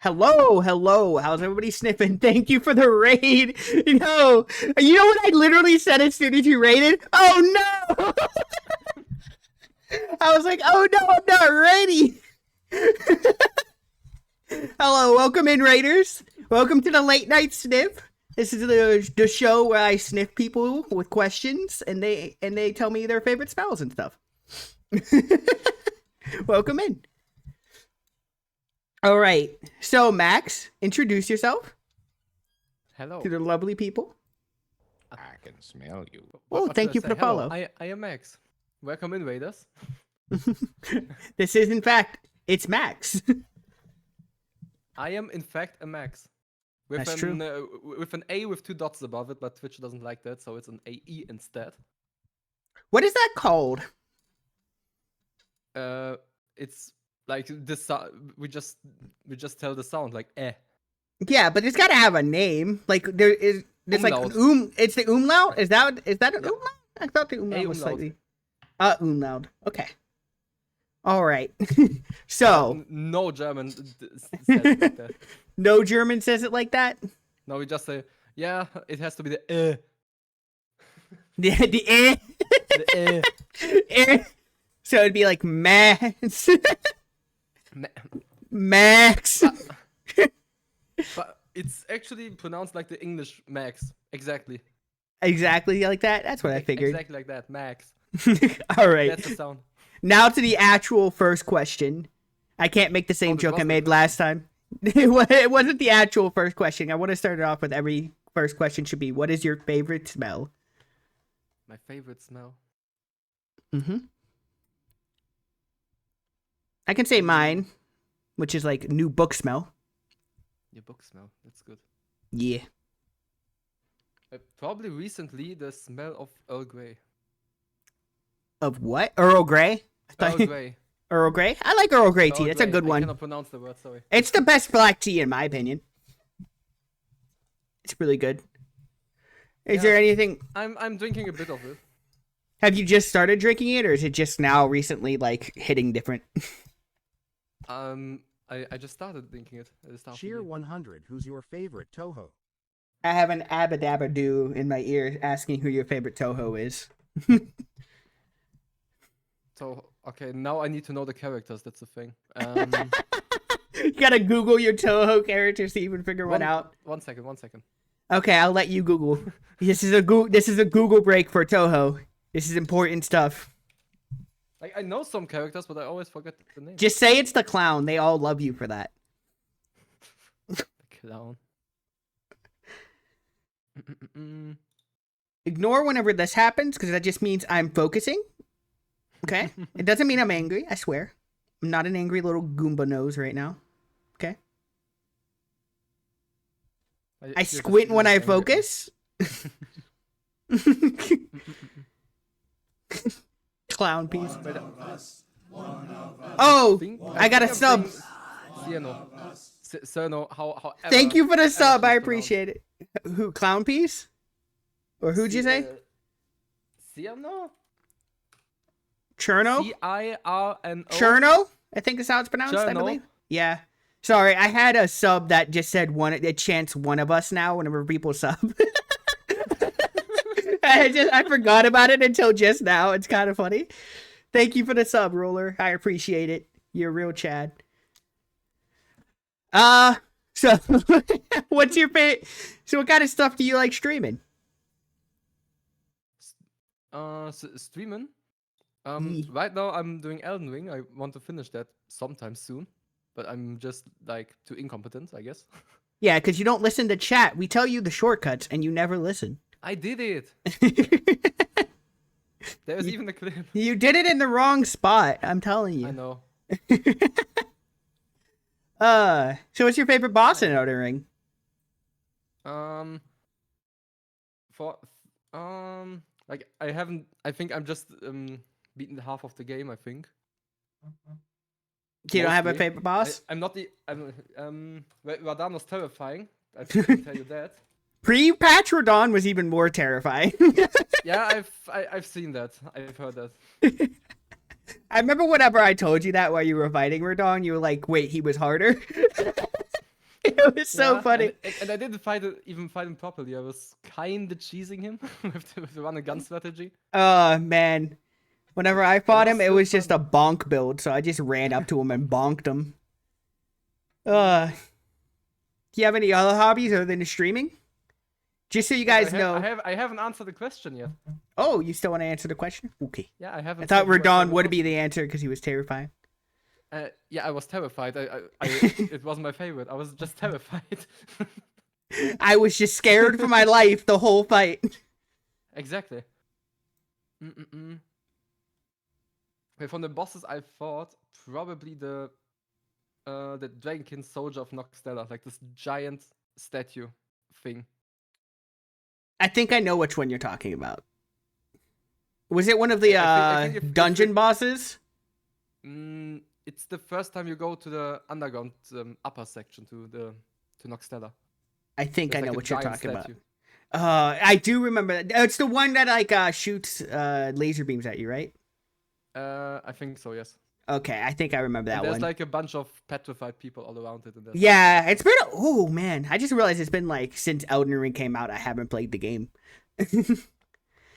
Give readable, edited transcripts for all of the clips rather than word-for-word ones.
Hello, hello. How's everybody sniffing? Thank you for the raid. You know what I literally said as soon as you raided? Oh no! I was like, oh no, I'm not ready. Hello, welcome in, raiders. Welcome to the late night sniff. This is the show where I sniff people with questions, and they tell me their favorite smells and stuff. Welcome in. All right. So, Max, introduce yourself. Hello. To the lovely people. I can smell you. Oh, thank you for the follow. I am Max. Welcome in, Raiders. This is, in fact, it's Max. I am, in fact, a Max. With That's true. With an A with 2 dots above it, but Twitch doesn't like that, so it's an AE instead. What is that called? It's like this. We just tell the sound like eh. Yeah, but it's got to have a name. Like there's Umlaut. like It's the umlaut. Is that an umlaut? I thought the umlaut was umlaut. slightly. Umlaut. Okay. All right. So. No German says it like that. No German says it like that. No, we just say yeah. It has to be the eh. The eh. The eh. Eh. So it'd be like Max. Max. But it's actually pronounced like the English Max. Exactly. Exactly like that. That's what I figured. Exactly like that, Max. All right. That's the sound. Now to the actual first question. I can't make the same joke I made last time. It wasn't the actual first question. I want to start it off with every first question should be, what is your favorite smell? My favorite smell. Mm-hmm. I can say mine, which is like new book smell. Your book smell. That's good. Yeah. Probably recently the smell of Earl Grey. Of what? Earl Grey? Earl Grey. Earl Grey? I like Earl Grey tea. Earl That's a Grey. good I one. cannot pronounce the word, sorry. It's the best black tea in my opinion. It's really good. Is there anything? I'm drinking a bit of it. Have you just started drinking it, or is it just now recently like hitting different? I just started drinking it at the start. Cheer 100. Who's your favorite Toho? I have an abadabadoo in my ear asking who your favorite Toho is. So okay, now I need to know the characters. That's the thing. You gotta Google your Toho characters to even figure one out. 1 second. 1 second. Okay, I'll let you Google. This is a Google break for Toho. This is important stuff. Like I know some characters, but I always forget the name. Just say it's the clown. They all love you for that. The clown. Ignore whenever this happens, because that just means I'm focusing. Okay? It doesn't mean I'm angry, I swear. I'm not an angry little Goomba nose right now. Okay? I squint when I focus. Clown piece. Oh, I got a sub. Cerno, how Thank you for the sub. I appreciate it. Who, clown piece? Or who'd you say? Cerno? Cherno? Cirno. Cherno? I think that's how it's pronounced, I Cherno. believe. Yeah. Sorry, I had a sub that just said it chants one of us now whenever people sub. I forgot about it until just now. It's kind of funny. Thank you for the sub, Roller. I appreciate it. You're a real Chad. So what's your favorite? So what kind of stuff do you like streaming? Streaming. Right now I'm doing Elden Ring. I want to finish that sometime soon, but I'm just like too incompetent, I guess. Yeah, because you don't listen to chat. We tell you the shortcuts and you never listen. I did it. There's even a clip. You did it in the wrong spot. I'm telling you. I know. So what's your favorite boss in Elden Ring? Like I think I'm just beaten half of the game, I think. You don't have a Mostly. favorite boss? I'm not the Radan was terrifying. I can tell you that. Pre-patch Radon was even more terrifying. Yeah, I've seen that. I've heard that. I remember whenever I told you that while you were fighting Radon, you were like, wait, he was harder? It was so Yeah, funny. And I didn't even fight him properly. I was kind of cheesing him with the run and gun strategy. Oh man. Whenever I It fought was him, it still was just a fun. bonk build, so I just ran up to him and bonked him. Do you have any other hobbies other than streaming? Just so you But guys know. I haven't answered the question yet. Oh, you still want to answer the question? Okay. Yeah, I I haven't. thought said my Radon favorite would be hobby. the answer because he was terrifying. Yeah, I was terrified. It wasn't my favorite. I was just terrified. I was just scared for my life the whole fight. Exactly. Okay, from the bosses I fought, probably the Dragonkin Soldier of Noxtella, like this giant statue thing. I think I know which one you're talking about. Was it one of the I think if dungeon it- bosses? It's the first time you go to the underground upper section to Noxtella. I think There's I know like a what you're giant talking about. statue. I do remember that. It's the one that like shoots laser beams at you, right? I think so, yes. Okay, I think I remember that And there's one. like a bunch of petrified people all around it. And there's Yeah, it's been. Oh man, I just realized it's been like since Elden Ring came out. I haven't played the game.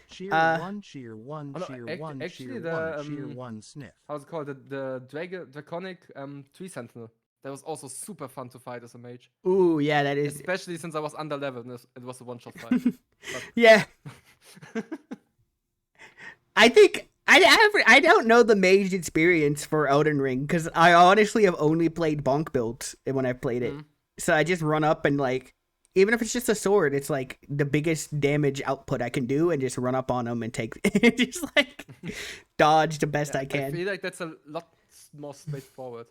Cheer Uh, one, cheer one, Oh, no, cheer act- one, actually cheer the, one, cheer um, one, sniff. how's it called? The draconic tree sentinel. That was also super fun to fight as a mage. Ooh, yeah, that is. Especially since I was under level and it was a one-shot fight. Yeah, I think I don't know the mage experience for Elden Ring because I honestly have only played bonk builds when I've played it. Mhm. So I just run up and like, even if it's just a sword, it's like the biggest damage output I can do, and just run up on them and take, just like dodge the best Yeah, I I can. feel like that's a lot more straightforward.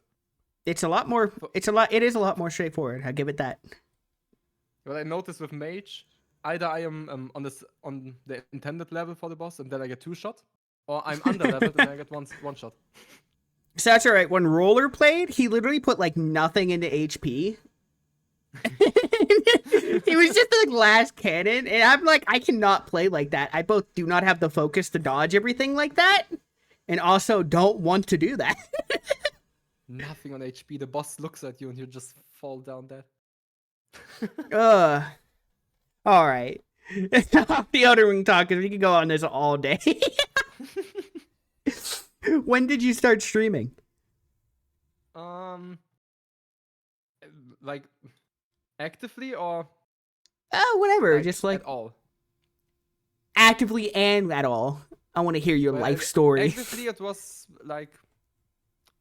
It's a lot more. It is a lot more straightforward. I'll give it that. What I noticed with mage, either I am on the intended level for the boss and then I get 2-shot, or I'm under leveled and I get one shot. So that's all right. When Roller played, he literally put like nothing into HP. He was just the glass cannon, and I'm like, I cannot play like that. I both do not have the focus to dodge everything like that, and also don't want to do that. Nothing on HP. The boss looks at you and you just fall down dead. All right. The Elden Ring talk, because we could go on this all day. When did you start streaming? Like actively or Oh, whatever. Just like at all. actively and at all. I want to hear your Well, life story. Actively, it was like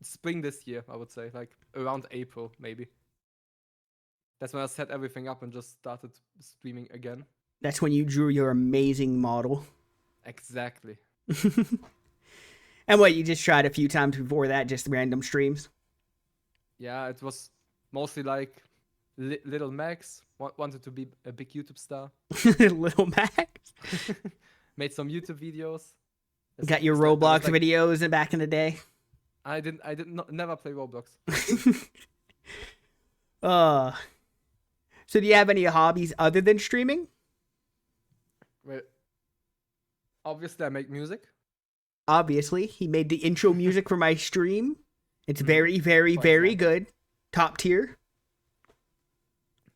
spring this year, I would say, like around April maybe. That's when I set everything up and just started streaming again. That's when you drew your amazing model. Exactly. And what, you just tried a few times before that, just random streams? Yeah, it was mostly like little Max wanted to be a big YouTube star. Little Max. Made some YouTube videos. Got your That was Roblox like- videos in back in the day. I never play Roblox. So do you have any hobbies other than streaming? Well, obviously I make music. Obviously, he made the intro music for my stream. It's Mhm. very, very, Quite very nice. good. Top tier.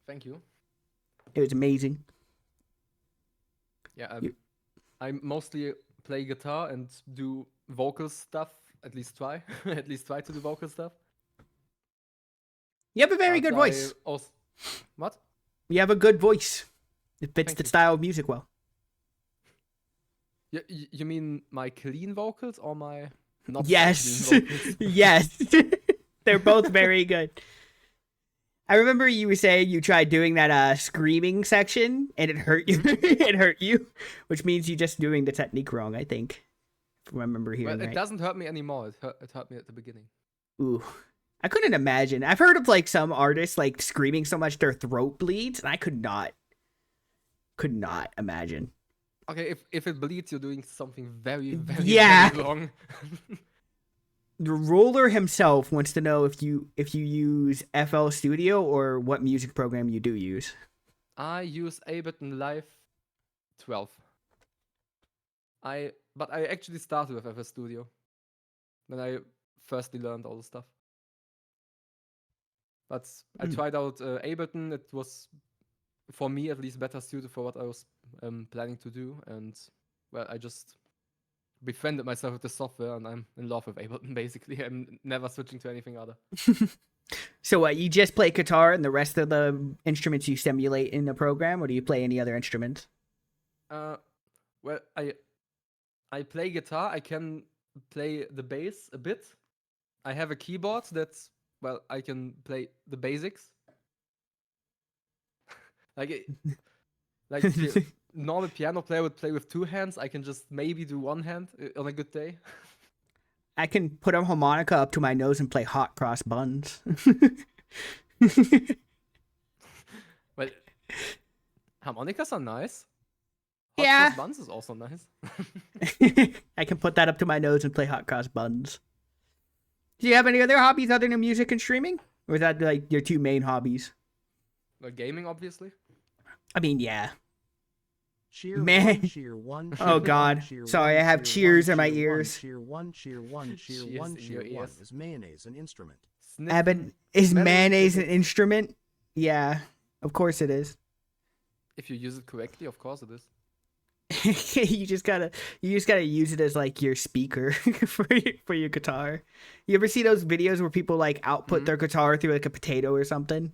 Thank you. It was amazing. Yeah, You- I mostly play guitar and do vocal stuff. At least try. At least try to do vocal stuff. You have a very But good voice. I also... What? You have a good voice. It fits Thank the you. style of music well. You mean my clean vocals or my not so Yes. clean vocals? Yes. They're both very good. I remember you were saying you tried doing that screaming section and it hurt you. It hurt you, which means you just doing the technique wrong, I think. If I remember hearing Well, it right. doesn't hurt me anymore. It hurt me at the beginning. Ooh. I couldn't imagine. I've heard of like some artists like screaming so much their throat bleeds, and I could not imagine. Okay, if it bleeds, you're doing something very, very, Yeah. very wrong. The Roller himself wants to know if you use FL Studio or what music program you do use. I use Ableton Live 12. But I actually started with FL Studio when I firstly learned all the stuff. But I tried out Ableton. It was, for me at least, better suited for what I was planning to do. And well, I just befriended myself with the software, and I'm in love with Ableton. Basically, I'm never switching to anything other. So what, you just play guitar and the rest of the instruments you simulate in the program, or do you play any other instruments? Well, I play guitar. I can play the bass a bit. I have a keyboard that's, well, I can play the basics. Like the normal piano player would play with two hands. I can just maybe do one hand on a good day. I can put a harmonica up to my nose and play hot cross buns. Well, harmonicas are nice. Hot Yeah. cross buns is also nice. I can put that up to my nose and play hot cross buns. Do you have any other hobbies other than music and streaming? Or is that like your two main hobbies? Well, gaming, obviously. I mean, yeah. Cheer Man. one, cheer one. Oh, cheer God. one, cheer Sorry, one, I have cheer cheers one, in my cheer one, ears. Cheer one, cheer one, cheer Cheers one, in your cheer one. ears. Is mayonnaise an instrument? Sniff. Evan, is Mayonnaise mayonnaise is an instrument? Yeah, of course it is. If you use it correctly, of course it is. you just gotta use it as like your speaker for your guitar. You ever see those videos where people like output their guitar through like a potato or something?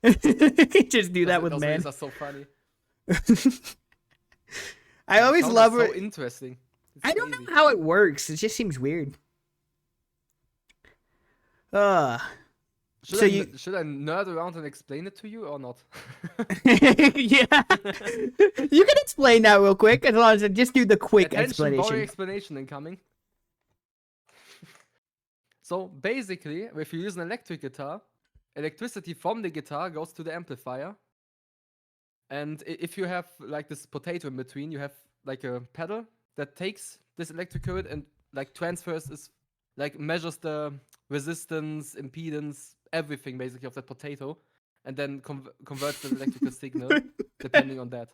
Just do that with those man. videos are so funny. I always Sounds love so it. interesting. It's I don't know crazy. how it works. It just seems weird. Should So I, you- should I nerd around and explain it to you or not? Yeah. You can explain that real quick as long as I just do the quick Attention, boring explanation. explanation incoming. So basically, if you use an electric guitar, electricity from the guitar goes to the amplifier. And if you have like this potato in between, you have like a pedal that takes this electric current and like transfers is like measures the resistance, impedance, everything basically of that potato, and then converts the electrical signal depending on that.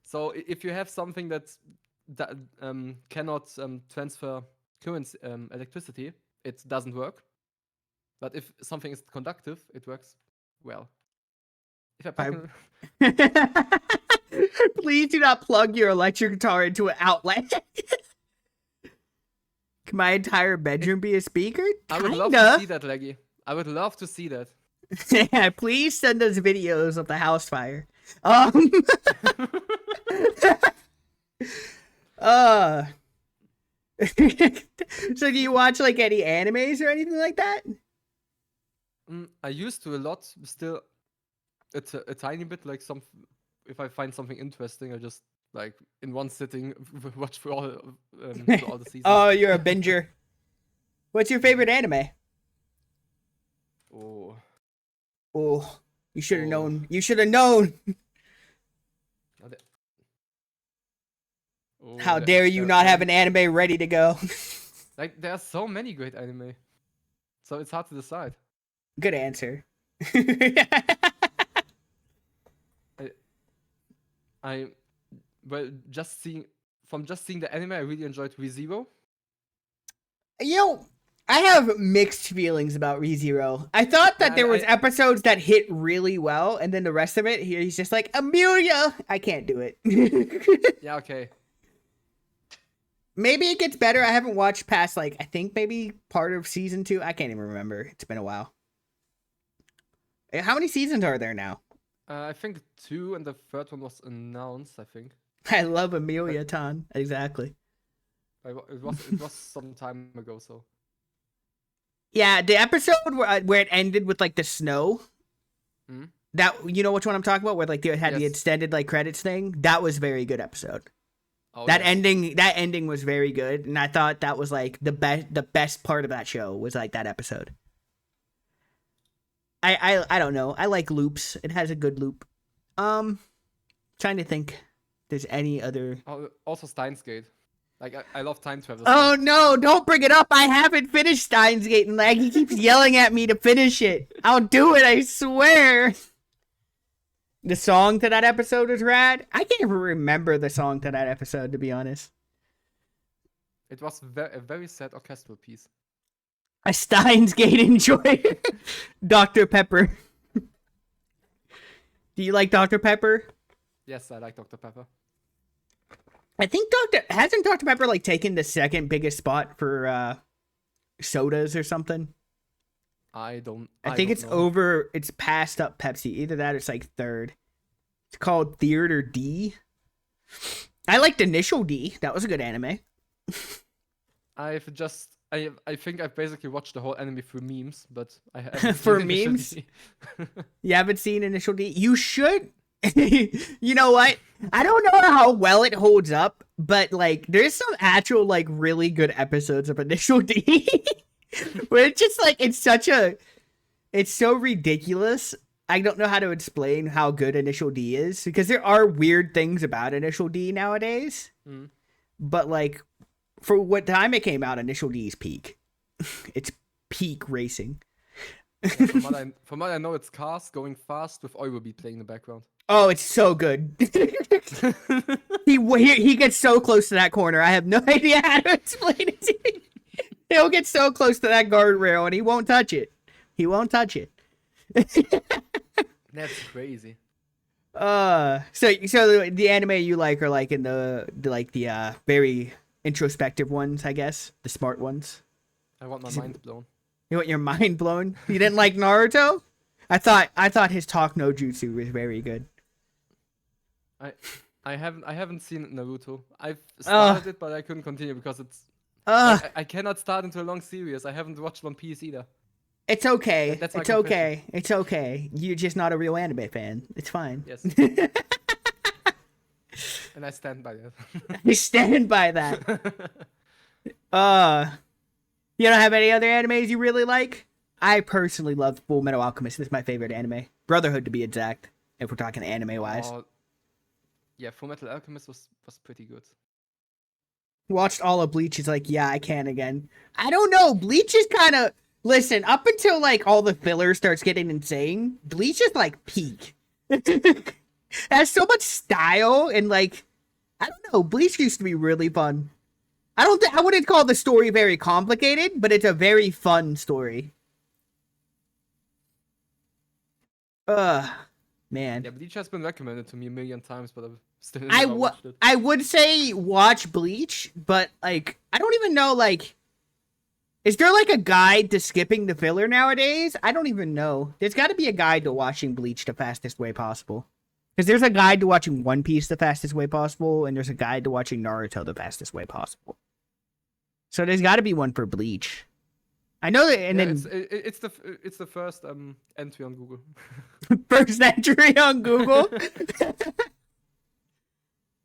So if you have something that cannot transfer current electricity, it doesn't work. But if something is conductive, it works well. If I plug in- Please do not plug your electric guitar into an outlet. Can my entire bedroom be a speaker? I would love to Kinda. see that, Leggy. I would love to see that. Yeah, please send us videos of the house fire. So do you watch like any animes or anything like that? I used to a lot. Still, it's a tiny bit. Like if I find something interesting, I just like in one sitting watch through all the seasons. Oh, you're a binger. What's your favorite anime? Oh, Oh, you should have Oh. known. You should have known. Now that- oh, How there- dare you there- not there- have an anime ready to go? Like there are so many great anime, so it's hard to decide. Good answer. I well just seeing the anime, I really enjoyed ReZero. You know, I have mixed feelings about ReZero. I thought that Yeah, there was I- episodes that hit really well, and then the rest of it, he's just like, Amelia! I can't do it. Yeah, okay. Maybe it gets better. I haven't watched past, like, I think maybe part of season 2. I can't even remember. It's been a while. How many seasons are there now? I think 2 and the third one was announced. I think I love Amelia Tan. Exactly. it was some time ago. So Yeah, the episode where it ended with like the snow. Mhm. That, you know which one I'm talking about, where like they had the Yes. extended like credits thing. That was a very good episode. oh, That yes. ending was very good, and I thought that was like the best part of that show was like that episode. I don't know. I like loops. It has a good loop. Trying to think. If there's any other? Oh, also Steins Gate. Like I love time travel. Oh no! Don't bring it up. I haven't finished Steins Gate, and like he keeps yelling at me to finish it. I'll do it. I swear. The song to that episode is rad. I can't even remember the song to that episode, to be honest. It was a very sad orchestral piece. A Steins Gate enjoy Dr. Pepper. Do you like Dr. Pepper? Yes, I like Dr. Pepper. I think hasn't Dr. Pepper like taken the second biggest spot for sodas or something? I I think it's know. over. It's passed up Pepsi. Either that or it's like third. It's called Theater D. I liked Initial D. That was a good anime. I think I've basically watched the whole anime through memes, but I haven't For seen Initial memes? D. You haven't seen Initial D? You should. You know what? I don't know how well it holds up, but like there's some actual like really good episodes of Initial D. Where it's just like it's so ridiculous. I don't know how to explain how good Initial D is because there are weird things about Initial D nowadays. Mm. But like for what time it came out, Initial D is peak. It's peak racing. Yeah, from what I know, it's cars going fast with Eurobeat playing in the background. Oh, it's so good. he gets so close to that corner. I have no idea how to explain it to you. He'll get so close to that guardrail and he won't touch it. He won't touch it. That's crazy. So the anime you like are like in the very introspective ones, I guess, the smart ones. I want my mind blown. You want your mind blown? You didn't like Naruto? I thought his talk no jutsu was very good. I haven't seen Naruto. I've started it, but I couldn't continue because it's. I cannot start into a long series. I haven't watched One Piece either. It's okay. That's my It's okay. It's okay. You're just not a real anime fan. It's fine. Yes. And I stand by that. I stand by that. You don't have any other animes you really like? I personally love Full Metal Alchemist. This is my favorite anime. Brotherhood, to be exact. If we're talking anime wise. Yeah, Full Metal Alchemist was pretty good. Watched all of Bleach. Is like, yeah, I can again. I don't know. Bleach is kind of listen up until like all the filler starts getting insane. Bleach is like peak. It has so much style and like I don't know. Bleach used to be really fun. I wouldn't call the story very complicated, but it's a very fun story. Man. Yeah, Bleach has been recommended to me a million times, but I've still never watched it. I would say watch Bleach, but like I don't even know like is there like a guide to skipping the filler nowadays? I don't even know. There's got to be a guide to watching Bleach the fastest way possible. Because there's a guide to watching One Piece the fastest way possible, and there's a guide to watching Naruto the fastest way possible. So there's got to be one for Bleach. I know that, and Yeah, then it's the first entry on Google. first entry on Google.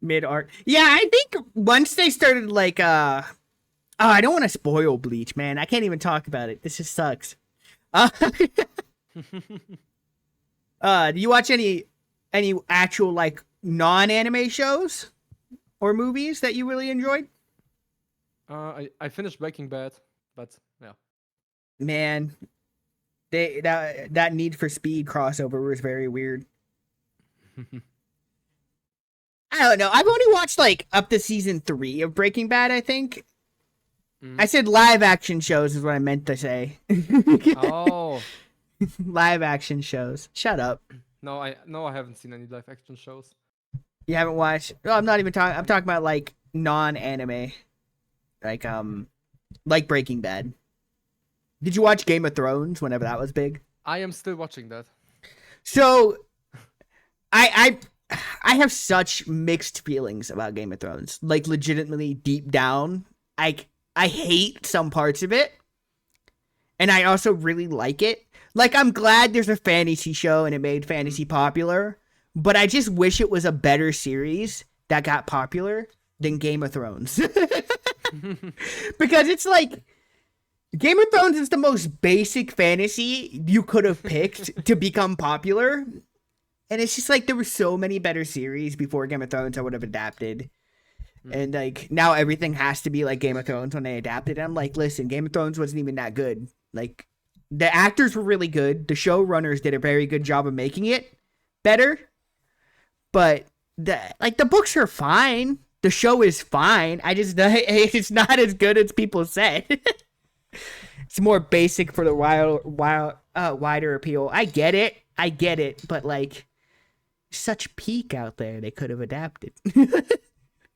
Mid art. Yeah, I think once they started like oh, I don't want to spoil Bleach, man. I can't even talk about it. This just sucks. Do you watch any actual like non-anime shows or movies that you really enjoyed? I finished Breaking Bad, but yeah. Man, that Need for Speed crossover was very weird. I don't know. I've only watched like up to season 3 of Breaking Bad, I think. I said live action shows is what I meant to say. Oh. Live action shows. Shut up. No, I haven't seen any live action shows. You haven't watched? No, I'm not even talking. I'm talking about like non-anime, like Breaking Bad. Did you watch Game of Thrones whenever that was big? I am still watching that. So, I have such mixed feelings about Game of Thrones. Like legitimately deep down, I hate some parts of it, and I also really like it. Like I'm glad there's a fantasy show and it made fantasy popular, but I just wish it was a better series that got popular than Game of Thrones. Because it's like Game of Thrones is the most basic fantasy you could have picked to become popular. And it's just like there were so many better series before Game of Thrones I would have adapted. And like now everything has to be like Game of Thrones when they adapted it. I'm like, listen, Game of Thrones wasn't even that good. Like the actors were really good. The showrunners did a very good job of making it better. But the books are fine. The show is fine. It's not as good as people said. It's more basic for the wider appeal. I get it, but like, such peak out there they could have adapted.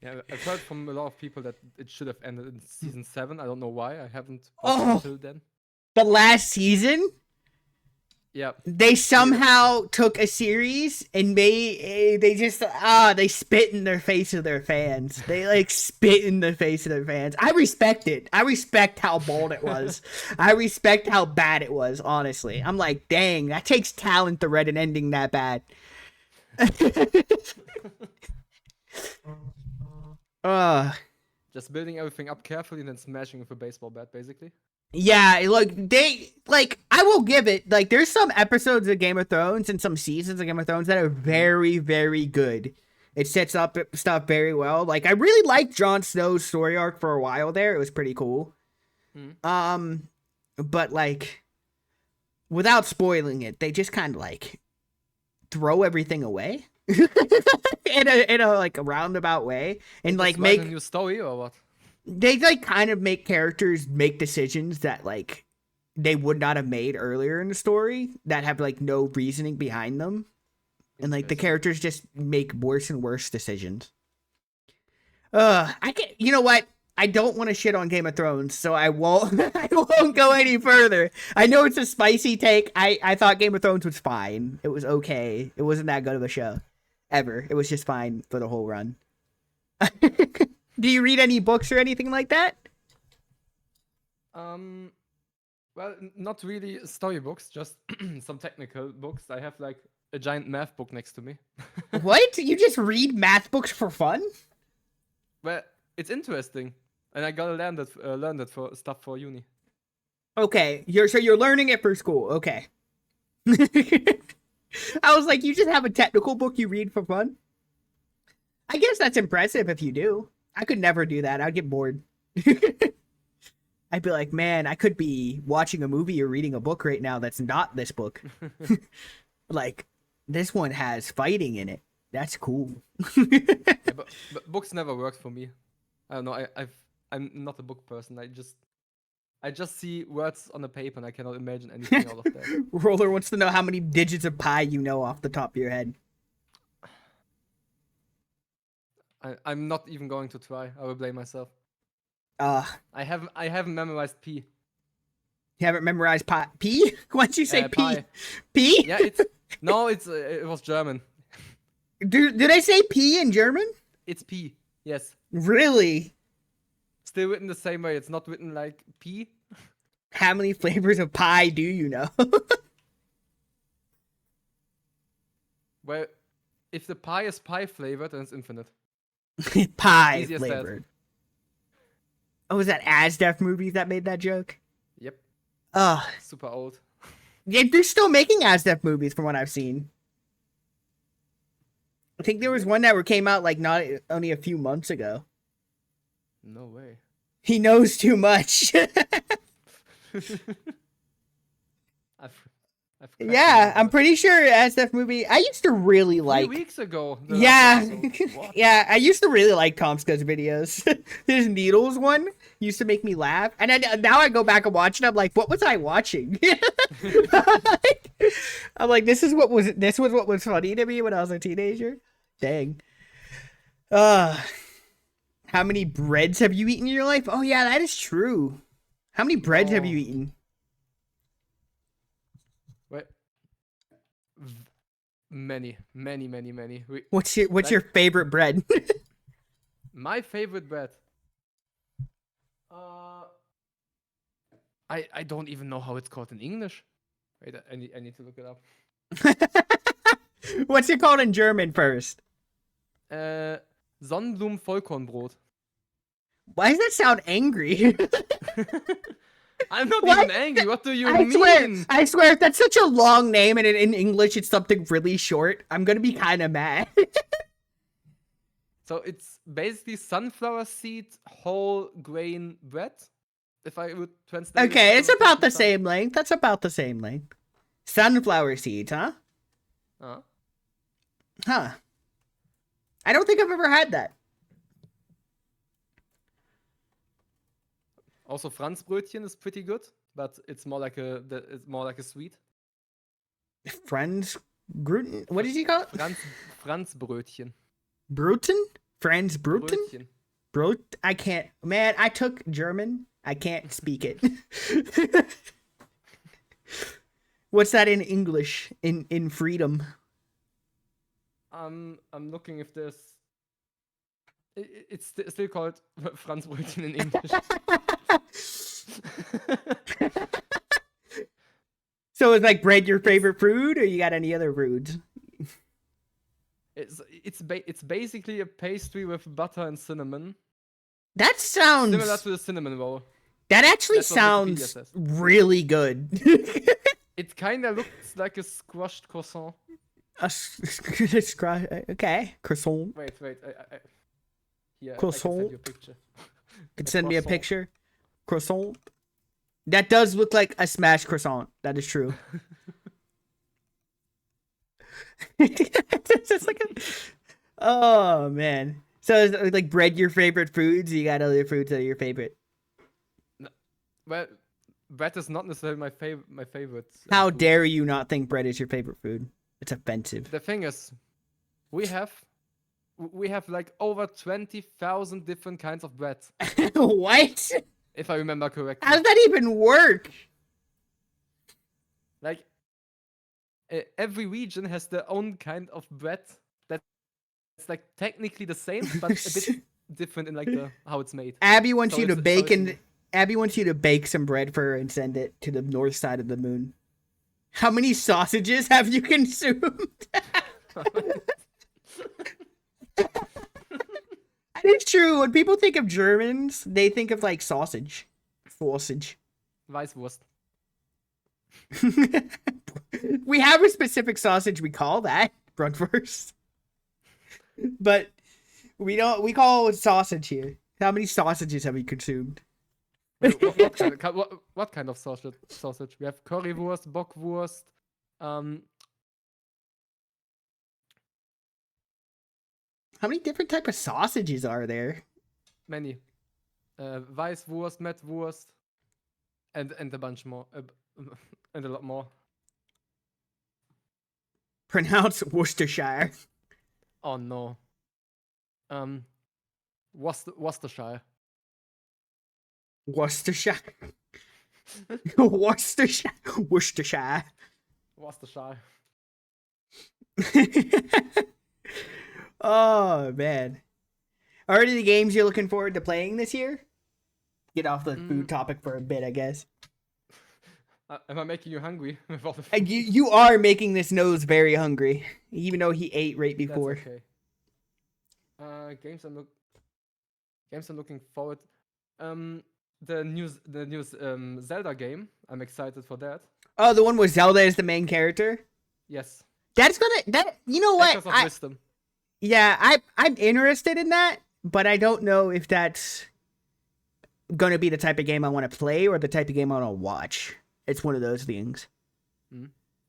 Yeah, I've heard from a lot of people that it should have ended in season 7. I don't know why. I haven't watched Oh. until then. The last season, Yeah. they somehow took a series and they spit in their face of their fans. They like spit in the face of their fans. I respect it. I respect how bold it was. I respect how bad it was, honestly. I'm like, dang, that takes talent to write an ending that bad. Just building everything up carefully and then smashing with a baseball bat, basically. Yeah, look, I will give it, like, there's some episodes of Game of Thrones and some seasons of Game of Thrones that are very, very good. It sets up stuff very well. Like, I really liked Jon Snow's story arc for a while there. It was pretty cool. But, like, without spoiling it, they just kind of, like, throw everything away in a like, a roundabout way. And, like, Just write make... a new story or what? They like kind of make characters make decisions that like they would not have made earlier in the story that have like no reasoning behind them, and like the characters just make worse and worse decisions. You know what? I don't want to shit on Game of Thrones, so I won't. I won't go any further. I know it's a spicy take. I thought Game of Thrones was fine. It was okay. It wasn't that good of a show, ever. It was just fine for the whole run. Do you read any books or anything like that? Well, not really storybooks, just some technical books. I have like a giant math book next to me. What? You just read math books for fun? Well, it's interesting, and I gotta learn that for stuff for uni. Okay, you're learning it for school. Okay. I was like, you just have a technical book you read for fun? I guess that's impressive if you do. I could never do that. I'd get bored. I'd be like, man, I could be watching a movie or reading a book right now that's not this book. Like, this one has fighting in it. That's cool. Yeah, but books never worked for me. I don't know. I'm not a book person. I just see words on the paper and I cannot imagine anything out of that. Roller wants to know how many digits of pi you know off the top of your head. I'm not even going to try. I will blame myself. I I haven't memorized P. You haven't memorized pi? P? Why'd you say P? Pi. P? Yeah, it was German. Did I say P in German? It's P. Yes. Really? Still written the same way. It's not written like P. How many flavors of pie do you know? Well, if the pie is pie flavored, then it's infinite. Pie Easy as that. flavored. Oh, was that Asdef movies that made that joke? Yep. Ugh. Super old. Yeah, they're still making Asdef movies from what I've seen. I think there was one that came out like not only a few months ago. No way. He knows too much. I've Yeah, I'm pretty sure Asdef movie. I used to really like. 3 weeks ago. the Yeah, last episode. What? yeah. I used to really like Tomska's videos. His needles one used to make me laugh, and now I go back and watch it. I'm like, what was I watching? I'm like, this was what was funny to me when I was a teenager. Dang. How many breads have you eaten in your life? Oh yeah, that is true. How many breads have you eaten? Wait. Many. What's your favorite bread? My favorite bread. I don't even know how it's called in English. Wait, I need to look it up. What's it called in German first? Sonnenblumen Vollkornbrot. Why does that sound angry? I'm not What? even angry. What do you I mean? swear, if that's such a long name and in English it's something really short, I'm gonna be kind of mad. So it's basically sunflower seed whole grain bread. If I would translate. Okay, it it's to about the some- same length. That's about the same length. Sunflower seeds, huh? Huh. I don't think I've ever had that. Also Franzbrötchen is pretty good, but it's more like a sweet. Franz Gruten? What did you call it? Franzbrötchen. Bruten? Franz Bruten? Brötchen. Brot? I can't. Man, I took German. I can't speak it. What's that in English? In freedom? I'm looking if there's. It's still called Franzbrötchen in English. So is like bread your favorite food, or you got any other foods? It's basically a pastry with butter and cinnamon, That sounds. similar to the cinnamon roll. That actually That's what Wikipedia sounds says. really good. It kind of looks like a squashed croissant. Okay, croissant. Wait. Here, Croissant? I can send you a picture. Can A send me a croissant. picture. Croissant. That does look like a smashed croissant. That is true. It's just like oh man. So is like bread your favorite foods? You got other foods that are your favorite? Well, bread is not necessarily my favorite. How food. dare you not think bread is your favorite food? It's offensive. The thing is, we have like over 20,000 different kinds of bread, What? if I remember correctly. How does that even work? Like every region has their own kind of bread that's like technically the same, but a bit different in like the how it's made. Abby wants So you to it's- so bake it's- and Abby wants you to bake some bread for her and send it to the north side of the moon. How many sausages have you consumed? It's true. When people think of Germans, they think of like sausage. Sausage. Weißwurst. We have a specific sausage we call that Bratwurst. But we call it sausage here. How many sausages have you consumed? What kind of sausage? We have Currywurst, Bockwurst, How many different type of sausages are there? many. Weißwurst, Mettwurst, and a bunch more. And a lot more. Pronounce Worcestershire. Oh no. Worcestershire. Worcestershire. Worcestershire. Worcestershire. Worcestershire. Oh man. Are any of the games you're looking forward to playing this year? Get off the food topic for a bit, I guess. Am I making you hungry with all the food? You are making this nose very hungry, even though he ate right That's before. okay. Games I'm looking forward. The new Zelda game. I'm excited for that. Oh, the one where Zelda is the main character. Yes. That's you know what? Echoes of Wisdom. I'm interested in that, but I don't know if that's gonna be the type of game I want to play or the type of game I want to watch. It's one of those things.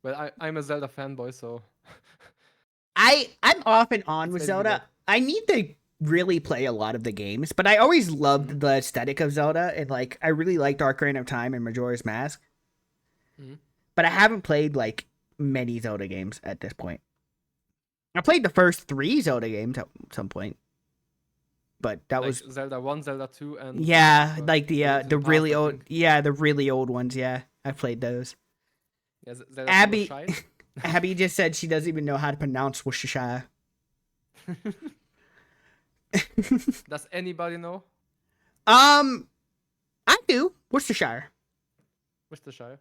Well, I'm a Zelda fanboy, so I'm off and on with maybe Zelda. that. I need to really play a lot of the games, but I always loved the aesthetic of Zelda, and like I really liked Ocarina of Time and Majora's Mask. But I haven't played like many Zelda games at this point. I played the first 3 Zelda games at some point, but that like was Zelda 1, Zelda 2, and like the Link to the really Past, I old think. the really old ones. Yeah, I played those. Yeah, Zelda Abby- Shy. Abby just said she doesn't even know how to pronounce Worcestershire. Does anybody know I do. Worcestershire. Worcestershire?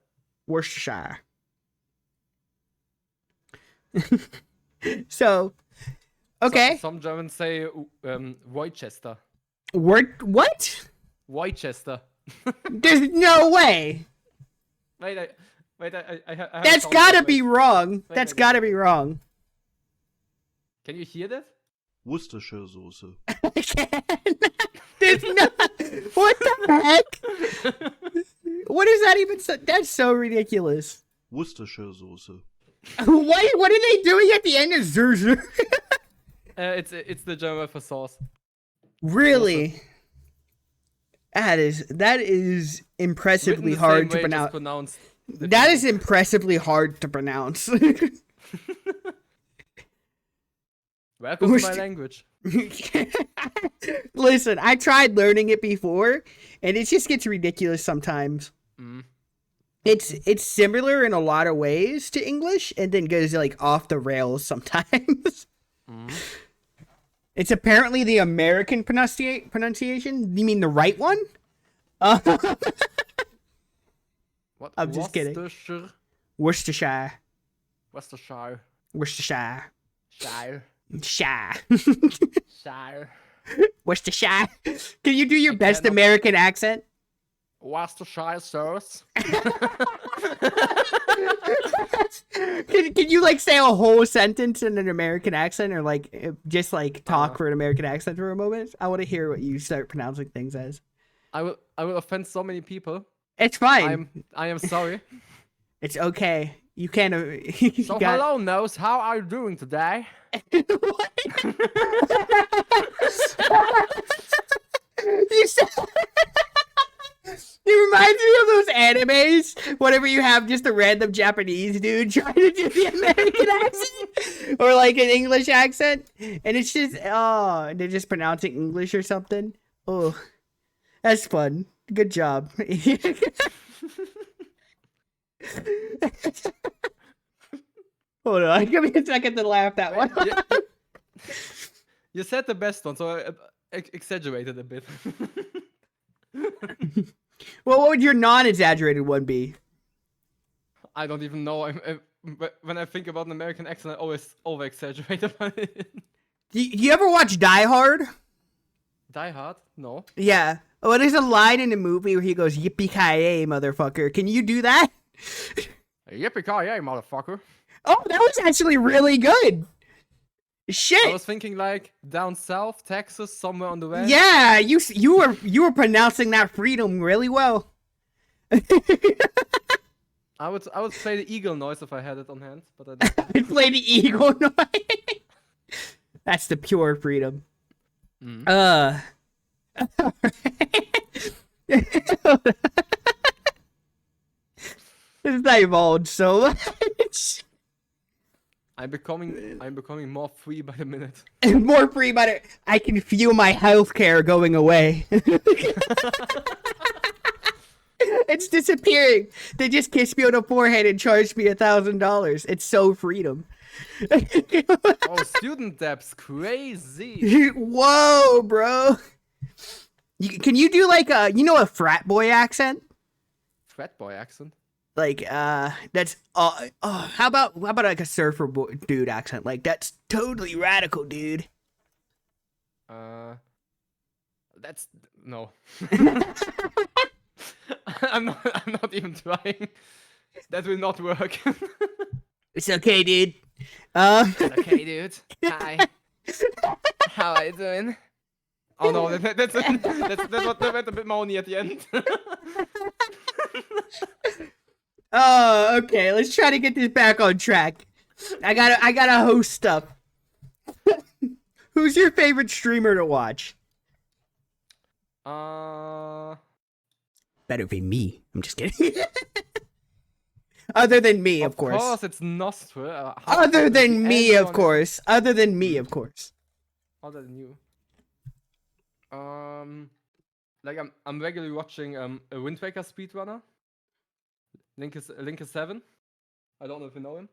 Worcestershire. So, okay. Some Germans say Rochester. What? Rochester. There's no way. Wait, I have That's sound gotta effect. be wrong. That's wait. gotta be wrong. Can you hear that? Worcestershire Soße. I can't. There's no. What the heck? What is that even? That's so ridiculous. Worcestershire Soße. What are they doing at the end of Zurzer? It's the German for sauce. Really? That is impressively Written the hard same to way, just pronounce. pronounced That is impressively hard to pronounce. Welcome to my Worst- language. Listen, I tried learning it before, and it just gets ridiculous sometimes. Mm. It's similar in a lot of ways to English, and then goes like off the rails sometimes. Mm. It's apparently the American pronunciation. You mean the right one? What? I'm just kidding. Worcestershire. Worcestershire. Worcestershire. Worcestershire. Shire. Shire. Shire. Worcestershire. Can you do your I best cannot- American accent? Worcestershire sauce. Can you like say a whole sentence in an American accent, or like just like talk for an American accent for a moment? I want to hear what you start pronouncing things as. I will offend so many people. It's fine. I am sorry. It's okay. You can't. You So got- hello, Nose. How are you doing today? You said. It reminds me of those animes whenever you have just a random Japanese dude trying to do the American accent or like an English accent, and it's just they're just pronouncing English or something. Oh, that's fun. Good job. Hold on, give me a second to laugh that one. You said the best one, so I exaggerated a bit. Well, what would your non-exaggerated one be? I don't even know. When I think about an American accent, I always over-exaggerate about it. Do you ever watch Die Hard? Die Hard? No. Yeah. Oh, there's a line in the movie where he goes, "Yippee-ki-yay, motherfucker." Can you do that? Yippee-ki-yay, motherfucker. Oh, that was actually really good. I Shit. was thinking like down south, Texas, somewhere on the way. Yeah, you were pronouncing that freedom really well. I would play the eagle noise if I had it on hand, but I don't. I play the eagle noise. That's the pure freedom. Mm. This divulged so much. I'm becoming more free by the minute. More free, but I can feel my healthcare going away. It's disappearing. They just kissed me on the forehead and charged me $1,000. It's so freedom. Oh, student debts, crazy. Whoa, bro. Can you do like a frat boy accent? Frat boy accent. Like that's how about like a surfer boy, dude accent? Like that's totally radical, dude. That's no. I'm not even trying. That will not work. It's okay, dude. Okay, dude. Hi. How are you doing? Oh no, that went a bit moany at the end. Oh, okay. Let's try to get this back on track. I gotta host stuff. Who's your favorite streamer to watch? Better be me. I'm just kidding. Other than me, of course. Of course, it's Nostra. Other than me, of course. Other than me, of course. Other than you. Like I'm regularly watching a Wind Waker speedrunner. Link is 7. I don't know if you know him.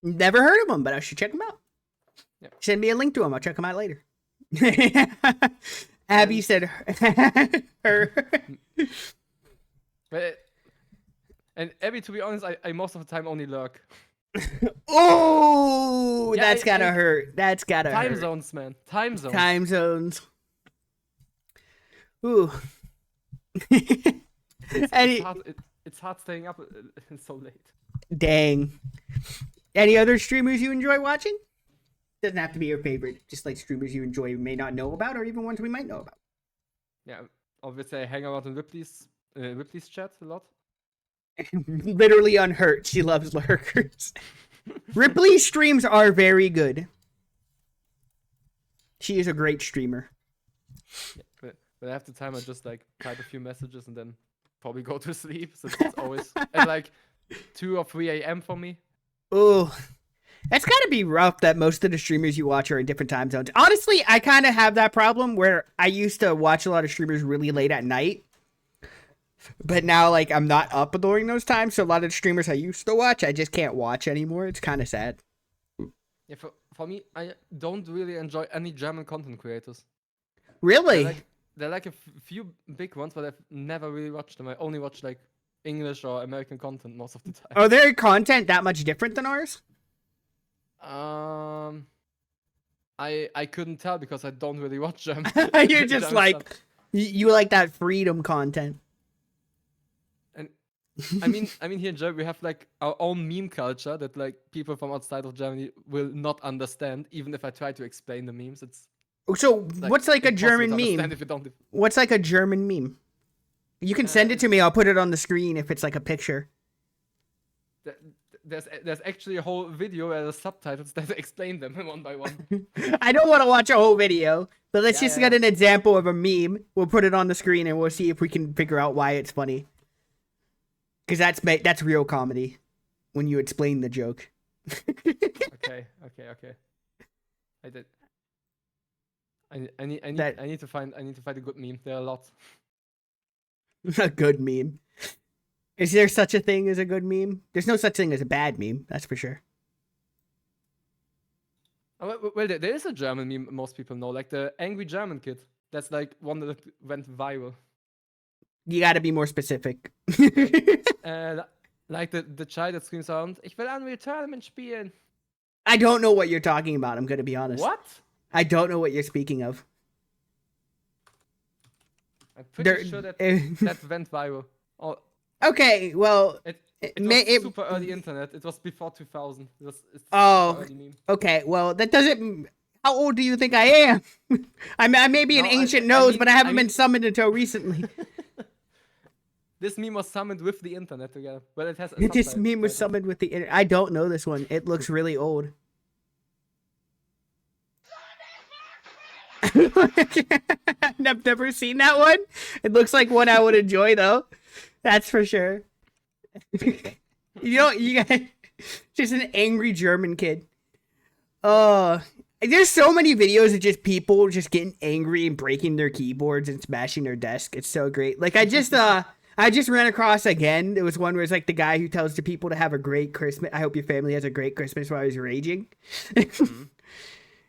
Never heard of him, but I should check him out. Yeah. Send me a link to him. I'll check him out later. Abby said her. And Abby, to be honest, I most of the time only lurk. Oh, Yeah, that's gotta hurt. That's gotta hurt. Time zones, man. Time zones. Time zones. Ooh. It's hard staying up so late. Dang. Any other streamers you enjoy watching? Doesn't have to be your favorite. Just like streamers you enjoy, may not know about, or even ones we might know about. Yeah, obviously I hang around in Ripley's chat a lot. Literally unhurt. She loves lurkers. Ripley's streams are very good. She is a great streamer. Yeah, When I have the time, I just like type a few messages and then probably go to sleep. So it's always at like 2 or 3 a.m. for me. Ooh. That's gotta be rough that most of the streamers you watch are in different time zones. Honestly, I kind of have that problem where I used to watch a lot of streamers really late at night. But now, like, I'm not up during those times, so a lot of the streamers I used to watch, I just can't watch anymore. It's kind of sad. Yeah, for me, I don't really enjoy any German content creators. Really? They're like a few big ones, but I've never really watched them. I only watch like English or American content most of the time. Are their content that much different than ours? I couldn't tell because I don't really watch them. You're just German like, stuff. you like that freedom content. And I mean here in Germany we have like our own meme culture that like people from outside of Germany will not understand, even if I try to explain the memes. It's So, what's like a impossible German to understand meme? if you don't. What's like a German meme? You can send it to me. I'll put it on the screen if it's like a picture. There's actually a whole video where the subtitles that explain them one by one. I don't want to watch a whole video, but let's Yeah, just yeah. get an example of a meme. We'll put it on the screen and we'll see if we can figure out why it's funny. Because that's real comedy when you explain the joke. Okay. I did. I need to find a good meme. There are a lot. A good meme. Is there such a thing as a good meme? There's no such thing as a bad meme, that's for sure. Oh, well, there is a German meme most people know, like the angry German kid. That's like one that went viral. You gotta be more specific. Like the child that screams around, "Ich will Unreal Tournament spielen." I don't know what you're talking about, I'm gonna be honest. What? I don't know what you're speaking of. I'm pretty sure that that went viral. Oh, Okay, well, it may- was super early internet. It was before 2000. It's Oh. super early meme. okay, well, that doesn't... How old do you think I am? I may be an No, ancient I nose, mean- but I haven't I mean- been summoned until recently. This meme was summoned with the internet together. Well, it has. A This subtitle, meme was but- summoned with the internet. I don't know this one. It looks really old. I've never seen that one. It looks like one I would enjoy, though. That's for sure. You guys, just an angry German kid. There's so many videos of just people just getting angry and breaking their keyboards and smashing their desk. It's so great. Like I just ran across again. There was one where it's like the guy who tells the people to have a great Christmas. I hope your family has a great Christmas while he's raging.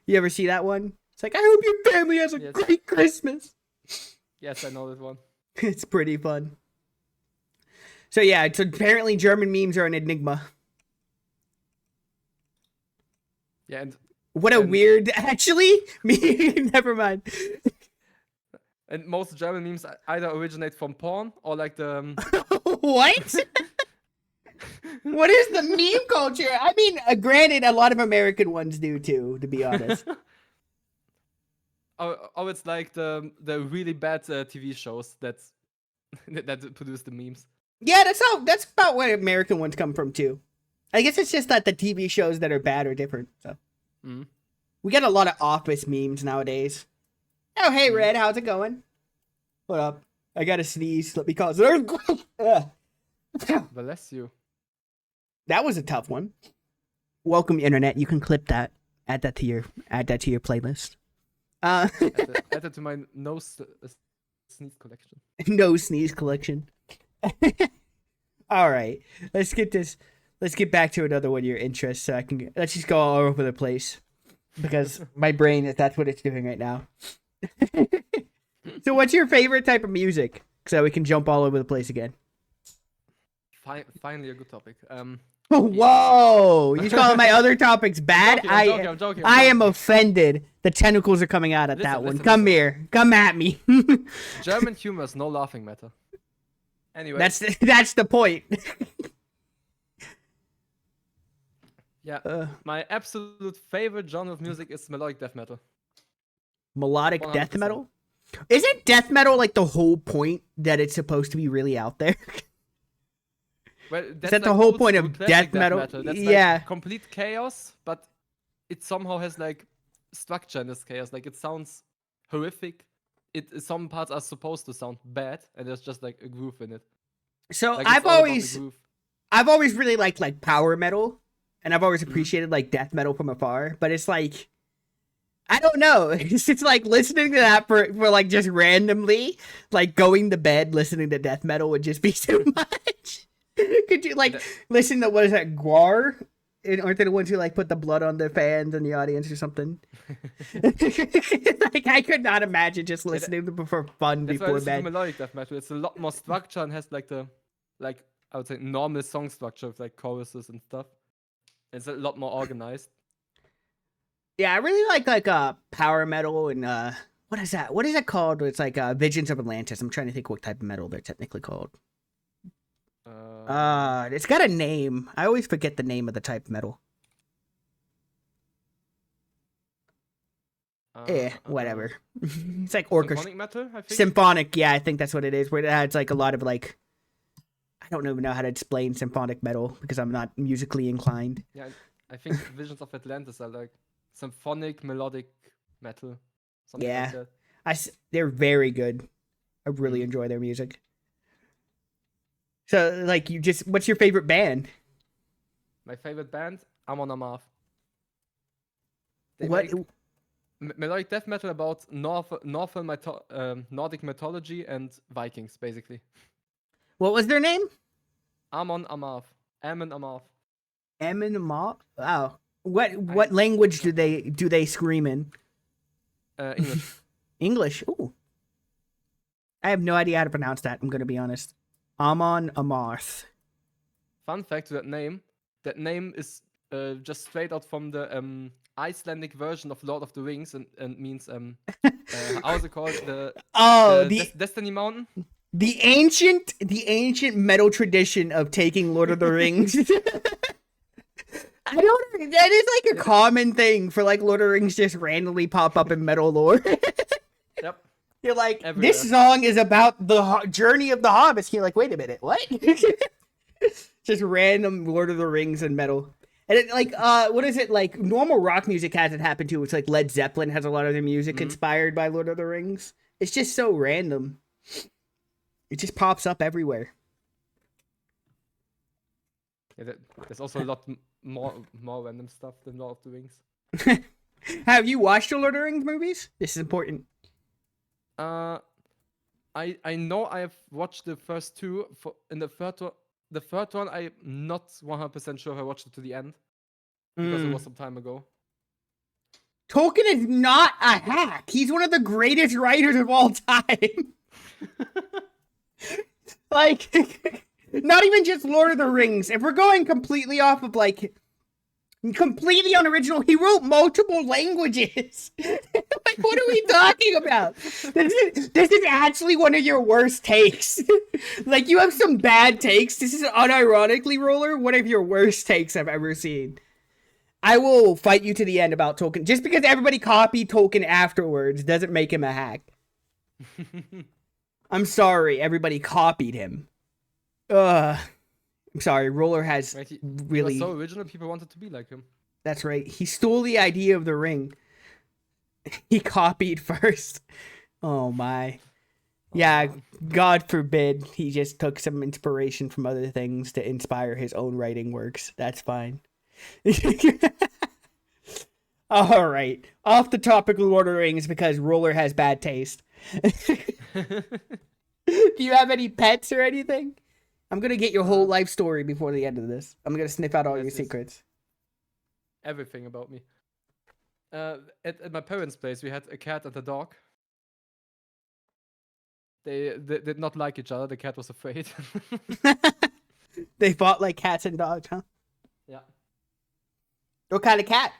You ever see that one? It's like, I hope your family has a Yes. great Christmas. Yes, I know that one. It's pretty fun. So yeah, so apparently German memes are an enigma. Yeah, and What a And- weird, actually, me, never mind. most German memes either originate from porn or like the. What? What is the meme culture? I mean, granted, a lot of American ones do too, to be honest. Oh, it's like the really bad TV shows that produce the memes. Yeah, that's about where American ones come from too. I guess it's just that the TV shows that are bad are different. So Mm. we get a lot of Office memes nowadays. Oh, hey Red, how's it going? What up? I gotta sneeze. Let me cause an earthquake. Ugh. Bless you. That was a tough one. Welcome, internet. You can clip that. Add that to your playlist. Add it to my nose sneeze collection. No sneeze collection. All right, let's get back to another one of your interests. So let's just go all over the place because my brain that's what it's doing right now. So, what's your favorite type of music? So we can jump all over the place again. Finally, a good topic. Whoa! You calling my other topics bad? I'm joking. I am offended. The tentacles are coming out at that one. Listen. Come here. Come at me. German humor is no laughing matter. Anyway, that's the point. yeah. My absolute favorite genre of music is melodic death metal. Melodic death 100%. metal? Isn't death metal like the whole point that it's supposed to be really out there? Well, that's that the like whole old point school of classic death metal? That's Yeah. like complete chaos, but it somehow has like structure in this chaos. Like it sounds horrific, some parts are supposed to sound bad, and there's just like a groove in it. So Like, it's I've all about the always groove. I've always really liked like power metal, and I've always Mhm. appreciated like death metal from afar. But it's like I don't know. It's like listening to that for like just randomly, like going to bed listening to death metal would just be too much. Could you like That- listen to what is that Guar? Aren't they the ones who like put the blood on their fans in the audience or something? Like I could not imagine just that- listening to them for fun That's why I before listen to bed. melodic death metal. It's a lot more structure and has like I would say normal song structure with like choruses and stuff. It's a lot more organized. Yeah, I really like power metal and what is that? What is it called? It's like Visions of Atlantis. I'm trying to think what type of metal they're technically called. It's got a name. I always forget the name of the type of metal. Whatever. It's like orchestra. Symphonic metal, I think. Symphonic, yeah, I think that's what it is. Where it has like a lot of like, I don't even know how to explain symphonic metal because I'm not musically inclined. Yeah, I think Visions of Atlantis are like symphonic melodic metal. Something Yeah. like that. They're very good. I really Mhm. enjoy their music. So, like, what's your favorite band? My favorite band, Amon Amarth. They What? make melodic death metal about Nordic mythology and Vikings, basically. What was their name? Amon Amarth. Amon Amarth. Emin Ma. Wow. What language do they scream in? English. English. Ooh. I have no idea how to pronounce that. I'm gonna be honest. Amon Amarth. Fun fact to that name is just straight out from the Icelandic version of Lord of the Rings and means how's it called? The Destiny Mountain? The ancient metal tradition of taking Lord of the Rings. That is like a common thing for like Lord of the Rings just randomly pop up in metal lore. Yep. You're like, Everywhere. this song is about the journey of the hobbits. You're like, wait a minute, what? Just random Lord of the Rings and metal. And it, like, what is it like? Normal rock music hasn't happened to. It's like Led Zeppelin has a lot of their music inspired by Lord of the Rings. It's just so random. It just pops up everywhere. Yeah, there's also a lot more random stuff than Lord of the Rings. Have you watched the Lord of the Rings movies? This is important. I know I have watched the first two. In the third one, I'm not 100% sure if I watched it to the end because it was some time ago. Tolkien is not a hack. He's one of the greatest writers of all time. Like, not even just Lord of the Rings. If we're going completely off of like completely unoriginal, he wrote multiple languages. Like, what are we talking about? This is actually one of your worst takes. Like, you have some bad takes. This is unironically, Roller, one of your worst takes I've ever seen. I will fight you to the end about Tolkien. Just because everybody copied Tolkien afterwards doesn't make him a hack. I'm sorry, everybody copied him. I'm sorry, Roller has Right, he really... was so original, people wanted to be like him. That's right. He stole the idea of the ring. He copied first. Oh my. Yeah, man. God forbid he just took some inspiration from other things to inspire his own writing works. That's fine. All right. Off the topic of Lord of the Rings because Roller has bad taste. Do you have any pets or anything? I'm going to get your whole life story before the end of this. I'm going to sniff out all your Yes, yes. secrets. Everything about me. At my parents' place, we had a cat and a dog. They did not like each other. The cat was afraid. They fought like cats and dogs, huh? Yeah. What kind of cat?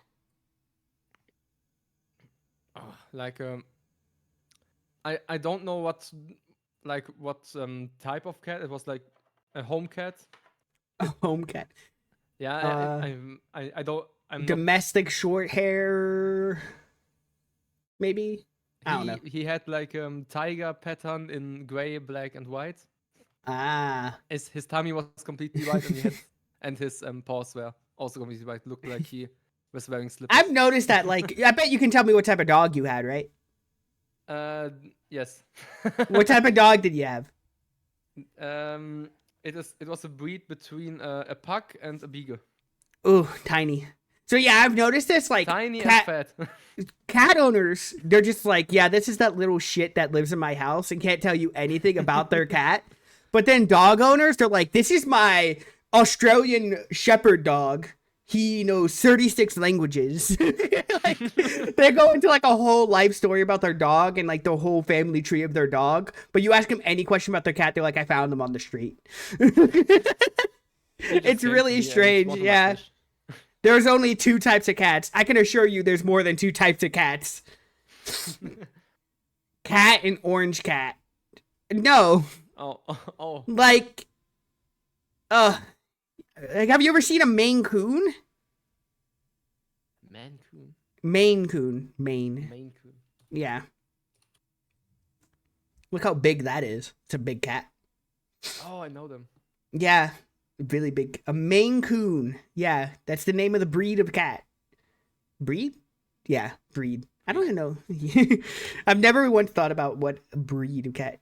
Like I don't know what type of cat. It was like a home cat. A home cat. Yeah, I don't. I'm not, Domestic short hair. Maybe? I don't know. He had like tiger pattern in gray, black, and white. Ah. His tummy was completely white, and he had and his paws were also completely white. Looked like he was wearing slippers. I've noticed that, like, I bet you can tell me what type of dog you had, right? Yes. What type of dog did you have? It was a breed between a pug and a beagle. Ooh, tiny. So yeah, I've noticed this. Like Tiny cat and fat. cat owners, they're just like, yeah, this is that little shit that lives in my house and can't tell you anything about their cat. But then dog owners, they're like, this is my Australian Shepherd dog. He knows 36 languages. Like, they go into like a whole life story about their dog and like the whole family tree of their dog. But you ask them any question about their cat, they're like, I found them on the street. It's really strange. Yeah. There's only 2 types of cats. I can assure you there's more than 2 types of cats. Cat and orange cat. No. Oh. Like have you ever seen a Maine Coon? Maine Maine. Coon. Yeah. Look how big that is. It's a big cat. Oh, I know them. Yeah. Really big. A Maine Coon. Yeah. That's the name of the breed of cat. Breed? Yeah. Breed. I don't even know. I've never once thought about what breed of cat.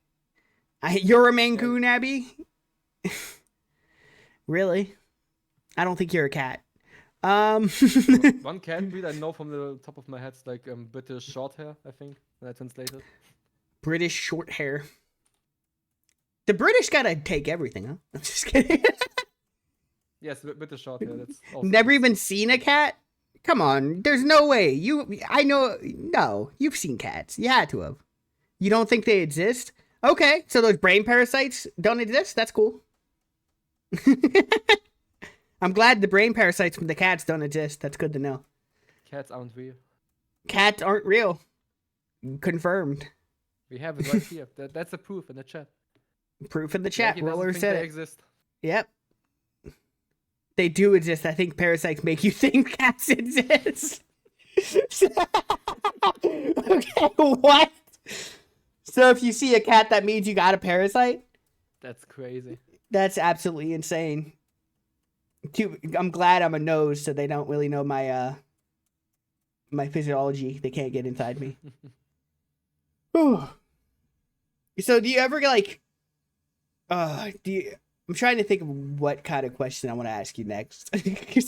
You're a Maine Coon, Abby? Really? I don't think you're a cat. One cat breed I know from the top of my head is like British short hair, I think, when I translated. British short hair. The British gotta take everything, huh? I'm just kidding. Yes, British short hair. That's also Never even seen a cat? Come on, there's no way. No, you've seen cats. You had to have. You don't think they exist? Okay, so those brain parasites don't exist? That's cool. I'm glad the brain parasites from the cats don't exist. That's good to know. Cats aren't real. Cats aren't real. Confirmed. We have it right here. That's a proof in the chat. Proof in the chat. Jackie doesn't Roller think said they it. exist. Yep. They do exist. I think parasites make you think cats exist. Okay, what? So if you see a cat, that means you got a parasite? That's crazy. That's absolutely insane. I'm glad I'm a nose, so they don't really know my my physiology. They can't get inside me. So do you ever like I'm trying to think of what kind of question I want to ask you next.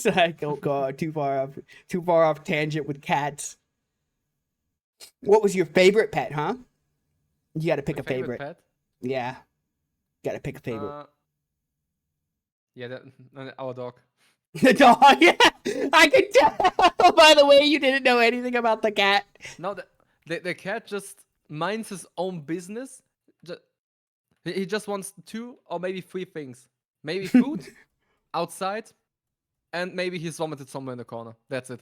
So I don't go too far off tangent with cats. What was your favorite pet, huh? You got to pick My a favorite. pet? Yeah. Got to pick a favorite. Yeah, our dog. The dog. Yeah. I could tell by the way you didn't know anything about the cat. No, the cat just minds his own business. He just wants 2 or maybe 3 things. Maybe food, outside, and maybe he's vomited somewhere in the corner. That's it.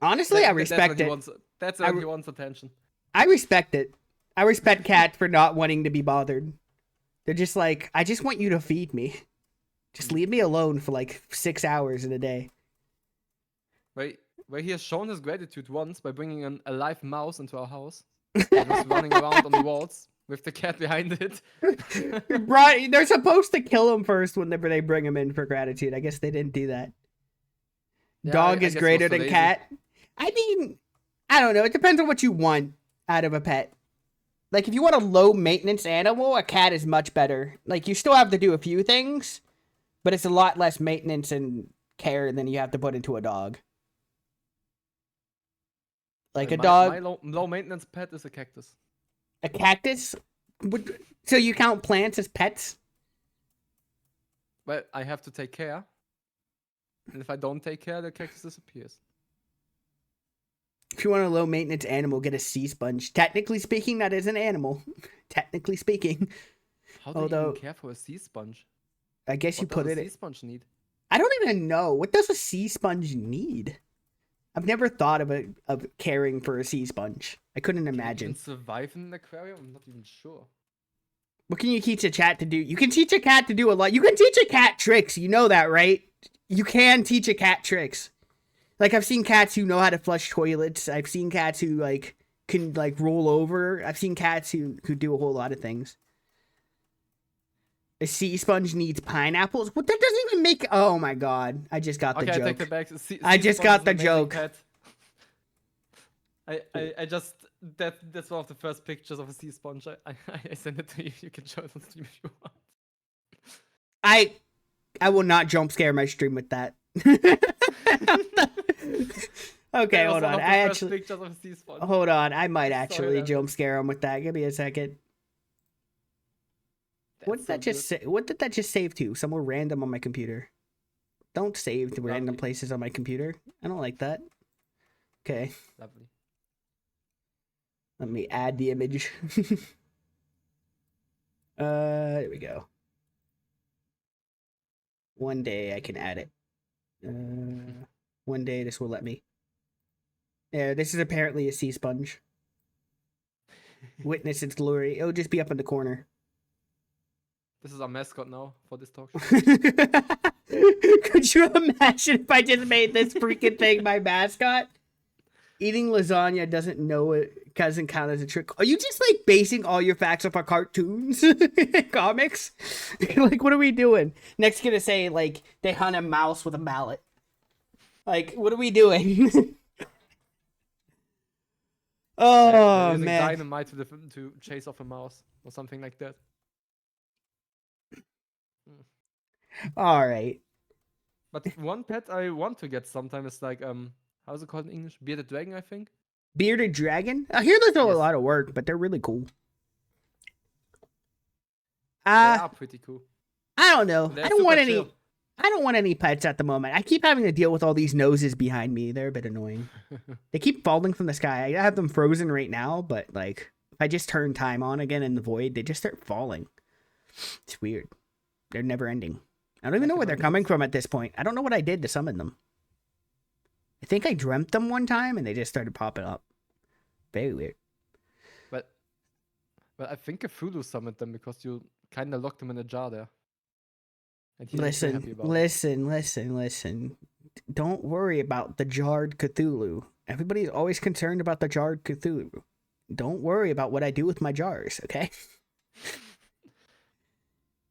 Honestly, I respect it. That's why he wants attention. I respect it. I respect cats for not wanting to be bothered. They're just like, I just want you to feed me. Just leave me alone for like 6 hours in a day. Where he has shown his gratitude once by bringing a live mouse into our house. And was running around on the walls with the cat behind it. Right, they're supposed to kill him first when they bring him in for gratitude. I guess they didn't do that. Yeah, Dog I is guess greater he was so than lazy. cat. I mean, I don't know. It depends on what you want out of a pet. Like, if you want a low maintenance animal, a cat is much better. Like, you still have to do a few things, but it's a lot less maintenance and care than you have to put into a dog. Like a dog. My low maintenance pet is a cactus. A cactus? So you count plants as pets? Well, I have to take care. And if I don't take care, the cactus disappears. If you want a low maintenance animal, get a sea sponge. Technically speaking, that is an animal. Technically speaking. How do you Although- even care for a sea sponge? I guess you What put does it a in. sea sponge need? I don't even know. What does a sea sponge need? I've never thought of caring for a sea sponge. I couldn't Can imagine. it survive in an aquarium? I'm not even sure. What can you teach a cat to do? You can teach a cat to do a lot. You can teach a cat tricks. You know that, right? You can teach a cat tricks. Like, I've seen cats who know how to flush toilets. I've seen cats who can roll over. I've seen cats who do a whole lot of things. A sea sponge needs pineapples. What? That doesn't even make. Oh my god! I just got the Okay, I take joke. it back. I just got the joke. I just That's one of the first pictures of a sea sponge. I sent it to you. You can show it on stream if you want. I will not jump scare my stream with that. Okay, That was hold one on. of the I first actually pictures of a sea sponge. hold on. I might Sorry, actually that jump was- scare him with that. Give me a second. What did That's that so just good. say? What did that just save to? Somewhere random on my computer. Don't save to random Lovely. places on my computer. I don't like that. Okay, Lovely. let me add the image. There we go. One day I can add it. One day this will let me. Yeah, this is apparently a sea sponge. Witness its glory. It'll just be up in the corner. This is our mascot now for this talk show. Could you imagine if I just made this freaking thing my mascot? Eating lasagna doesn't count as a trick. Are you just like basing all your facts off of cartoons, comics? Like, what are we doing? Next, gonna say like they hunt a mouse with a mallet. Like, what are we doing? Oh They're using man! dynamite to chase off a mouse or something like that. All right. But one pet I want to get sometime is like how's it called in English? Bearded dragon, I think. Bearded dragon. I hear there's a Yes. lot of work, but they're really cool. They are pretty cool. I don't know. They're I don't want super any. chill. I don't want any pets at the moment. I keep having to deal with all these noses behind me. They're a bit annoying. They keep falling from the sky. I have them frozen right now, but like if I just turn time on again in the void, they just start falling. It's weird. They're never ending. I don't even know where they're coming from at this point. I don't know what I did to summon them. I think I dreamt them one time and they just started popping up. Very weird. But I think Cthulhu summoned them because you kind of locked them in a jar there. And he's not too happy about it. Listen. Don't worry about the jarred Cthulhu. Everybody's always concerned about the jarred Cthulhu. Don't worry about what I do with my jars, okay?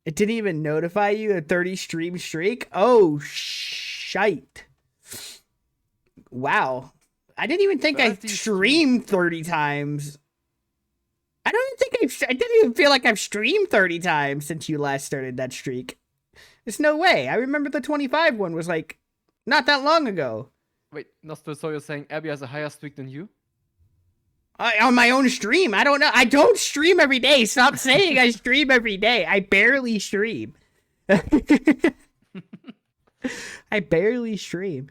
It didn't even notify you a 30 stream streak? Oh, shite. Wow. I didn't even think I 30 streamed 30 times. I didn't even feel like I've streamed 30 times since you last started that streak. There's no way. I remember the 25 one was like not that long ago. Wait, Nostro, so you're saying Abby has a higher streak than you? On my own stream. I don't know. I don't stream every day. Stop saying I stream every day. I barely stream. I barely stream.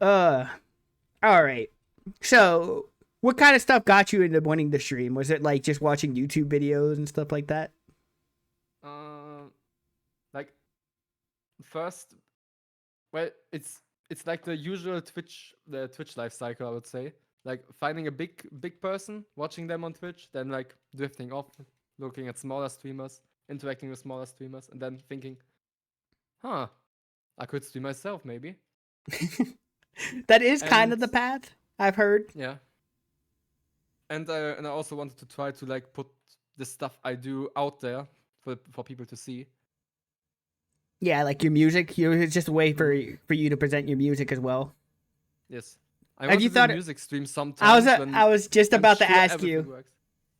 All right. So, what kind of stuff got you into wanting to stream? Was it like just watching YouTube videos and stuff like that? Like first, well, it's like the usual Twitch life cycle, I would say. Like finding a big person, watching them on Twitch, then like drifting off, looking at smaller streamers, interacting with smaller streamers, and then thinking, I could stream myself maybe. That is kind of the And- path I've heard. Yeah. And I also wanted to try to like put the stuff I do out there for people to see. Yeah, like your music. It's just a way for you to present your music as well. Yes. I Have want you to thought do it- music stream sometimes. I was just I'm about to sure ask everything you. works.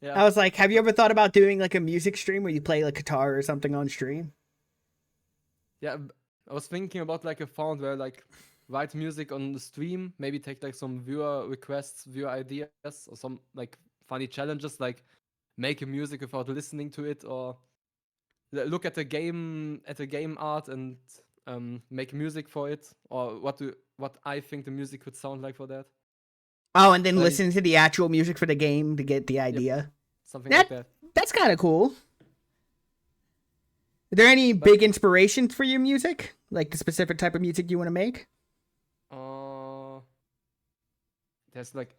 Yeah. I was like, have you ever thought about doing like a music stream where you play like guitar or something on stream? Yeah, I was thinking about like a font where like write music on the stream, maybe take like some viewer requests, viewer ideas, or some like funny challenges, like make a music without listening to it, or look at the game art and make music for it, or what I think the music could sound like for that, Oh, and then Then- listen to the actual music for the game to get the idea. something That- like that. That's kind of cool. Are there any big inspirations for your music? Like the specific type of music you want to make? There's like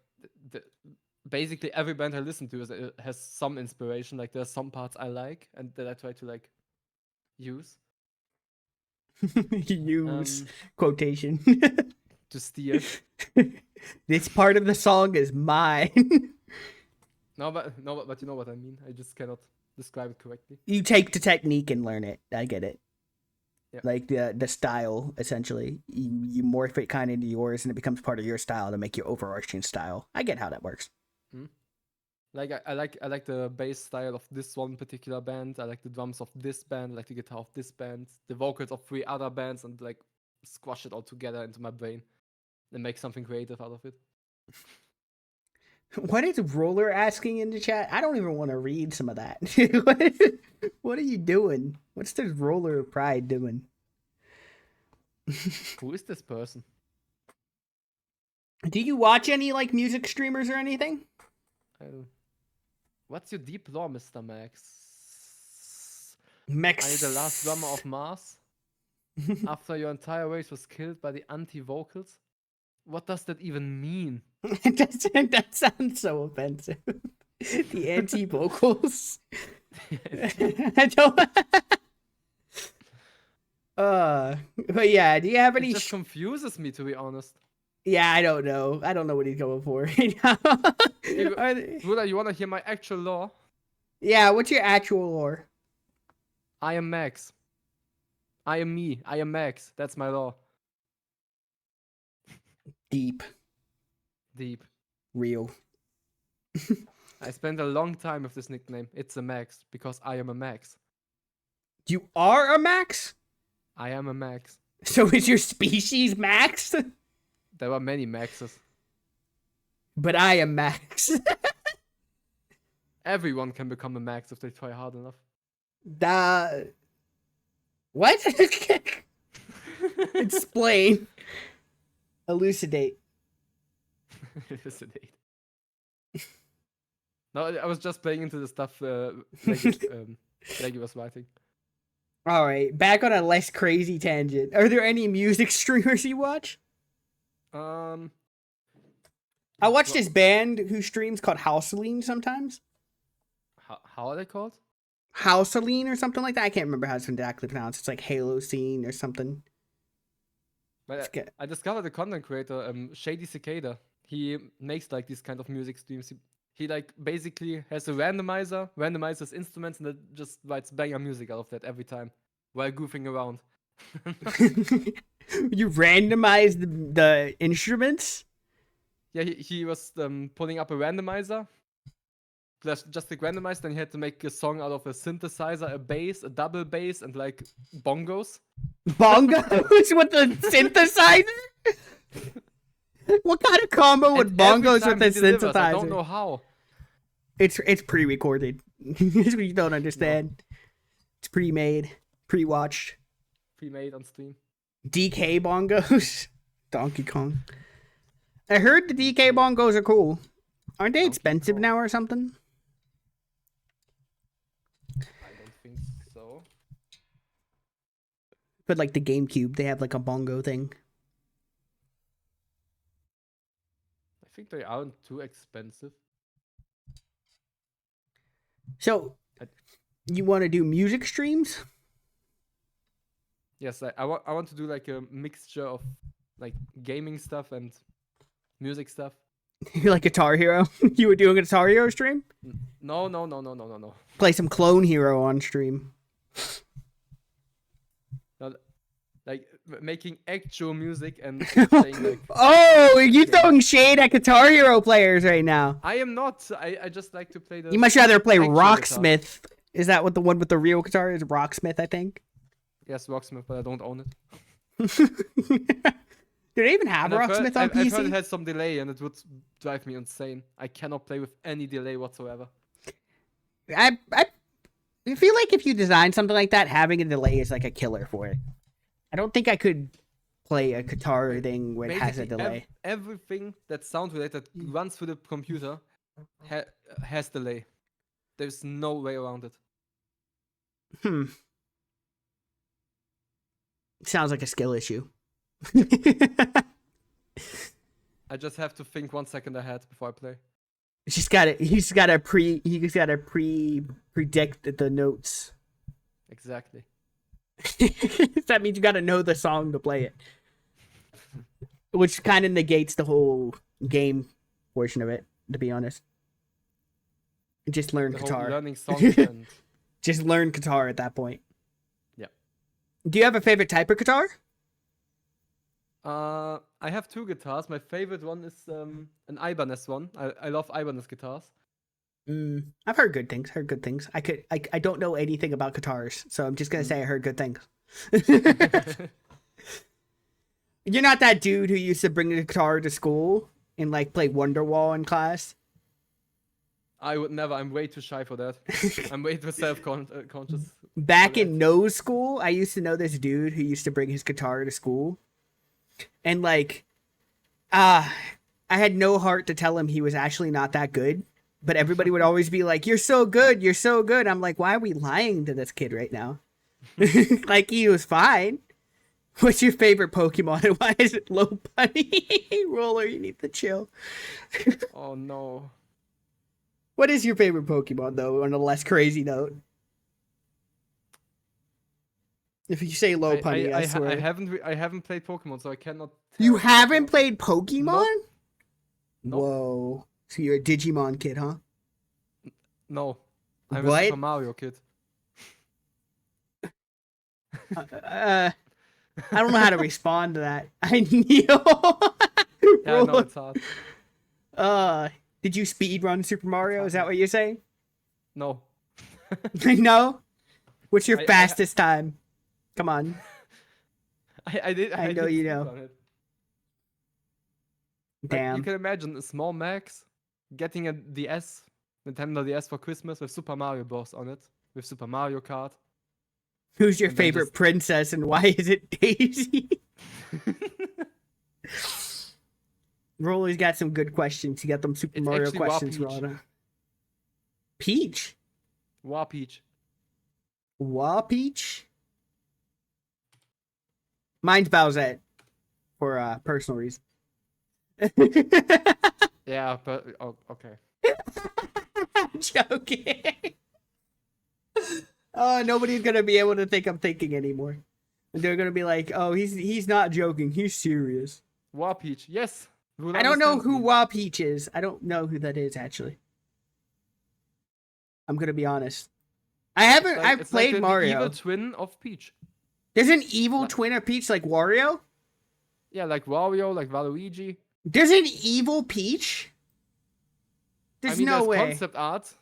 basically every band I listen to has some inspiration. Like there's some parts I like and that I try to like use Use um, quotation. to steer. This part of the song is mine. No, but you know what I mean. I just cannot describe it correctly. You take the technique and learn it. I get it. Yeah. Like the style, essentially. You morph it kind of into yours and it becomes part of your style to make your overarching style. I get how that works. Like I like the bass style of this one particular band. I like the drums of this band. I like the guitar of this band. The vocals of 3 other bands, and like squash it all together into my brain and make something creative out of it. What is Roller asking in the chat? I don't even want to read some of that. What are you doing? What's this Roller of Pride doing? Who is this person? Do you watch any like music streamers or anything? What's your deep lore, Mr. Max? Max. Are you the last drummer of Mars? After your entire race was killed by the anti-vocals? What does that even mean? That sounds so offensive. The anti-vocals. I don't. But yeah, do you have It any? just confuses me, to be honest. Yeah, I don't know. I don't know what he's going for right now. Ruda, you wanna hear my actual lore? Yeah, what's your actual lore? I am Max. I am me. I am Max. That's my lore. Deep, Deep. real. I spent a long time with this nickname. It's a Max because I am a Max. You are a Max? I am a Max. So is your species Max? There were many Maxes. But I am Max. Everyone can become a Max if they try hard enough. What? Explain. Elucidate. Elucidate. No, I was just playing into the stuff Leggy was writing. All right, back on a less crazy tangent. Are there any music streamers you watch? I watch this band who streams called Houseline sometimes. How are they called? Houseline or something like that. I can't remember how it's exactly pronounced. It's like Halo Scene or something. But I discovered a content creator, Shady Cicada. He makes like these kind of music streams. He like basically has a randomizer, randomizes instruments, and then just writes banger music out of that every time while goofing around. You randomize the instruments? Yeah, he was pulling up a randomizer. Just like randomized, then he had to make a song out of a synthesizer, a bass, a double bass, and like bongos. Bongos with the synthesizer? What kind of combo with And every bongos time with the he delivers, synthesizer? I don't know how. It's pre-recorded. That's what you don't understand. It's pre-made, pre-watched. Pre-made on stream. DK bongos. Donkey Kong. I heard the DK bongos are cool. Aren't they expensive Kong. now or something? I don't think so. But like the GameCube, they have like a bongo thing. I think they aren't too expensive. So, you want to do music streams? Yes, I want to do like a mixture of like gaming stuff and music stuff. You like Guitar Hero? You were doing a Guitar Hero stream? No. Play some Clone Hero on stream. Like making actual music and saying like, Oh, you're throwing shade at Guitar Hero players right now. I am not. I just like to play the. You much rather play actual guitar. Rocksmith. Is that what the one with the real guitar is? Rocksmith, I think. Yes, Rocksmith, but I don't own it. Do they even have And I've Rocksmith heard, on I've heard it PC? has some delay, and it would drive me insane. I cannot play with any delay whatsoever. I feel like if you design something like that, having a delay is like a killer for it. I don't think I could play a guitar thing where it has a Basically, delay. everything that's sound related runs through the computer has delay. There's no way around it. Sounds like a skill issue. I just have to think 1 second ahead before I play. He's gotta predict the notes. Exactly. That means you gotta know the song to play it. Which kind of negates the whole game portion of it, to be honest. Just learn The whole guitar. learning songs and Just learn guitar at that point. yeah. Do you have a favorite type of guitar? I have 2 guitars. My favorite one is an Ibanez one. I love Ibanez guitars. I've heard good things. Heard good things. I don't know anything about guitars, so I'm just gonna say I heard good things. You're not that dude who used to bring a guitar to school and like play Wonderwall in class. I would never. I'm way too shy for that. I'm way too self-conscious. Back in nose school, I used to know this dude who used to bring his guitar to school, and like, I had no heart to tell him he was actually not that good. But everybody would always be like, "You're so good, you're so good." I'm like, why are we lying to this kid right now? Like, he was fine. What's your favorite Pokemon and why is it Low Bunny? Roller, you need to chill. Oh no. What is your favorite Pokemon, though, on a less crazy note? If you say Low Bunny, I swear. I haven't played Pokemon, so I cannot. You haven't played Pokemon? Nope. Nope. Whoa. So you're a Digimon kid, huh? No. I'm What? a Super Mario kid. I don't know how to respond to that. I know. Yeah, no, it's hard. Did you speed run Super Mario? Is that what you're saying? No. No? What's your I fastest time? Come on. I did. I know did you speed know. run it. Like, Damn. you can imagine a small Max getting a DS, Nintendo DS for Christmas with Super Mario Bros. On it, with Super Mario Kart. Who's your and then favorite just- princess and why is it Daisy? Rolly's got some good questions. He got them Super It's Mario actually Wa questions. Peach. Rana. Peach? War Peach. Wa Peach? Mine's Bowsette. For personal reasons. Yeah, but okay. I'm joking. Oh, nobody's gonna be able to think I'm thinking anymore. They're gonna be like, "Oh, he's not joking. He's serious." War Peach. Yes. you will I don't know understand who me. Wa Peach is. I don't know who that is actually. I'm gonna be honest. I haven't. I've It's played like the Mario. evil twin of Peach. There's an evil Like- twin of Peach like Wario. Yeah, like Wario, like Waluigi. There's an evil Peach. There's I mean, no there's way. concept art.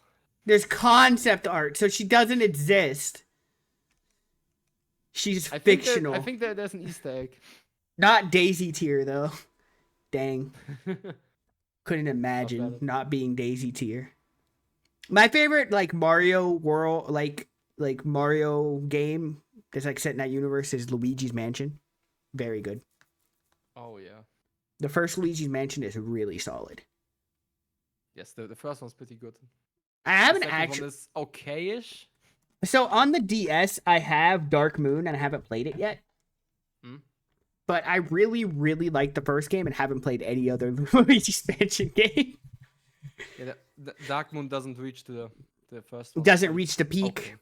There's concept art, so she doesn't exist. She's I fictional. think there's an Easter egg. Not Daisy tier though. Dang. Couldn't bad. imagine not being Daisy tier. My favorite like Mario world like Mario game that's like set in that universe is Luigi's Mansion. Very good. Oh yeah. The first Luigi's Mansion is really solid. Yes, the first one's pretty good. I haven't The second actually. one is okay-ish. So on the DS, I have Dark Moon and I haven't played it yet. Hmm. But I really, really like the first game and haven't played any other Luigi's Mansion game. Yeah, the Dark Moon doesn't reach to the first one. Doesn't reach the peak. Okay.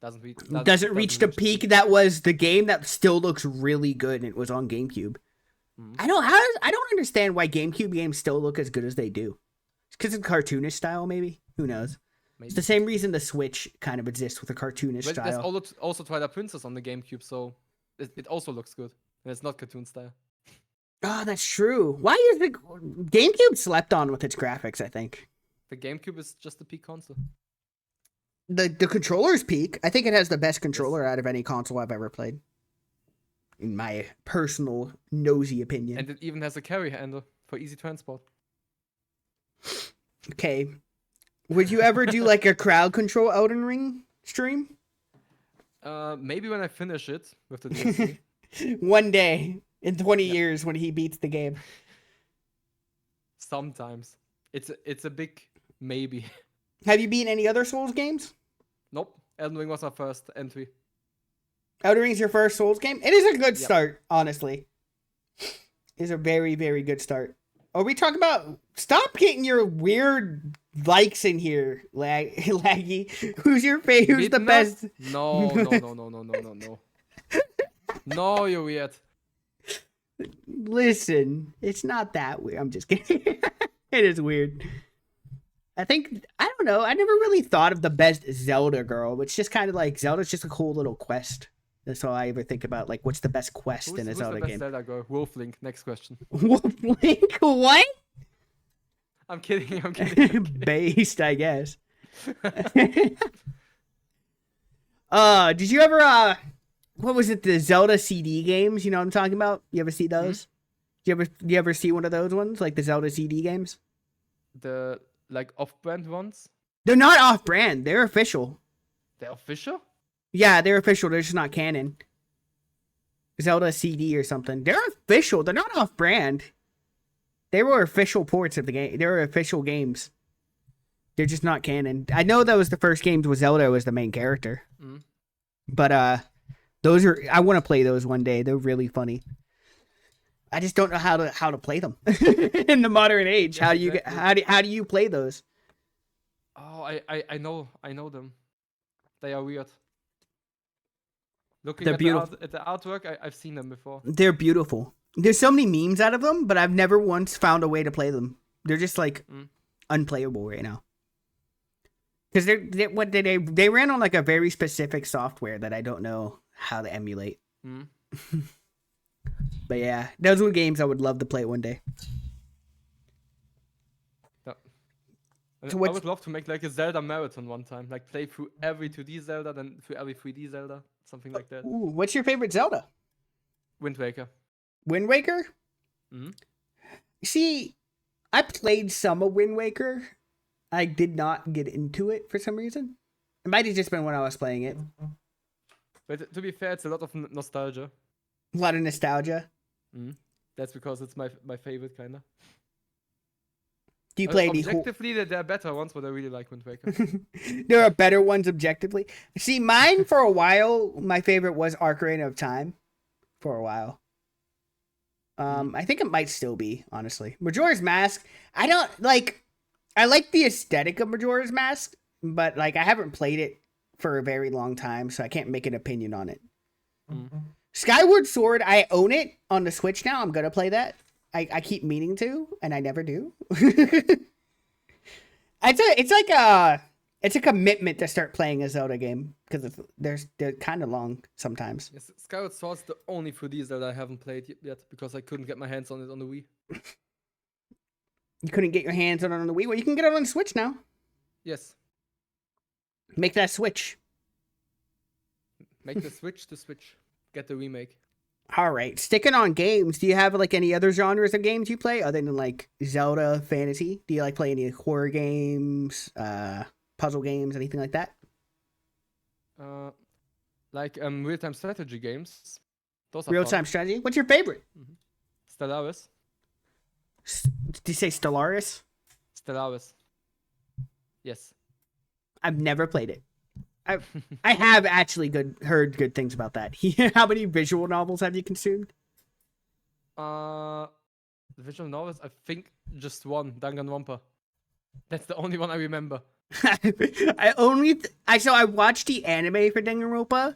Doesn't reach. Doesn't reach the peak. That was the game that still looks really good and it was on GameCube. Mhm. I don't understand why GameCube games still look as good as they do. It's because of cartoonish style, maybe. Who knows? Maybe. It's the same reason the Switch kind of exists with a cartoonish But there's style. also Twilight Princess on the GameCube, so it also looks good. And it's not cartoon style. Oh, that's true. Why is the GameCube slept on with its graphics? I think The GameCube is just the peak console. the controller's peak. I think it has the best controller out of any console I've ever played. In my personal nosy opinion. And it even has a carry handle for easy transport. Okay. Would you ever do like a crowd control Elden Ring stream? Maybe when I finish it with the DLC. One day in 20 years when he beats the game. Sometimes. It's a big maybe. Have you beaten any other Souls games? Nope. Elden Ring was my first entry. Elden Ring's your first Souls game? It is a good Yep. start, honestly. It's a very, very good start. Are we talking about... Stop getting your weird likes in here, Laggy. Who's your favorite? Who's the Midnight? best? No. No, you're weird. Listen, it's not that weird. I'm just kidding. It is weird. I don't know. I never really thought of the best Zelda girl. It's just kind of like Zelda's just a cool little quest. That's all I ever think about. Like, what's the best quest in a Who's Zelda the best game? Zelda girl? Wolf Link. Next question. Wolf Link? What? I'm kidding. I'm kidding. Based, I guess. Did you ever what was it, the Zelda CD games? You know what I'm talking about? You ever see those? You ever see one of those ones, like the Zelda CD games? The like off-brand ones. They're not off-brand. They're official. They're official. Yeah, they're official. They're just not canon. Zelda CD or something. They're official. They're not off-brand. They were official ports of the game. They were official games. They're just not canon. I know that was the first games with Zelda was the main character. But those are, I want to play those one day. They're really funny. I just don't know how to play them in the modern age. Yeah, How do you exactly. how do you play those? Oh, I know them. They are weird. Looking They're at beautiful. at the artwork, I've seen them before. They're beautiful. There's so many memes out of them, but I've never once found a way to play them. They're just like unplayable right now. Because they ran on like a very specific software that I don't know how to emulate. But yeah, those were games I would love to play one day. And So I what's- would love to make like a Zelda marathon one time, like play through every 2D Zelda, then through every 3D Zelda, something like that. Ooh, what's your favorite Zelda? Wind Waker. Wind Waker? Mhm. See, I played some of Wind Waker. I did not get into it for some reason. It might have just been when I was playing it. But to be fair, it's a lot of nostalgia. A lot of nostalgia. That's because it's my favorite kinda. Do you play any? Objectively, there are better ones, but I really like Wind Waker. There are better ones objectively. See, mine for a while, my favorite was Ocarina of Time. For a while. I think it might still be, honestly. Majora's Mask, I don't like. I like the aesthetic of Majora's Mask, but like I haven't played it for a very long time, so I can't make an opinion on it. Skyward Sword, I own it on the Switch now. I'm gonna play that. I keep meaning to, and I never do. It's a commitment to start playing a Zelda game because they're kind of long sometimes. Yes, Skyward Sword's the only 3D Zelda I haven't played yet because I couldn't get my hands on it on the Wii. You couldn't get your hands on it on the Wii. Well, you can get it on the Switch now. Yes. Make that Switch. Make the Switch to Switch. Get the remake. All right, sticking on games. Do you have like any other genres of games you play other than like Zelda, fantasy? Do you like play any horror games, puzzle games, anything like that? Like real-time strategy games. Those are Real fun. time strategy. What's your favorite? Stellaris. Did you say Stellaris? Stellaris. Yes. I've never played it. I have actually heard good things about that. How many visual novels have you consumed? The visual novels, I think just one, Danganronpa. That's the only one I remember. I watched the anime for Danganronpa,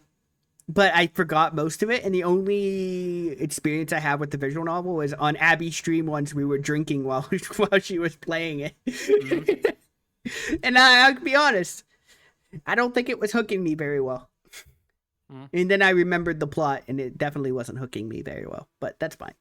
but I forgot most of it, and the only experience I have with the visual novel was on Abby's stream once. We were drinking while she was playing it. And I'll be honest, I don't think it was hooking me very well. And then I remembered the plot, and it definitely wasn't hooking me very well, but that's fine.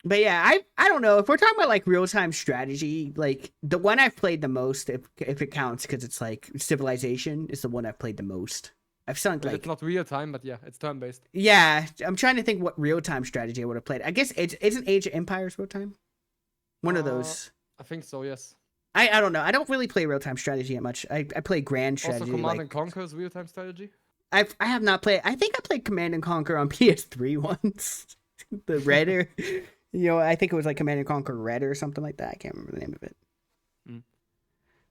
But yeah, I don't know if we're talking about like real time strategy. Like the one I've played the most, if it counts, because it's like Civilization is the one I've played the most. I've sunk But like it's not real time, but yeah, it's turn based. yeah. I'm trying to think what real time strategy I would have played. I guess isn't Age of Empires real time? One of those. I think so. Yes. I don't know. I don't really play real time strategy that much. I play grand strategy. Also, Command like, and Conquer's real time strategy. I have not played. I think I played Command and Conquer on PS3 once. The Red, or I think it was like Command and Conquer Red or something like that. I can't remember the name of it.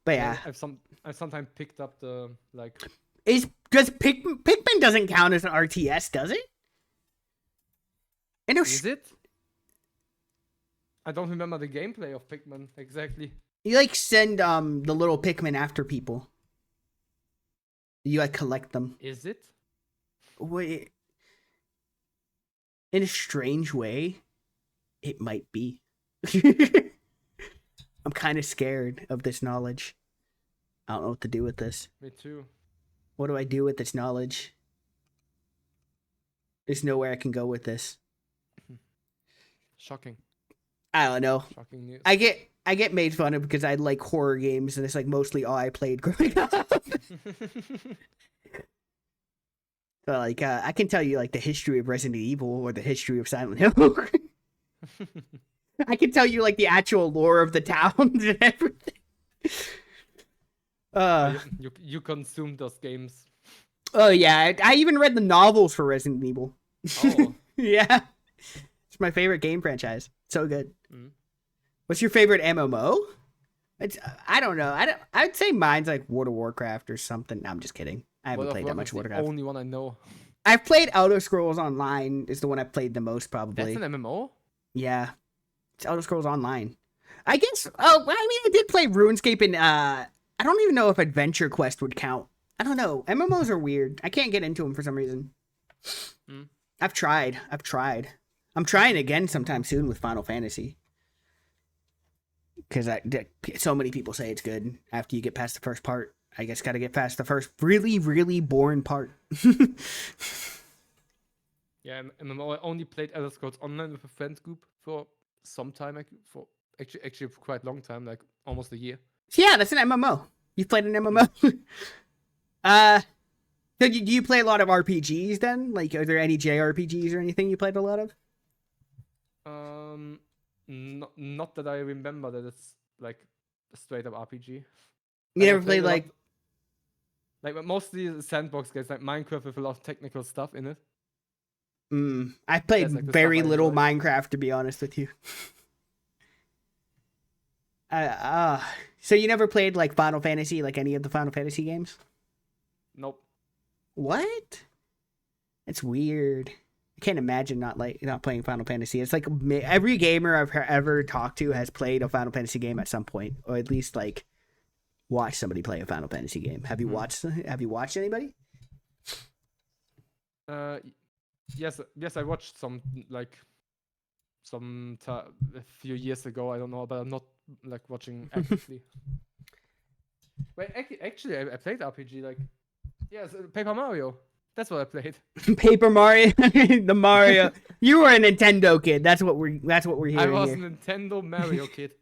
But yeah, I've sometimes picked up the like. Pikmin doesn't count as an RTS, does it? Is it? I don't remember the gameplay of Pikmin exactly. You like send the little Pikmin after people. You like collect them. Is it? Wait. In a strange way, it might be. I'm kind of scared of this knowledge. I don't know what to do with this. Me too. What do I do with this knowledge? There's nowhere I can go with this. Shocking. I don't know. Shocking news. I get made fun of because I like horror games, and it's like mostly all I played growing up. So like, I can tell you like the history of Resident Evil or the history of Silent Hill. I can tell you like the actual lore of the towns and everything. You consumed those games. Oh yeah, I even read the novels for Resident Evil. Oh. Yeah, it's my favorite game franchise. So good. Mm. What's your favorite MMO? I don't know. I'd say mine's like World of Warcraft or something. No, I'm just kidding. I haven't played that much Warcraft's Warcraft. the only one I know. I've played Elder Scrolls Online. Is the one I've played the most probably. That's an MMO? Yeah, it's Elder Scrolls Online. I guess. Oh, I mean, I did play RuneScape and I don't even know if Adventure Quest would count. I don't know. MMOs are weird. I can't get into them for some reason. Mm. I've tried. I'm trying again sometime soon with Final Fantasy. Because so many people say it's good after you get past the first part. I guess got to get past the first really, really boring part. Yeah, MMO. I only played Elder Scrolls Online with a friend group for some time. For actually for quite a long time, like almost a year. Yeah, that's an MMO. You've played an MMO. So do you play a lot of RPGs then? Like, are there any JRPGs or anything you played a lot of? Not that I remember that it's like a straight up RPG. You Like, I never played a lot- like like mostly sandbox games like Minecraft with a lot of technical stuff in it. I played That's, like, the very stuff I little enjoy. Minecraft, to be honest with you. So you never played like Final Fantasy, like any of the Final Fantasy games? Nope. What? It's weird. I can't imagine not playing Final Fantasy. It's like every gamer I've ever talked to has played a Final Fantasy game at some point, or at least like watched somebody play a Final Fantasy game. Have you watched anybody? Yes, I watched some a few years ago. I don't know, but I'm not like watching actively. Wait, actually, I played RPG like Paper Mario. That's what I played. Paper Mario, the Mario. You were a Nintendo kid. That's what we're hearing I was a here. Nintendo Mario kid.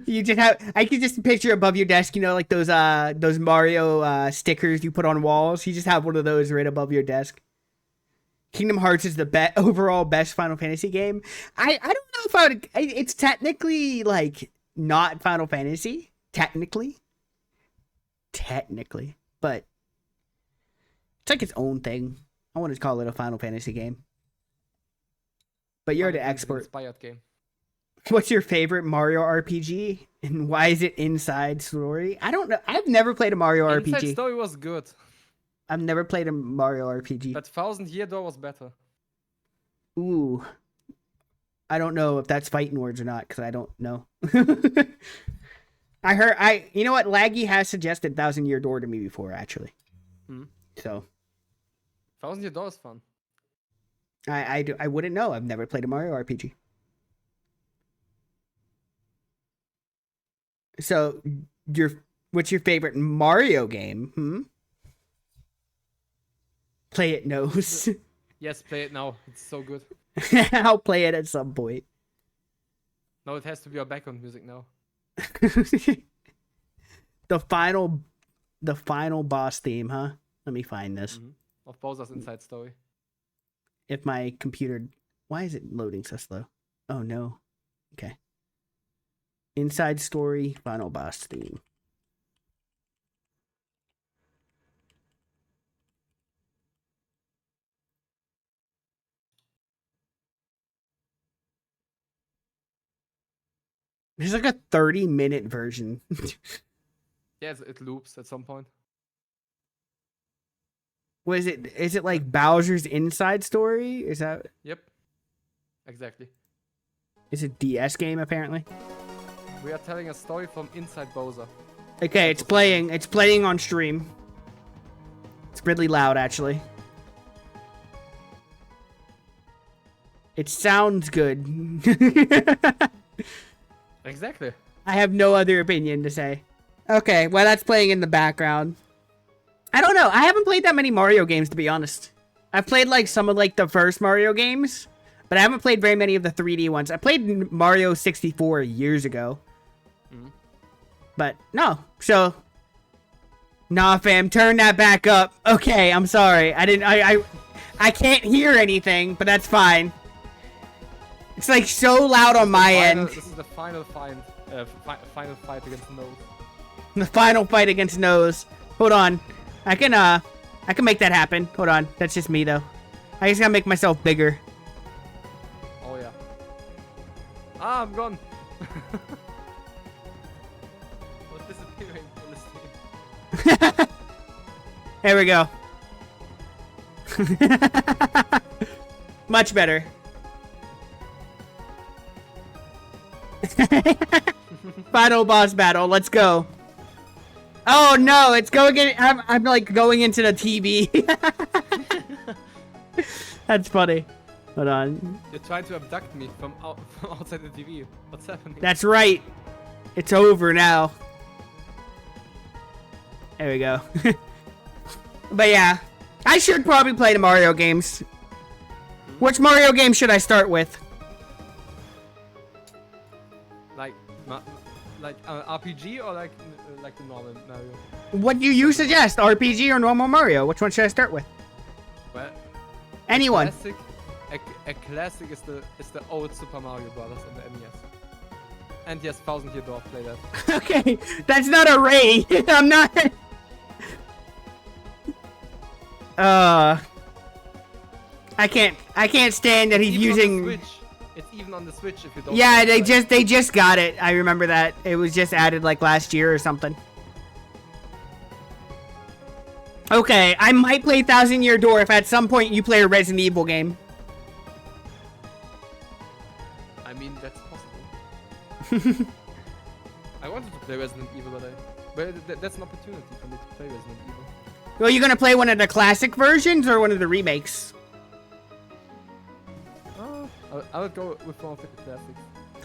You just have. I can just picture above your desk. You know, like those Mario stickers you put on walls. You just have one of those right above your desk. Kingdom Hearts is the overall best Final Fantasy game. I don't know if I would. It's technically like not Final Fantasy. Technically, but it's like its own thing. I want to call it a Final Fantasy game. But you're the Final Fantasy expert. Inspired game. What's your favorite Mario RPG, and why is it Inside Story? I don't know. I've never played a Mario Inside RPG. Story was good, I've never played a Mario RPG. but Thousand Year Door was better. Ooh, I don't know if that's fighting words or not because I don't know. You know what? Laggy has suggested Thousand Year Door to me before, actually. So Thousand Year Door is fun. I wouldn't know. I've never played a Mario RPG. So what's your favorite Mario game? Play It knows. Yes, play it now. It's so good. I'll play it at some point. No, it has to be our background music now. The final boss theme, huh? Let me find this. Of Bowser's Inside Story. If my computer, why is it loading so slow? Oh no. Okay. Inside Story, final boss theme. There's like a 30-minute version. Yes, it loops at some point. What is it? Is it like Bowser's Inside Story? Is that? Yep. Exactly. It's a DS game apparently. We are telling a story from inside Bowser. Okay, it's playing. It's playing on stream. It's really loud, actually. It sounds good. Exactly. I have no other opinion to say. Okay, well, that's playing in the background. I don't know. I haven't played that many Mario games, to be honest. I've played like some of like the first Mario games. but I haven't played very many of the 3D ones. I played Mario 64 years ago. But no, so nah, fam, turn that back up. Okay, I'm sorry. I can't hear anything, but that's fine. It's like so loud on my end. This is the final fight against Nose. The final fight against Nose. Hold on. I can make that happen. Hold on. That's just me though. I just gotta make myself bigger. Oh yeah. Ah, I'm gone. Was disappearing for the stream. There we go. Much better. Final boss battle. Let's go. Oh no, it's going in. I'm like going into the TV. That's funny. Hold on. You're trying to abduct me from outside the TV. What's happening? That's right. It's over now. There we go. But yeah, I should probably play the Mario games. Which Mario game should I start with? Like RPG or like the normal Mario? What do you suggest? RPG or normal Mario? Which one should I start with? Well, Anyone. a classic is the old Super Mario Brothers on the NES. And yes, 1000 Year Door, play that. Okay, that's not a raid. I'm not. I can't stand that he's Even on the using. Switch. It's even on the Switch if you don't. Yeah, play it. they just got it. I remember that. It was just added like last year or something. Okay, I might play 1000 Year Door if at some point you play a Resident Evil game. I mean, that's possible. I wanted to play Resident Evil, but that's an opportunity for me to play Resident Evil. Well, you gonna play one of the classic versions or one of the remakes? I would go with one of the classics.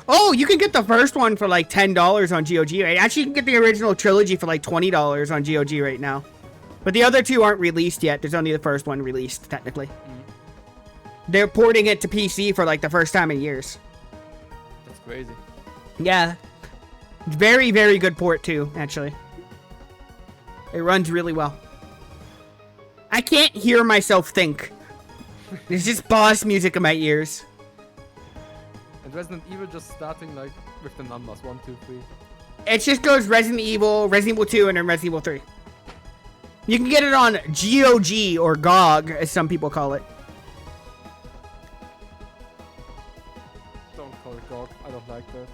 Oh, you can get the first one for like $10 on GOG, right? Actually, you can get the original trilogy for like $20 on GOG right now. But the other two aren't released yet. There's only the first one released, technically. They're porting it to PC for like the first time in years. That's crazy. Yeah. Very, very good port too, actually. It runs really well. I can't hear myself think. There's just boss music in my ears. And Resident Evil just starting like with the numbers 1, 2, 3. It just goes Resident Evil 2, and then Resident Evil 3. You can get it on GOG or GOG, as some people call it. Don't call it GOG. I don't like that.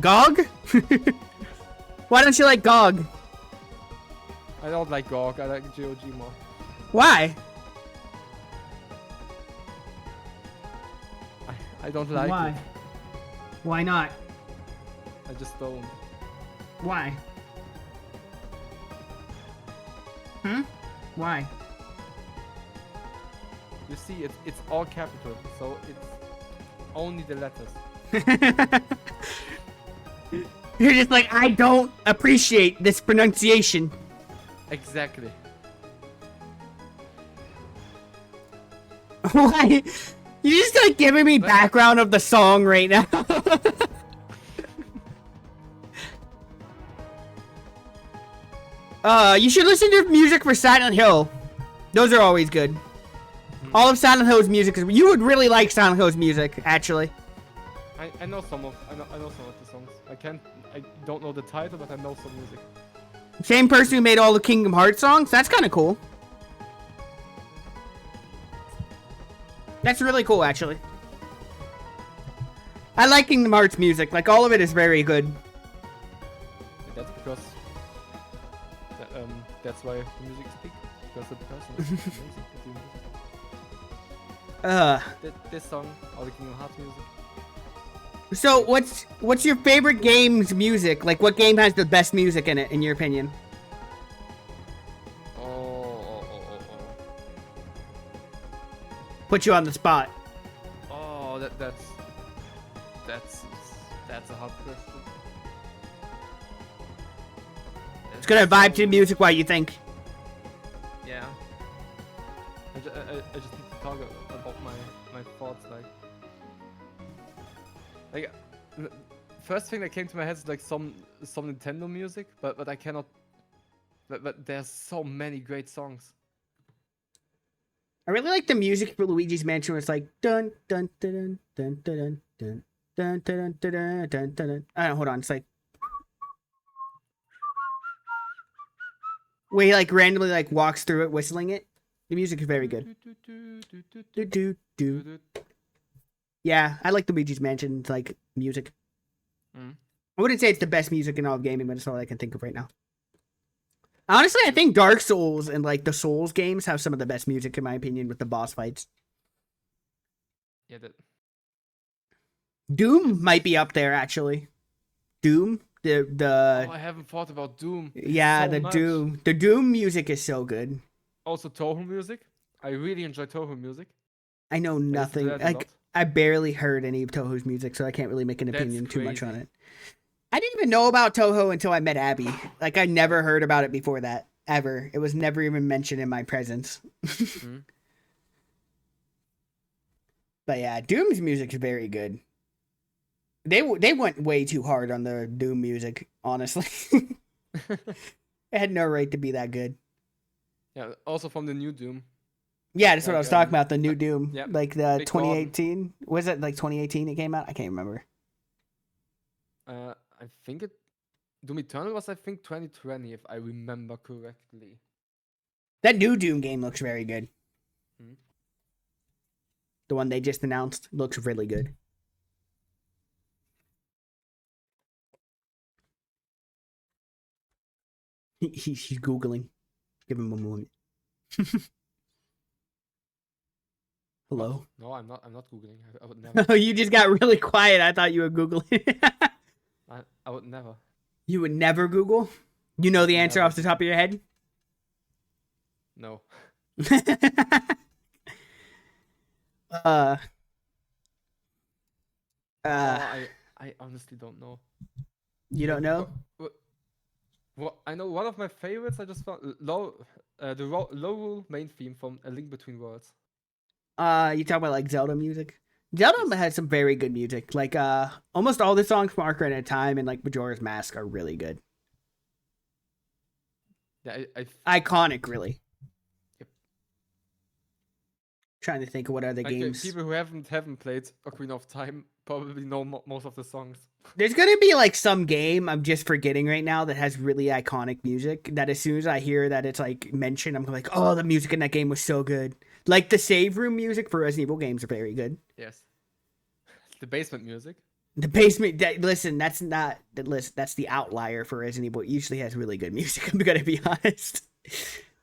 GOG? Why don't you like GOG? I don't like GOG. I like GOG more. Why? I don't like Why? it. Why not? I just don't. Why? Why? You see, it's all capital, so it's only the letters. You're just like, I don't appreciate this pronunciation. Exactly. Why? You're just like giving me background of the song right now. You should listen to music for Silent Hill. Those are always good. All of Silent Hill's music is. You would really like Silent Hill's music, actually. I know some of the songs. I don't know the title, but I know some music. Same person who made all the Kingdom Hearts songs. That's kind of cool. That's really cool, actually. I like Kingdom Hearts music. Like, all of it is very good. That's because that's why the music speaks. Because the person is amazing at doing music. This song, all the Kingdom Hearts music. So, what's your favorite game's music? Like, what game has the best music in it, in your opinion? Put you on the spot. Oh, that's a hard question. It's gonna vibe to music while you think. Yeah. I just need to talk about my thoughts, like. Like, n- first thing that came to my head is like some Nintendo music, but I cannot. But there's so many great songs. I really like the music for Luigi's Mansion where it's like dun dun dun dun dun dun dun dun dun dun dun dun dun. Hold on, it's like where he like randomly like walks through it whistling it. The music is very good. Do do do. Yeah, I like Luigi's Mansion like music. Mm. I wouldn't say it's the best music in all of gaming, but it's all I can think of right now. Honestly, I think Dark Souls and like the Souls games have some of the best music in my opinion with the boss fights. Yeah, Doom might be up there actually. Doom, the I haven't thought about Doom. yeah, so the much. Doom music is so good. Also, Toho music. I really enjoy Toho music. I know I listen to nothing. that a Like lot. I barely heard any of Toho's music, so I can't really make an That's opinion too much on crazy. it. I didn't even know about Toho until I met Abby. Like I never heard about it before that ever. It was never even mentioned in my presence. Mm. But yeah, Doom's music is very good. They went way too hard on the Doom music, honestly. It had no right to be that good. Yeah, also from the new Doom. Yeah, that's what I Like, was talking about, the new like- Doom. yeah, Like the Big 2018. Was it like 2018 it came out? I can't remember. I think it. Doom Eternal was, I think, 2020, if I remember correctly. That new Doom game looks very good. Mhm. The one they just announced looks really good. He's Googling. Give him a moment. Hello? No, I'm not. I'm not googling. I would never. Oh, you just got really quiet. I thought you were Googling. I would never. You would never Google? You know the answer Never. off the top of your head? No. uh, I honestly don't know. you don't know? Well, I know one of my favorites. I just found the low rule main theme from A Link Between Worlds. You talk about like Zelda music? Zelda has some very good music. Like almost all the songs from Ocarina of Time and like Majora's Mask are really good. Yeah, Iconic, really. Yep. Trying to think of what other like games. people who haven't played Ocarina of Time probably know most of the songs. There's gonna be like some game I'm just forgetting right now that has really iconic music. That as soon as I hear that it's like mentioned, I'm like, oh, the music in that game was so good. Like the save room music for Resident Evil games are very good. Yes. The basement music. The basement. Listen, that's not the list. That's the outlier for Resident Evil. It usually has really good music. I'm gonna be honest.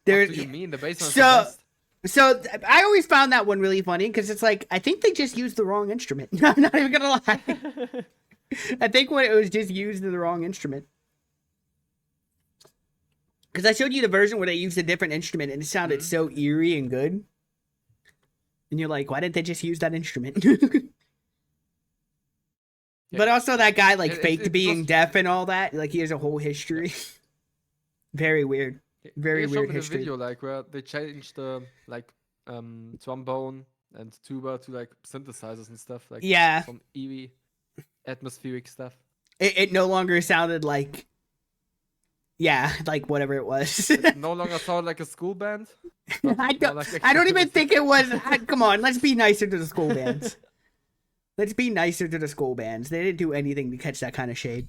What do you mean? The basement so- is the best. So I always found that one really funny because it's like I think they just used the wrong instrument. I'm not even gonna lie. I think when it was just used the wrong instrument. Because I showed you the version where they used a different instrument and it sounded so eerie and good. And you're like, why didn't they just use that instrument? But also that guy like faked it being was- deaf and all that. Like he has a whole history. Very weird. Very They showed weird me the history. video like where they changed the like trombone and tuba to like synthesizers and stuff like Yeah. some eerie atmospheric stuff. It no longer sounded like like whatever it was. It no longer sounded like a school band. but I more don't like I don't even think it was come on, let's be nicer to the school bands. Let's be nicer to the school bands. They didn't do anything to catch that kind of shade.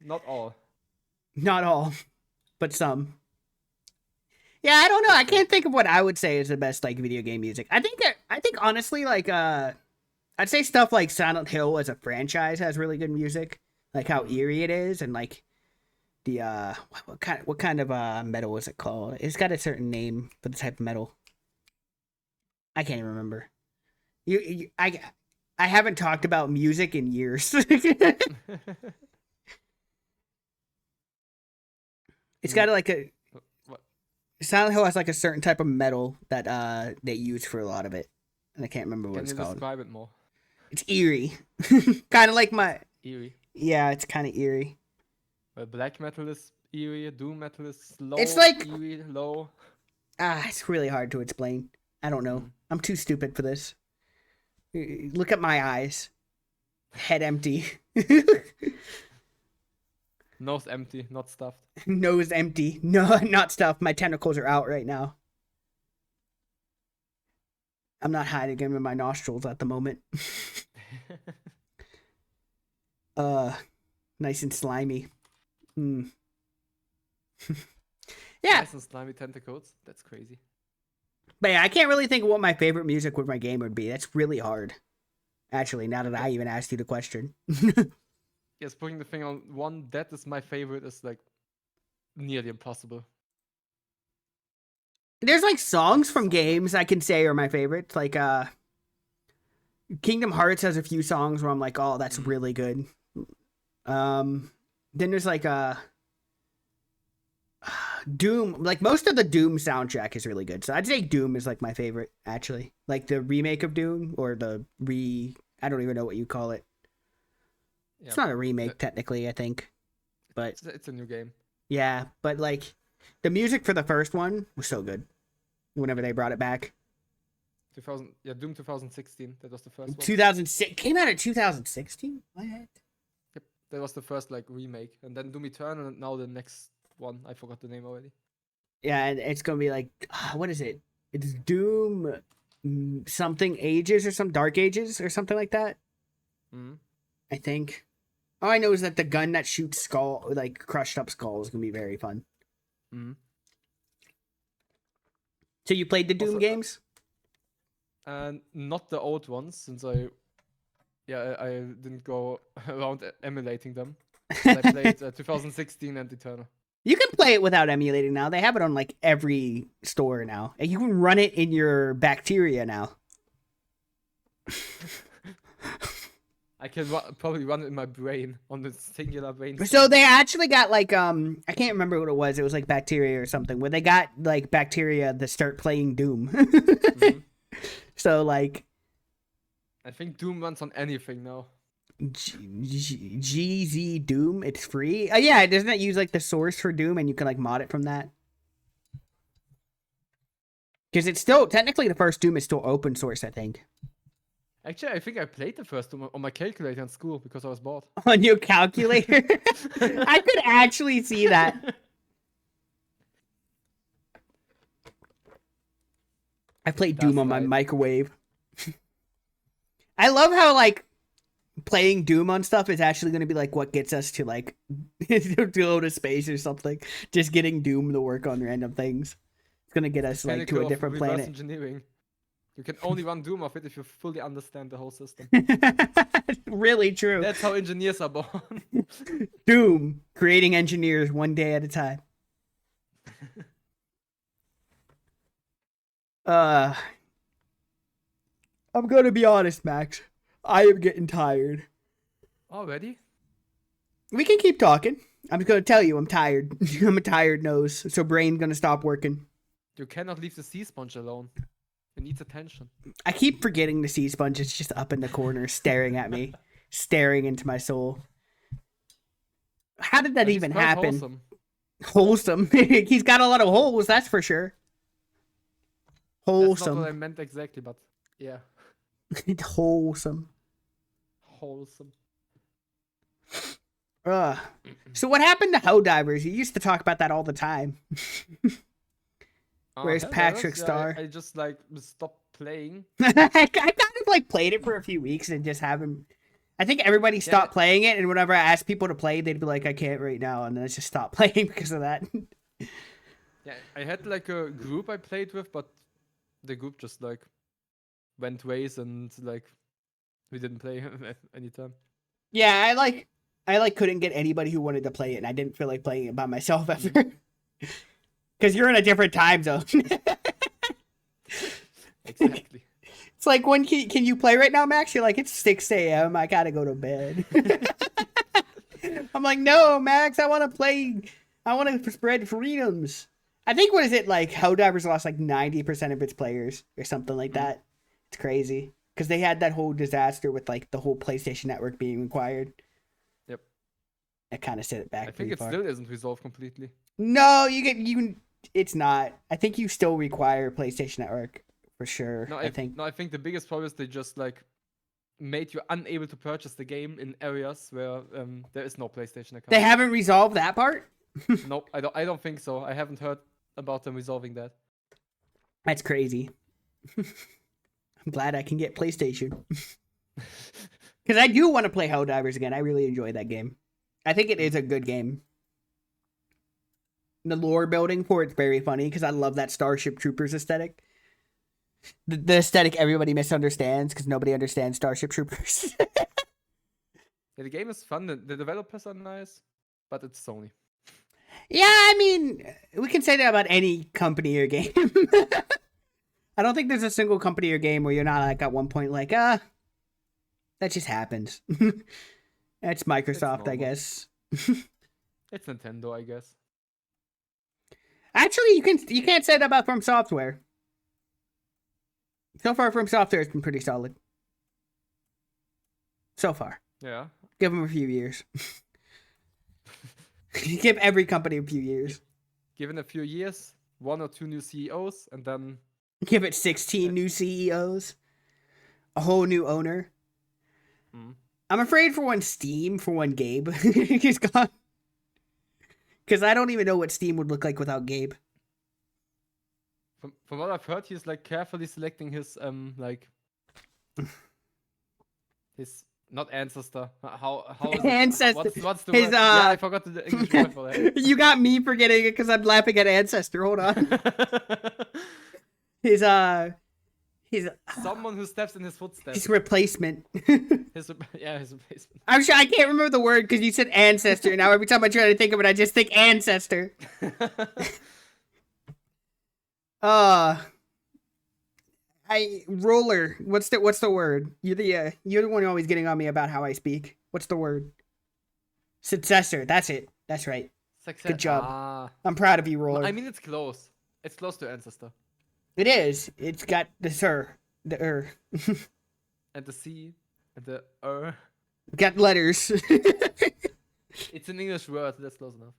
Not all. Not all, but some. Yeah, I don't know. I can't think of what I would say is the best like video game music. I think honestly like I'd say stuff like Silent Hill as a franchise has really good music. Like how eerie it is and like the what kind of metal is it called? It's got a certain name for the type of metal. I can't even remember. I haven't talked about music in years. It's got like a What? Silent Hill has like a certain type of metal that they use for a lot of it, and I can't remember what Can it's you called. describe it more? It's eerie, kind of like my Eerie. yeah. It's kind of eerie. Well, black metal is eerie. Doom metal is low. It's like- eerie, low. It's really hard to explain. I don't know. Mm. I'm too stupid for this. Look at my eyes. Head empty. Nose empty, not stuffed. Nose empty. No, not stuffed. My tentacles are out right now. I'm not hiding them in my nostrils at the moment. Nice and slimy. Yeah. Nice and slimy tentacles. That's crazy. But yeah, I can't really think of what my favorite music with my game would be. That's really hard. Actually, now that I even asked you the question. Yes, putting the thing on one, that is my favorite, is like nearly impossible. There's like songs from games I can say are my favorites. Like Kingdom Hearts has a few songs where I'm like, oh, that's really good. Then there's like Doom, like most of the Doom soundtrack is really good. So I'd say Doom is like my favorite, actually. Like the remake of Doom or I don't even know what you call it. Yeah, It's not a remake technically, I think. But it's a new game. yeah, but like the music for the first one was so good whenever they brought it back. Doom 2016. That was the first one. 2006 came out in 2016? What? Yep, that was the first like remake, and then Doom Eternal, and now the next one. I forgot the name already. Yeah, and it's gonna be like, what is it? It's Doom something ages or some Dark Ages or something like that. I think. All I know is that the gun that shoots crushed up skulls is gonna be very fun. So you played the Doom games? And not the old ones, since I didn't go around emulating them. I played 2016 and Eternal. You can play it without emulating now. They have it on like every store now. And you can run it in your bacteria now. I can probably run it in my brain, on the singular brain. So they actually got like I can't remember what it was. It was like bacteria or something where they got like bacteria that start playing Doom. So like I think Doom runs on anything now. GZ Doom, it's free. Yeah, doesn't it use like the source for Doom and you can like mod it from that? Because it's still technically the first Doom is still open source, I think. Actually, I think I played the first Doom on my calculator in school because I was bored. On your calculator? I could actually see that. I played Doom on my microwave. I love how like playing Doom on stuff is actually going to be like what gets us to like to go to space or something. Just getting Doom to work on random things. It's going to get us like to a different planet. Engineering. You can only run Doom of it if you fully understand the whole system. Really true. That's how engineers are born. Doom, creating engineers one day at a time. I'm gonna be honest, Max. I am getting tired. Already? We can keep talking. I'm just gonna tell you I'm tired. I'm a tired nose, so brain's gonna stop working. You cannot leave the sea sponge alone. It needs attention. I keep forgetting the sea sponge is just up in the corner, staring at me, staring into my soul. How did that even happen? Wholesome. He's got a lot of holes, that's for sure. Wholesome. That's not what I meant exactly, but yeah. Wholesome. Wholesome. So what happened to Hoe Divers? You used to talk about that all the time. Where's Patrick Star? I just like stopped playing. I kind of like played it for a few weeks and just haven't. I think everybody stopped playing it, and whenever I asked people to play, they'd be like, "I can't right now," and then I just stopped playing because of that. Yeah, I had like a group I played with, but the group just like went ways and like we didn't play anytime. Yeah, I couldn't get anybody who wanted to play it, and I didn't feel like playing it by myself ever. Because you're in a different time zone. Exactly. It's like, when can you play right now, Max? You're like, it's 6 a.m. I gotta go to bed. I'm like, no, Max, I want to play. I want to spread freedoms. I think, what is it, like, Hoe Divers lost like 90% of its players or something like that. It's crazy. Because they had that whole disaster with like the whole PlayStation Network being required. Yep. That kind of set it back. I think it still isn't resolved completely. No, it's not. I think you still require PlayStation Network for sure. No, I think the biggest problem is they just like made you unable to purchase the game in areas where there is no PlayStation account. They haven't resolved that part? Nope, I don't think so. I haven't heard about them resolving that. That's crazy. I'm glad I can get PlayStation. Because I do want to play Helldivers again. I really enjoy that game. I think it is a good game. The lore building for it's very funny because I love that Starship Troopers aesthetic. The aesthetic everybody misunderstands because nobody understands Starship Troopers. Yeah, the game is fun. The developers are nice, but it's Sony. Yeah, I mean, we can say that about any company or game. I don't think there's a single company or game where you're not like at one point like, that just happens. That's Microsoft, I normal. guess. It's Nintendo, I guess. Actually, you can't say that about From Software. So far, From Software has been pretty solid. So far. Yeah. Give them a few years. Give every company a few years. Given a few years, 1 or 2 new CEOs, and then Give it 16 new CEOs. A whole new owner. Mm. I'm afraid for one Steam, for one Gabe. He's gone. Because I don't even know what Steam would look like without Gabe. from what I've heard, he's like carefully selecting his his not ancestor. How is it? Ancestor. What's the His, word? Yeah, I forgot the English word for that. You got me forgetting it because I'm laughing at Ancestor. Hold on. His Someone who steps in his footsteps. his replacement. His replacement. I'm sure I can't remember the word because you said ancestor. Now every time I try to think of it, I just think ancestor. Roller. What's the word? You're the one always getting on me about how I speak. What's the word? Successor. That's it. That's right. Good job. I'm proud of you, Roller. I mean, it's close. It's close to ancestor. It is. It's got the the And the C and the Got letters. It's an English word. That's close enough.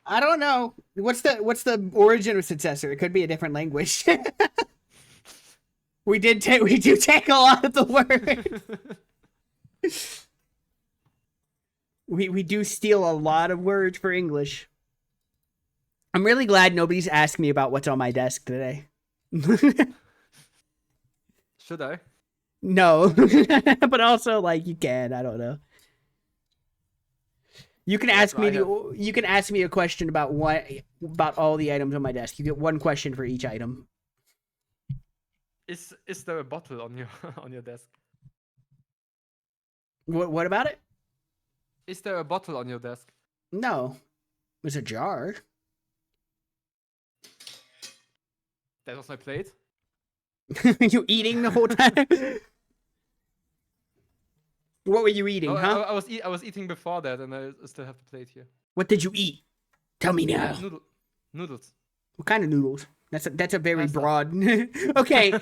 I don't know. What's the origin of successor? It could be a different language. we do take a lot of the word. we do steal a lot of words for English. I'm really glad nobody's asked me about what's on my desk today. Should I? No. But also like you can, I don't know. You can ask me you can ask me a question about all the items on my desk. You get one question for each item. Is there a bottle on your on your desk? What about it? Is there a bottle on your desk? No. There's a jar. That was my plate. You eating the whole time? What were you eating, No, huh? I was eating before that, and I still have the plate here. What did you eat? Tell me now. Noodles. What kind of noodles? That's a very Pasta. broad. Okay.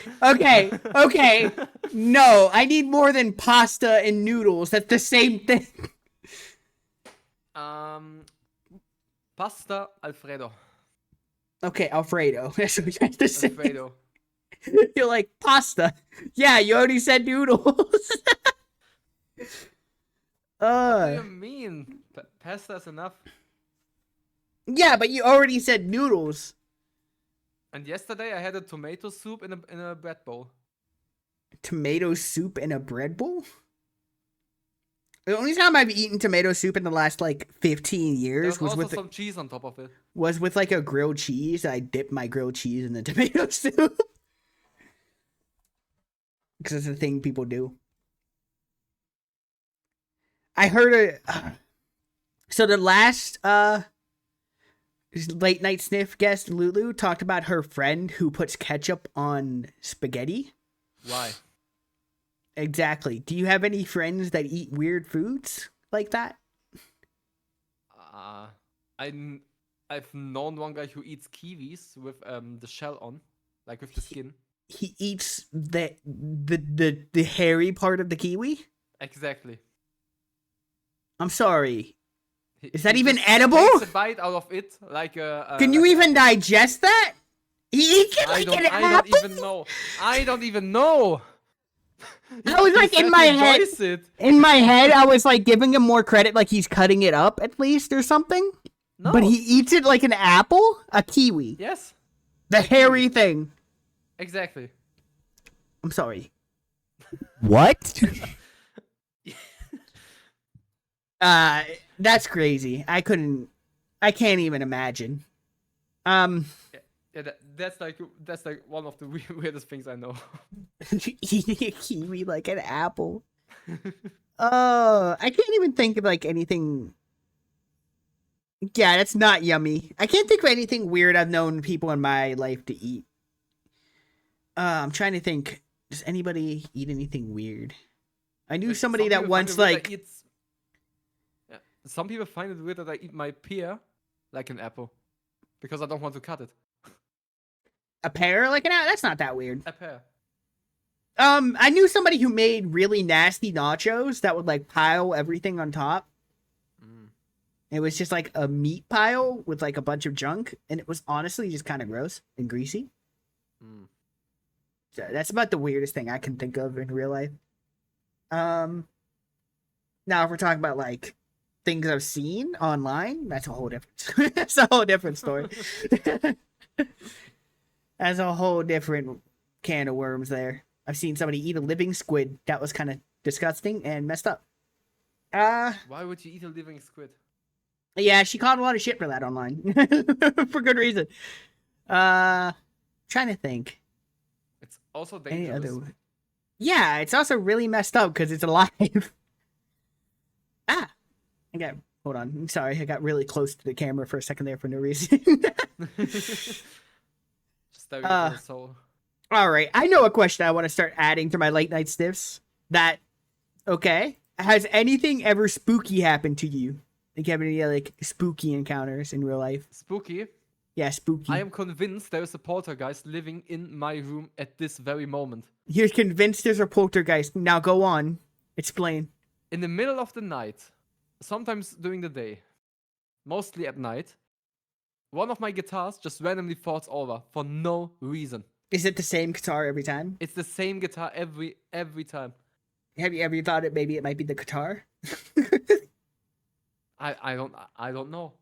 No, I need more than pasta and noodles. That's the same thing. Pasta Alfredo. Okay, Alfredo. That's what you have to say. Alfredo. You're like pasta. Yeah, you already said noodles. What do you mean? Pasta is enough. Yeah, but you already said noodles. And yesterday I had a tomato soup in a bread bowl. Tomato soup in a bread bowl? The only time I've eaten tomato soup in the last like 15 There years was was also with some cheese on top of it. was with like a grilled cheese. I dipped my grilled cheese in the tomato soup. Because it's a thing people do. I heard so the last late night sniff guest Lulu talked about her friend who puts ketchup on spaghetti. Why? Exactly. Do you have any friends that eat weird foods like that? I've known one guy who eats kiwis with the shell on, like with the skin. He eats the hairy part of the kiwi? Exactly. I'm sorry. Is that He even just edible? takes a bite out of it, like a. Can you even digest that? He eats it I like an don't apple? even know. I don't even know. I was like in my head. It. In my head, I was like giving him more credit, like he's cutting it up at least or something. No. But he eats it like an apple, a kiwi, Yes. the hairy thing. Exactly. I'm sorry. What? That's crazy. I can't even imagine. Yeah, that's like one of the weirdest things I know. Eating a kiwi like an apple. I can't even think of like anything. Yeah, that's not yummy. I can't think of anything weird I've known people in my life to eat. I'm trying to think. Does anybody eat anything weird? I knew somebody that once like. Yeah, some people find it weird that I eat my pear like an apple because I don't want to cut it. A pear like an apple? That's not that weird. A pear. I knew somebody who made really nasty nachos that would like pile everything on top. It was just like a meat pile with like a bunch of junk, and it was honestly just kind of gross and greasy. So that's about the weirdest thing I can think of in real life. Now if we're talking about like things I've seen online, that's a whole different that's a whole different story. That's a whole different can of worms there. I've seen somebody eat a living squid. That was kind of disgusting and messed up. Why would you eat a living squid? Yeah, she caught a lot of shit for that online. For good reason. Trying to think. It's also Any dangerous. other... Yeah, it's also really messed up because it's alive. Okay, hold on. I'm sorry, I got really close to the camera for a second there for no reason. Just staring at the soul. All right, I know a question I want to start adding to my late night stiffs. Okay, has anything ever spooky happened to you? Like, you have any like spooky encounters in real life? Spooky. Yeah, spooky. I am convinced there is a poltergeist living in my room at this very moment. You're convinced there's a poltergeist. Now go on. Explain. In the middle of the night, sometimes during the day, mostly at night, one of my guitars just randomly falls over for no reason. Is it the same guitar every time? It's the same guitar every time. Have you ever thought maybe it might be the guitar? I don't know.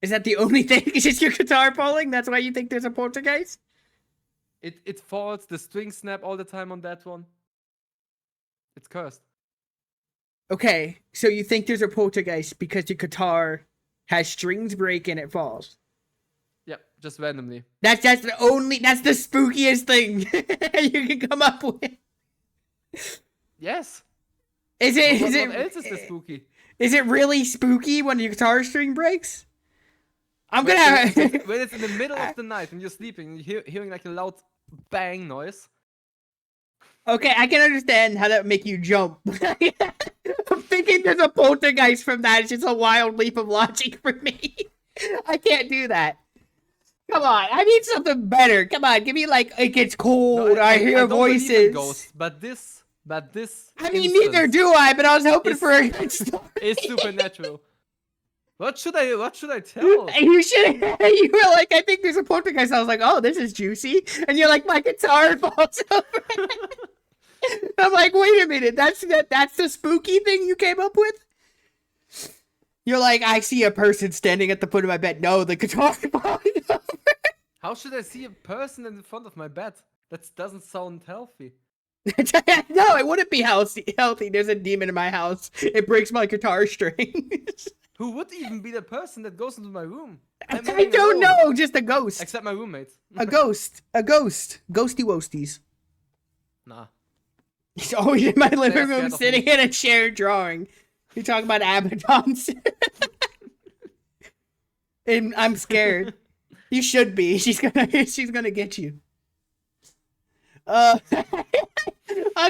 Is that the only thing? Is just your guitar falling? That's why you think there's a poltergeist? It falls, the strings snap all the time on that one. It's cursed. Okay, so you think there's a poltergeist because your guitar has strings break and it falls. Yep, just randomly. That's the spookiest thing you can come up with. Yes. What else is this spooky? Is it really spooky when your guitar string breaks? I'm gonna when it's in the middle of the night and you're sleeping and you're hearing like a loud bang noise. Okay, I can understand how that would make you jump. I'm thinking there's a poltergeist from that. It's just a wild leap of logic for me. I can't do that. Come on, I need something better. Come on, give me like it gets cold. No, I hear don't believe in voices. ghosts, but this. I mean, neither do I. But I was hoping for a good story. It's supernatural. What should I tell? You should. You were like, I think there's a poltergeist. I was like, oh, this is juicy. And you're like, my guitar falls over. I'm like, wait a minute. That's the spooky thing you came up with? You're like, I see a person standing at the foot of my bed. No, the guitar falling over. How should I see a person in front of my bed? That doesn't sound healthy. No, it wouldn't be healthy. There's a demon in my house. It breaks my guitar strings. Who would even be the person that goes into my room? I don't know. Just a ghost. Except my roommates. A ghost. Ghosty woasties. Nah. He's always in my living scared room of sitting in a chair drawing. You're talking about Abaddon's. And I'm scared. You should be. She's gonna get you. I'm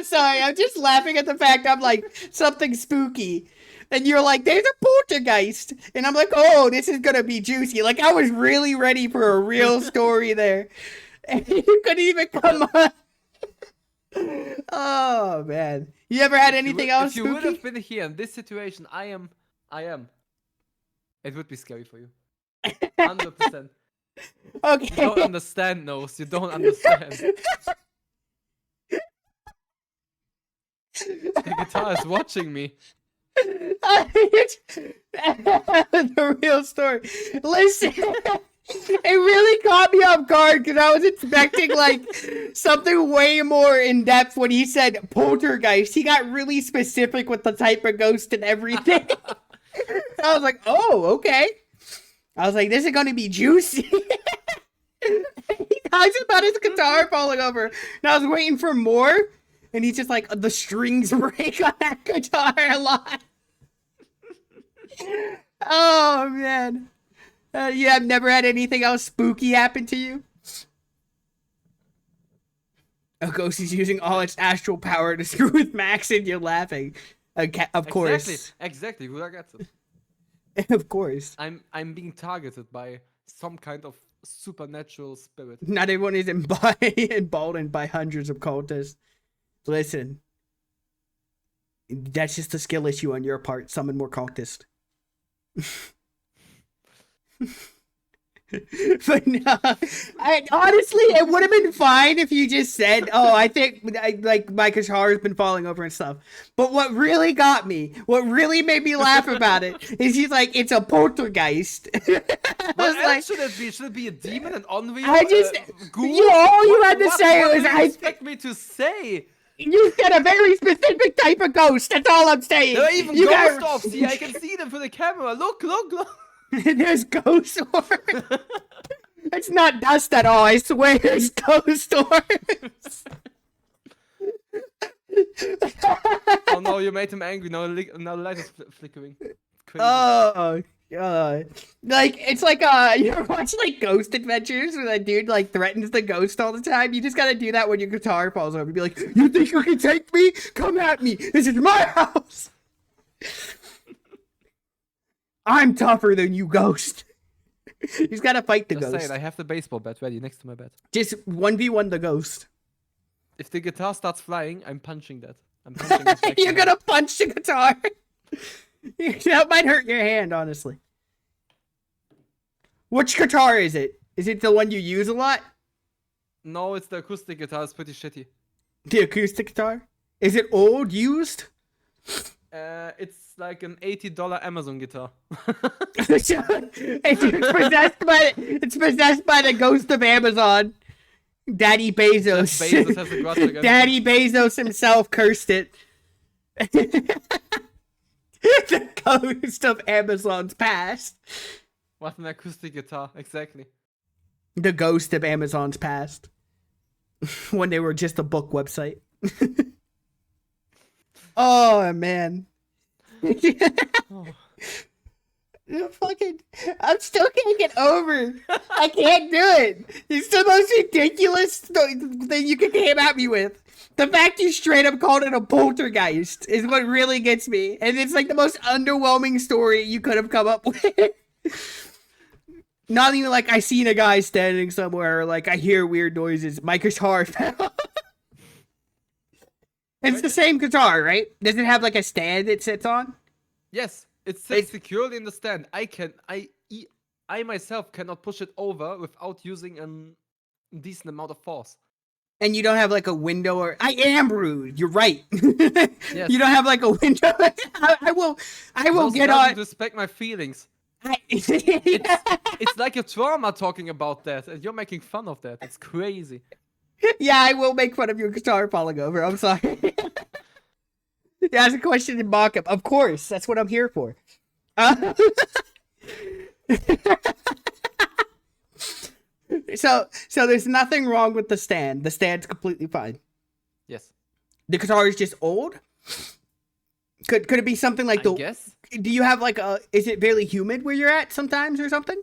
sorry. I'm just laughing at the fact I'm like something spooky. And you're like, there's a poltergeist. And I'm like, oh, this is gonna be juicy. Like I was really ready for a real story there. And you couldn't even come on. Oh man. You ever had anything else If you spooky? would have been here in this situation, I am. It would be scary for you. 100%. Okay. You don't understand, Nose. You don't understand. The guitar is watching me. The real story. Listen, it really caught me off guard because I was expecting like something way more in depth when he said poltergeist. He got really specific with the type of ghost and everything. I was like, oh, okay. I was like, this is gonna be juicy. He talks about his guitar falling over, and I was waiting for more, and he's just like, the strings break on that guitar a lot. Oh man, you have never had anything else spooky happen to you? A ghost is using all its astral power to screw with Max, and you're laughing. Of course, Exactly. Who gets it? of course. I'm being targeted by some kind of supernatural spirit. Not everyone is emboldened by hundreds of cultists. Listen, that's just a skill issue on your part. Summon more cultists. But no, honestly, it would have been fine if you just said, "Oh, I think like my guitar has been falling over and stuff." But what really got me, what really made me laugh about it, is he's like, "It's a poltergeist." What else should it be? Should it be a demon, an unreal? I just, ghoul? all you had to say what was, do you "I." expect me to say? You said a very specific type of ghost. That's all I'm saying. There are even You ghost got- orbs here. I can see them through the camera. Look. There's ghost orbs. It's not dust at all. I swear it's ghost orbs. Oh no, you made him angry. Now the light is flickering. Crazy. Oh god. Like it's like you ever watch like Ghost Adventures where that dude like threatens the ghost all the time? You just gotta do that when your guitar falls over. Be like, you think you can take me? Come at me. This is my house. I'm tougher than you, ghost. He's gotta fight the Just ghost. saying, I have the baseball bat ready next to my bed. Just 1v1 the ghost. If the guitar starts flying, I'm punching that. I'm punching it back You're to gonna punch the guitar. That might hurt your hand, honestly. Which guitar is it? Is it the one you use a lot? No, it's the acoustic guitar. It's pretty shitty. The acoustic guitar? Is it old, used? It's like an $80 Amazon guitar. It's possessed by the ghost of Amazon. Daddy Bezos. Bezos has a grudge against Daddy Bezos himself cursed it. The ghost of Amazon's past. What an acoustic guitar, exactly. The ghost of Amazon's past. When they were just a book website. Oh man. Oh. Fucking, I'm still can't get over. I can't do it. It's the most ridiculous thing you can came at me with. The fact you straight up called it a poltergeist is what really gets me, and it's like the most underwhelming story you could have come up with. Not even like I seen a guy standing somewhere, or like I hear weird noises. My guitar fell. It's the same guitar, right? Does it have like a stand it sits on? Yes, it sits securely in the stand. I myself cannot push it over without using a decent amount of force. And you don't have like a window, or I am rude. You're right. Yes. You don't have like a window. I will Those get doesn't on. respect my feelings. I, It's like a trauma talking about that, and you're making fun of that. It's crazy. yeah, I will make fun of your guitar falling over. I'm sorry. Yeah, ask a question and mock him. Of course, that's what I'm here for. So there's nothing wrong with the stand. The stand's completely fine. Yes. The guitar is just old. Could it be something like I guess. Do you have like a? Is it very humid where you're at sometimes or something?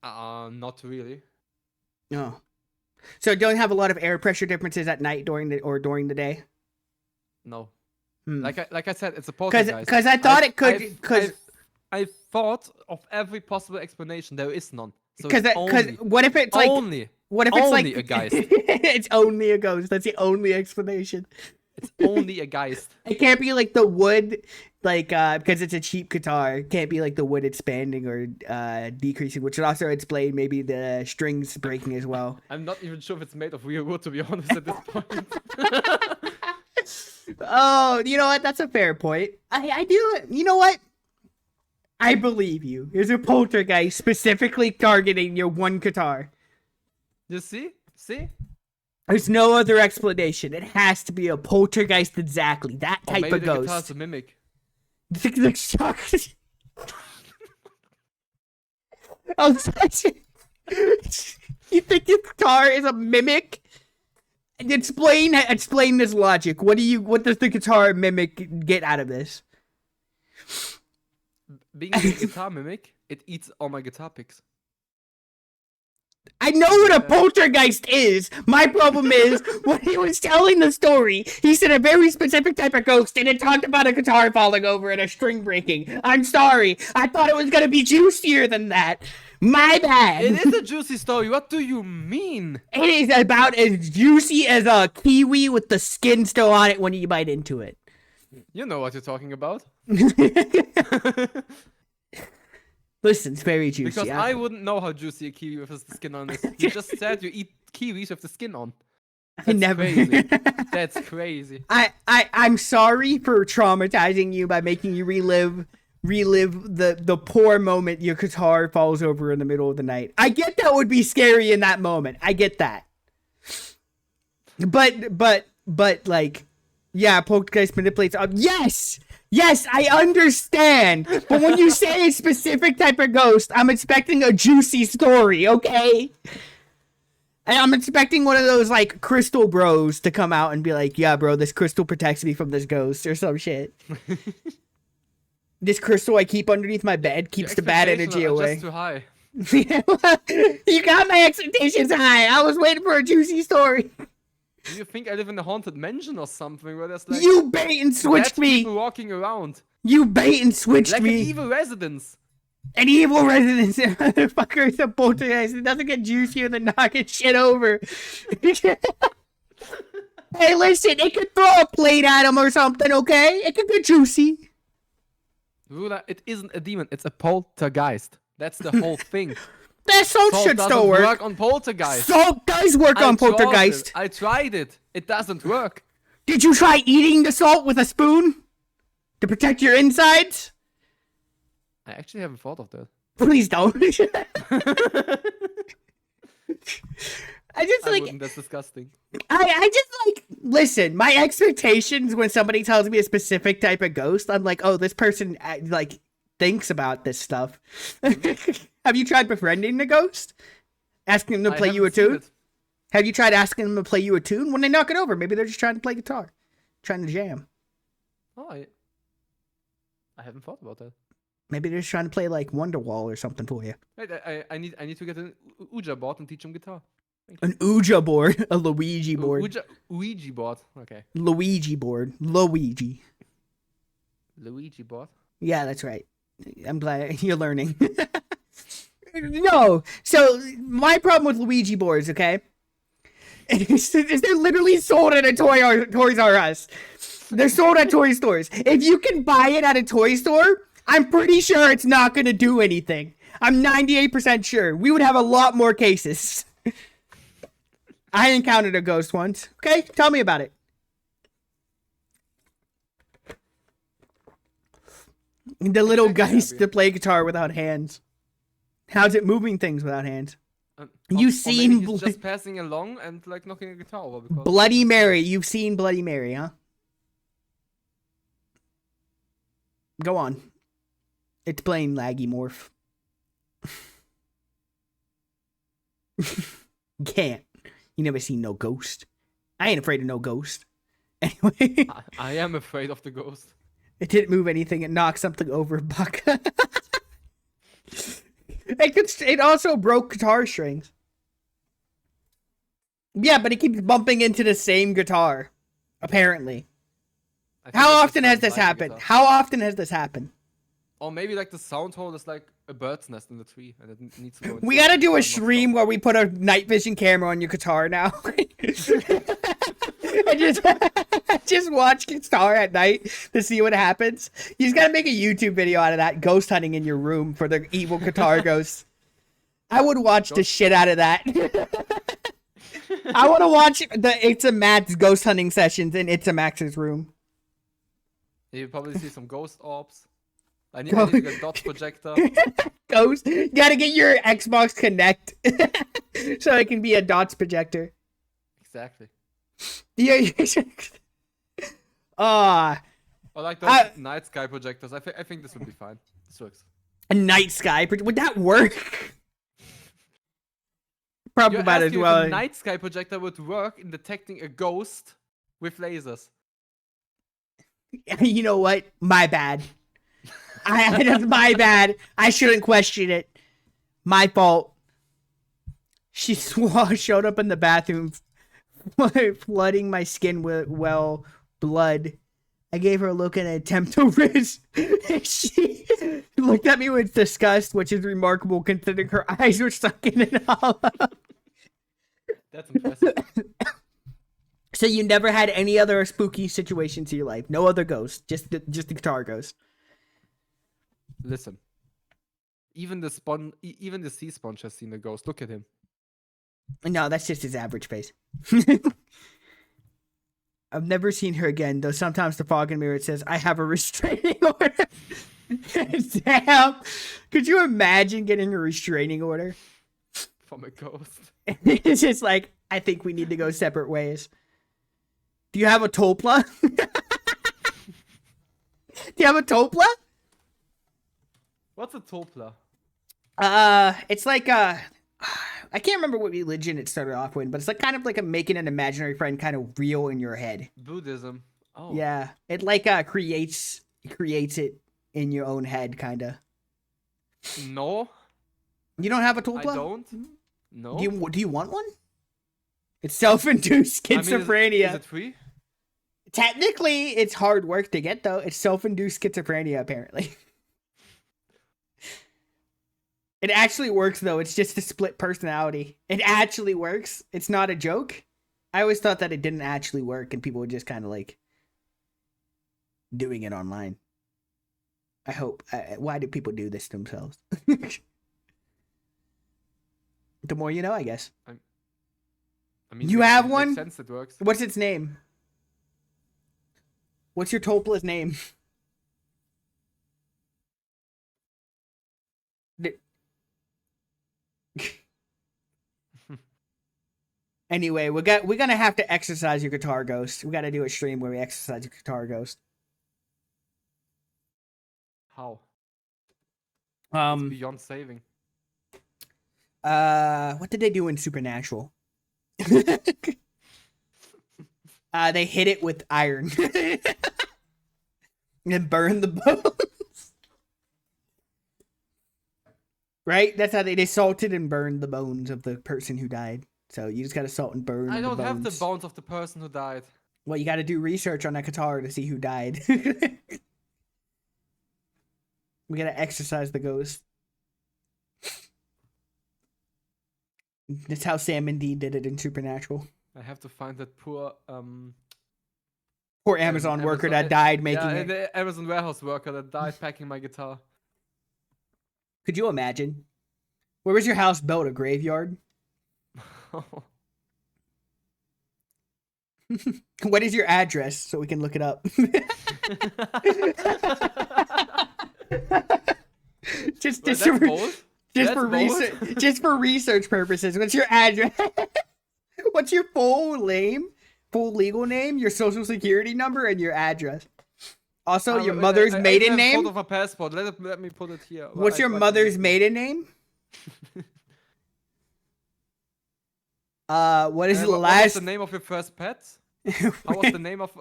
Not really. No. So don't have a lot of air pressure differences at night during the day. No. Hmm. Like I said, it's a poltergeist. Because I thought it could. Because I thought of every possible explanation. There is none. So because what if it's like only what if it's only like a geist. It's only a ghost. That's the only explanation. It's only a geist. It can't be like the wood like because it's a cheap guitar, it can't be like the wood expanding or decreasing, which would also explain maybe the strings breaking as well. I'm not even sure if it's made of real wood, to be honest, at this point. Oh, you know what? That's a fair point. I do. You know what? I believe you. There's a poltergeist specifically targeting your one guitar. You see? See? There's no other explanation. It has to be a poltergeist exactly. That Or type maybe of the ghost. guitar's a mimic. Oh, you think your guitar is a mimic? Explain this logic. What does the guitar mimic get out of this? Being a guitar mimic, it eats all my guitar picks. I know what a poltergeist is. My problem is when he was telling the story, he said a very specific type of ghost, and it talked about a guitar falling over and a string breaking. I'm sorry. I thought it was gonna be juicier than that. My bad. It is a juicy story. What do you mean? It is about as juicy as a kiwi with the skin still on it when you bite into it. You know what you're talking about. Listen, it's very juicy. Because I wouldn't know how juicy a kiwi with the skin on is. You just said you eat kiwis with the skin on. I never. Crazy. That's crazy. I'm sorry for traumatizing you by making you relive the poor moment your guitar falls over in the middle of the night. I get that would be scary in that moment. I get that. But like, yeah, poltergeist manipulates. Yes, I understand. But when you say a specific type of ghost, I'm expecting a juicy story, okay? And I'm expecting one of those, like, crystal bros to come out and be like, yeah, bro, this crystal protects me from this ghost or some shit. This crystal I keep underneath my bed keeps the bad energy away. Just too high. You got my expectations high. I was waiting for a juicy story. Do you think I live in a haunted mansion or something where there's like You bait and switched dead me. people walking around? You bait and switched Like me. an evil residence. An evil resident, motherfucker, is a poltergeist. It doesn't get juicier than knocking shit over. Hey, listen, it could throw a plate at him or something, okay? It could get juicy. Rula, it isn't a demon, it's a poltergeist. That's the whole thing. That salt should doesn't still work. on poltergeist. Salt does work on poltergeist. I tried it. It doesn't work. Did you try eating the salt with a spoon? To protect your insides? I actually haven't thought of that. Please don't. I just I like wouldn't, that's disgusting. I just like listen, my expectations when somebody tells me a specific type of ghost, I'm like, oh, this person like thinks about this stuff. Have you tried befriending the ghost? Asking them to play you a tune? Have you tried asking them to play you a tune? When they knock it over, maybe they're just trying to play guitar. Trying to jam. Oh, I haven't thought about that. Maybe they're just trying to play like Wonderwall or something for you. Wait, I need to get an Ouija board and teach him guitar. An Ouija board. A Luigi board. Ouija board. Okay. Luigi board. Luigi. Luigi board. Yeah, that's right. I'm glad you're learning. No. So, my problem with Luigi boards, okay? is they're literally sold at a Toys R Us. They're sold at toy stores. If you can buy it at a toy store, I'm pretty sure it's not going to do anything. I'm 98% sure. We would have a lot more cases. I encountered a ghost once. Okay, tell me about it. The little geist to play guitar without hands. How's it moving things without hands? You've seen he's just passing along and like knocking a guitar over. Because Bloody Mary. You've seen Bloody Mary, huh? Go on. Explain, laggy morph. Can't. You never seen no ghost. I ain't afraid of no ghost. Anyway. I am afraid of the ghost. It didn't move anything. It knocked something over, Buck. It also broke guitar strings. Yeah, but it keeps bumping into the same guitar. Apparently. How often has this happened? How often has this happened? Or maybe like the sound hole is like a bird's nest in the tree and it needs to go We gotta do a stream where we put a night vision camera on your guitar now. And just Just watch guitar at night to see what happens. You just gotta make a YouTube video out of that, ghost hunting in your room for the evil guitar ghosts. I would watch the shit out of that. I want to watch the It's a Matt's ghost hunting sessions in It's a Max's room. You probably see some ghost orbs. I need to get a dot projector. Ghost, you gotta get your Xbox Connect so it can be a dots projector. Exactly. Yeah. Or like those night sky projectors. I think this would be fine. This works. A night sky would that work? Probably You're about as asking well. if a night sky projector would work in detecting a ghost with lasers. You know what? My bad. That's my bad. I shouldn't question it. My fault. She showed up in the bathroom, flooding my skin with blood. I gave her a look and an attempt to rinse. She looked at me with disgust, which is remarkable considering her eyes were sunken and hollow. That's impressive. So you never had any other spooky situations in your life? No other ghosts, just the guitar ghost. Listen. Even the sea sponge has seen a ghost. Look at him. No, that's just his average face. I've never seen her again, though sometimes the fog and mirror it says, I have a restraining order. Damn. Could you imagine getting a restraining order? From a ghost. It's just like, I think we need to go separate ways. Do you have a topla? Do you have a topla? What's a topla? It's like I can't remember what religion it started off with, but it's like kind of like a making an imaginary friend kind of real in your head. Buddhism. Oh. Yeah, it like creates it in your own head, kind of. No. You don't have a topla? I don't. No. Do you want one? It's self-induced schizophrenia. Is it free? Technically, it's hard work to get though. It's self-induced schizophrenia, apparently. It actually works though. It's just a split personality. It actually works. It's not a joke. I always thought that it didn't actually work and people were just kind of like doing it online. I hope. Why do people do this to themselves? The more you know, I guess. I mean, You have one? Makes sense, it works. What's its name? What's your topla's name? Anyway, we're gonna have to exercise your guitar ghost. We gotta do a stream where we exercise your guitar ghost. How? It's beyond saving. What did they do in Supernatural? They hit it with iron and burn the bones. Right? That's how they salted and burned the bones of the person who died. So you just gotta salt and burn. I don't the have the bones. bones of the person who died. Well, you gotta do research on that guitar to see who died. We gotta exercise the ghost. That's how Sam and Dean did it in Supernatural. I have to find that poor Poor Amazon worker that died making it. the Amazon warehouse worker that died packing my guitar. Could you imagine? Where was your house built? A graveyard? What is your address so we can look it up? just for research purposes. What's your address? What's your full name? Full legal name, your social security number, and your address. Also, your mother's maiden name. Photo of a passport. Let me put it here. What's your mother's maiden name? What is the last? What's the name of your first pet? How was the name of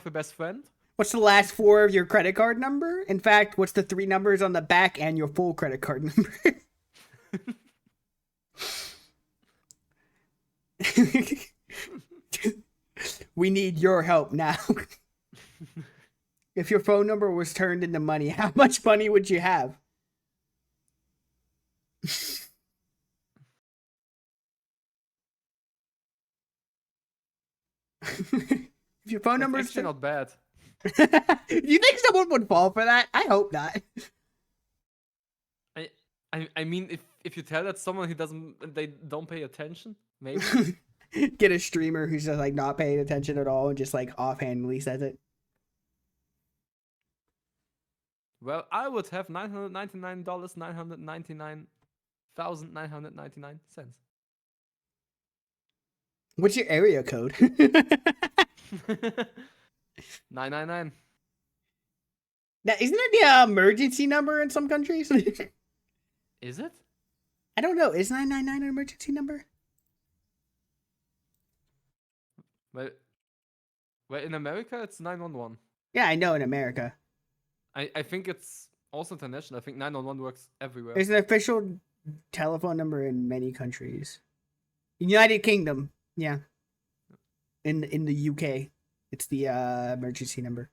your best friend? What's the last 4 of your credit card number? In fact, what's the 3 numbers on the back and your full credit card number? We need your help now. If your phone number was turned into money, how much money would you have? If your phone That's number is actually not bad. You think someone would fall for that? I hope not. I mean, if you tell that someone they don't pay attention, maybe. Get a streamer who's just like not paying attention at all and just like offhandedly says it. Well, I would have $999,999,999. What's your area code? 999. Now, isn't it the emergency number in some countries? Is it? I don't know. Is 999 an emergency number? Well, in America it's 911. Yeah, I know in America. I think it's also international. I think 911 works everywhere. There's an official telephone number in many countries. United Kingdom, yeah. In the UK, it's the emergency number.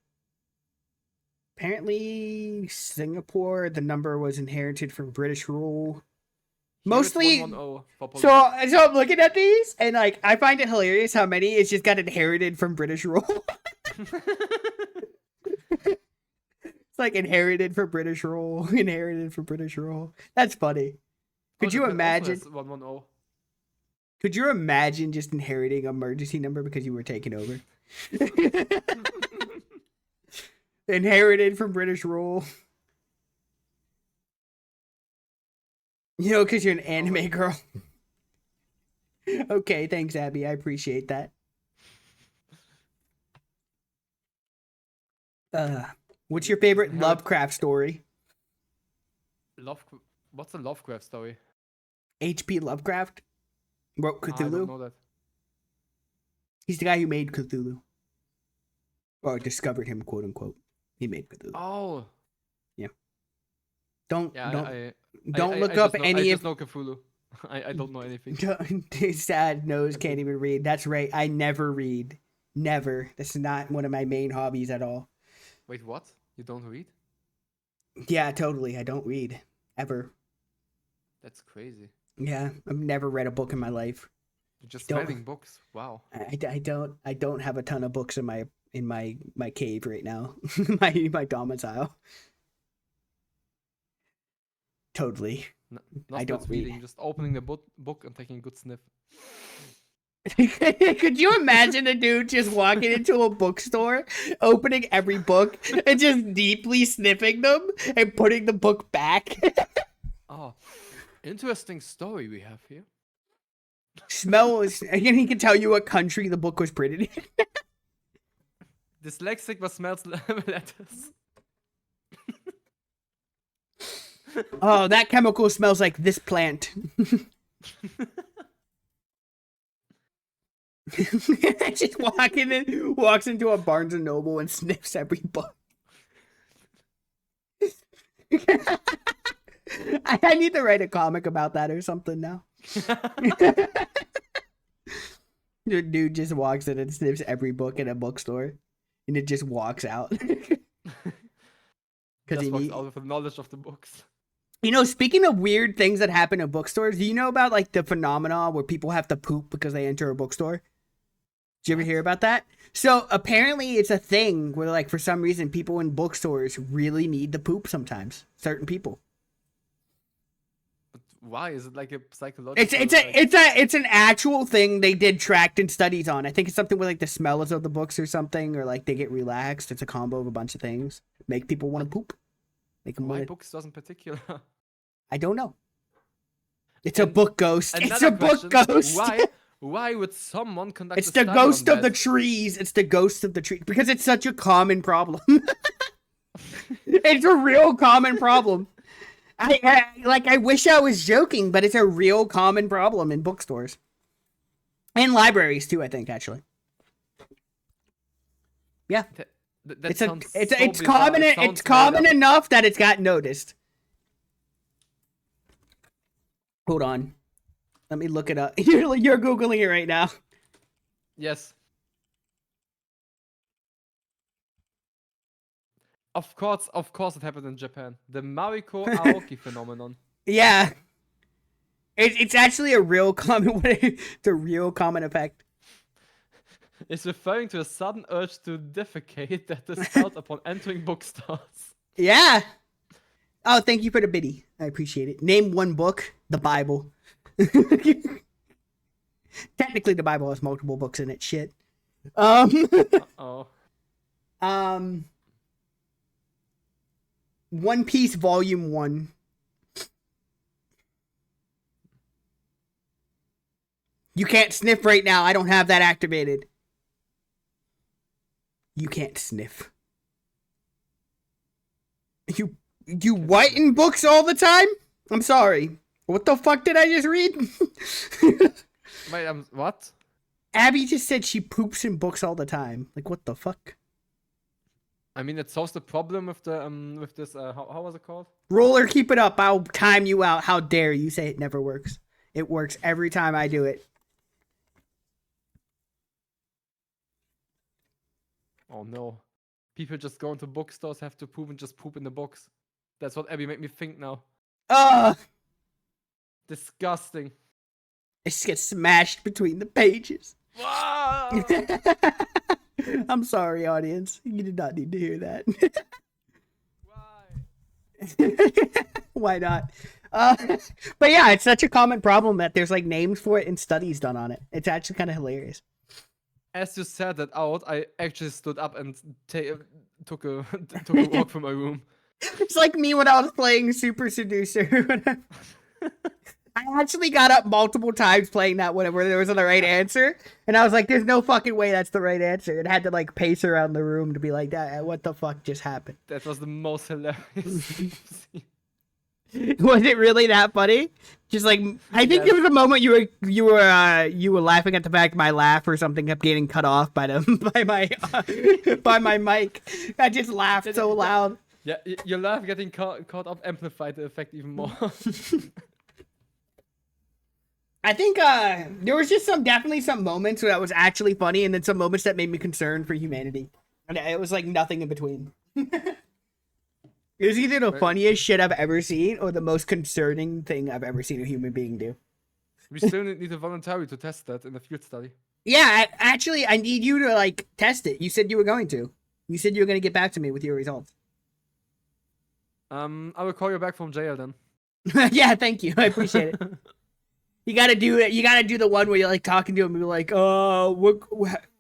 Apparently, Singapore, the number was inherited from British rule. Here Mostly, it's 110 for police. so I'm looking at these, and like I find it hilarious how many it's just got inherited from British rule. It's like inherited for British rule, inherited for British rule. That's funny. Could you Japan also imagine? has 110. Could you imagine just inheriting emergency number because you were taken over? Inherited from British rule. You know, because you're an anime girl. Okay, thanks, Abby. I appreciate that. What's your favorite Lovecraft story? What's a Lovecraft story? H.P. Lovecraft wrote I Cthulhu. don't know that. He's the guy who made Cthulhu. Or discovered him, quote unquote. He made Cthulhu. Oh. Don't Yeah, don't look I up just know, any I of just know Cthulhu. I don't know anything. Sad nose can't even read. That's right. I never read. Never. That's not one of my main hobbies at all. Wait, what? You don't read? Yeah, totally. I don't read ever. That's crazy. Yeah, I've never read a book in my life. You're just Don't- reading books. Wow. I don't have a ton of books in my cave right now. my domicile. Totally. Not I don't good read. reading, just opening the book and taking a good sniff. Could you imagine a dude just walking into a bookstore, opening every book, and just deeply sniffing them and putting the book back? Oh, interesting story we have here. Smells, and he can tell you what country the book was printed in. Dyslexic but smells letters. Oh, that chemical smells like this plant. Just walks into a Barnes and Noble and sniffs every book. I need to write a comic about that or something now. The dude just walks in and sniffs every book in a bookstore, and it just walks out. Just walks out of the knowledge of the books. You know, speaking of weird things that happen in bookstores, do you know about like the phenomena where people have to poop because they enter a bookstore? Did you ever hear about that? So apparently it's a thing where like for some reason people in bookstores really need to poop sometimes. Certain people. But why? Is it like a psychological? It's an actual thing they did tracked and studies on. I think it's something with like the smells of the books or something, or like they get relaxed. It's a combo of a bunch of things. Make people want to poop. Make them Why want to... books doesn't particular? I don't know. It's a book ghost. It's Another a book question, ghost. Why would someone conduct It's a the study ghost on of the that? trees. It's the ghost of the tree because it's such a common problem. It's a real common problem. I wish I was joking, but it's a real common problem in bookstores and libraries too. I think actually. Yeah, That it's sounds so it's bizarre. common. It sounds It's common made up. enough that it's got noticed. Hold on, let me look it up. You're googling it right now. Yes. Of course, it happened in Japan. The Mariko Aoki phenomenon. Yeah, it's actually a real common. It's a real common effect. is referring to a sudden urge to defecate that is felt upon entering bookstores. Yeah. Oh, thank you for the biddy. I appreciate it. Name one book. The Bible. Technically, the Bible has multiple books in it. Shit. Oh. One Piece Volume 1. You can't sniff right now. I don't have that activated. You can't sniff. You what in books all the time? I'm sorry. What the fuck did I just read? Wait, what? Abby just said she poops in books all the time. Like, what the fuck? I mean, it solves the problem with the with this. How was it called? Roller, keep it up. I'll time you out. How dare you say it never works? It works every time I do it. Oh no. People just go into bookstores, have to poop, and just poop in the books. That's what Abby made me think now. Ugh! Disgusting. It just gets smashed between the pages. Wow. I'm sorry, audience. You did not need to hear that. Why? Why not? But yeah, it's such a common problem that there's like names for it and studies done on it. It's actually kind of hilarious. As you said that out, I actually stood up and took a walk from my room. It's like me when I was playing Super Seducer. I actually got up multiple times playing that whenever there wasn't the right answer. And I was like, there's no fucking way that's the right answer. And had to like pace around the room to be like, that. What the fuck just happened? That was the most hilarious thing I've seen. Was it really that funny? Just like, I think there was a moment you were laughing at the fact my laugh or something kept getting cut off by my mic. I just laughed so loud. Yeah, your laugh getting caught up amplified the effect even more. I think there was just definitely some moments where that was actually funny, and then some moments that made me concerned for humanity. And it was like nothing in between. It was either the funniest shit I've ever seen or the most concerning thing I've ever seen a human being do. We still need a voluntary to test that in the field study. Yeah, actually, I need you to like test it. You said you were going to. You said you were going to get back to me with your results. I will call you back from jail then. Yeah, thank you. I appreciate it. You gotta do it. You gotta do the one where you're like talking to him and you're like, "Oh,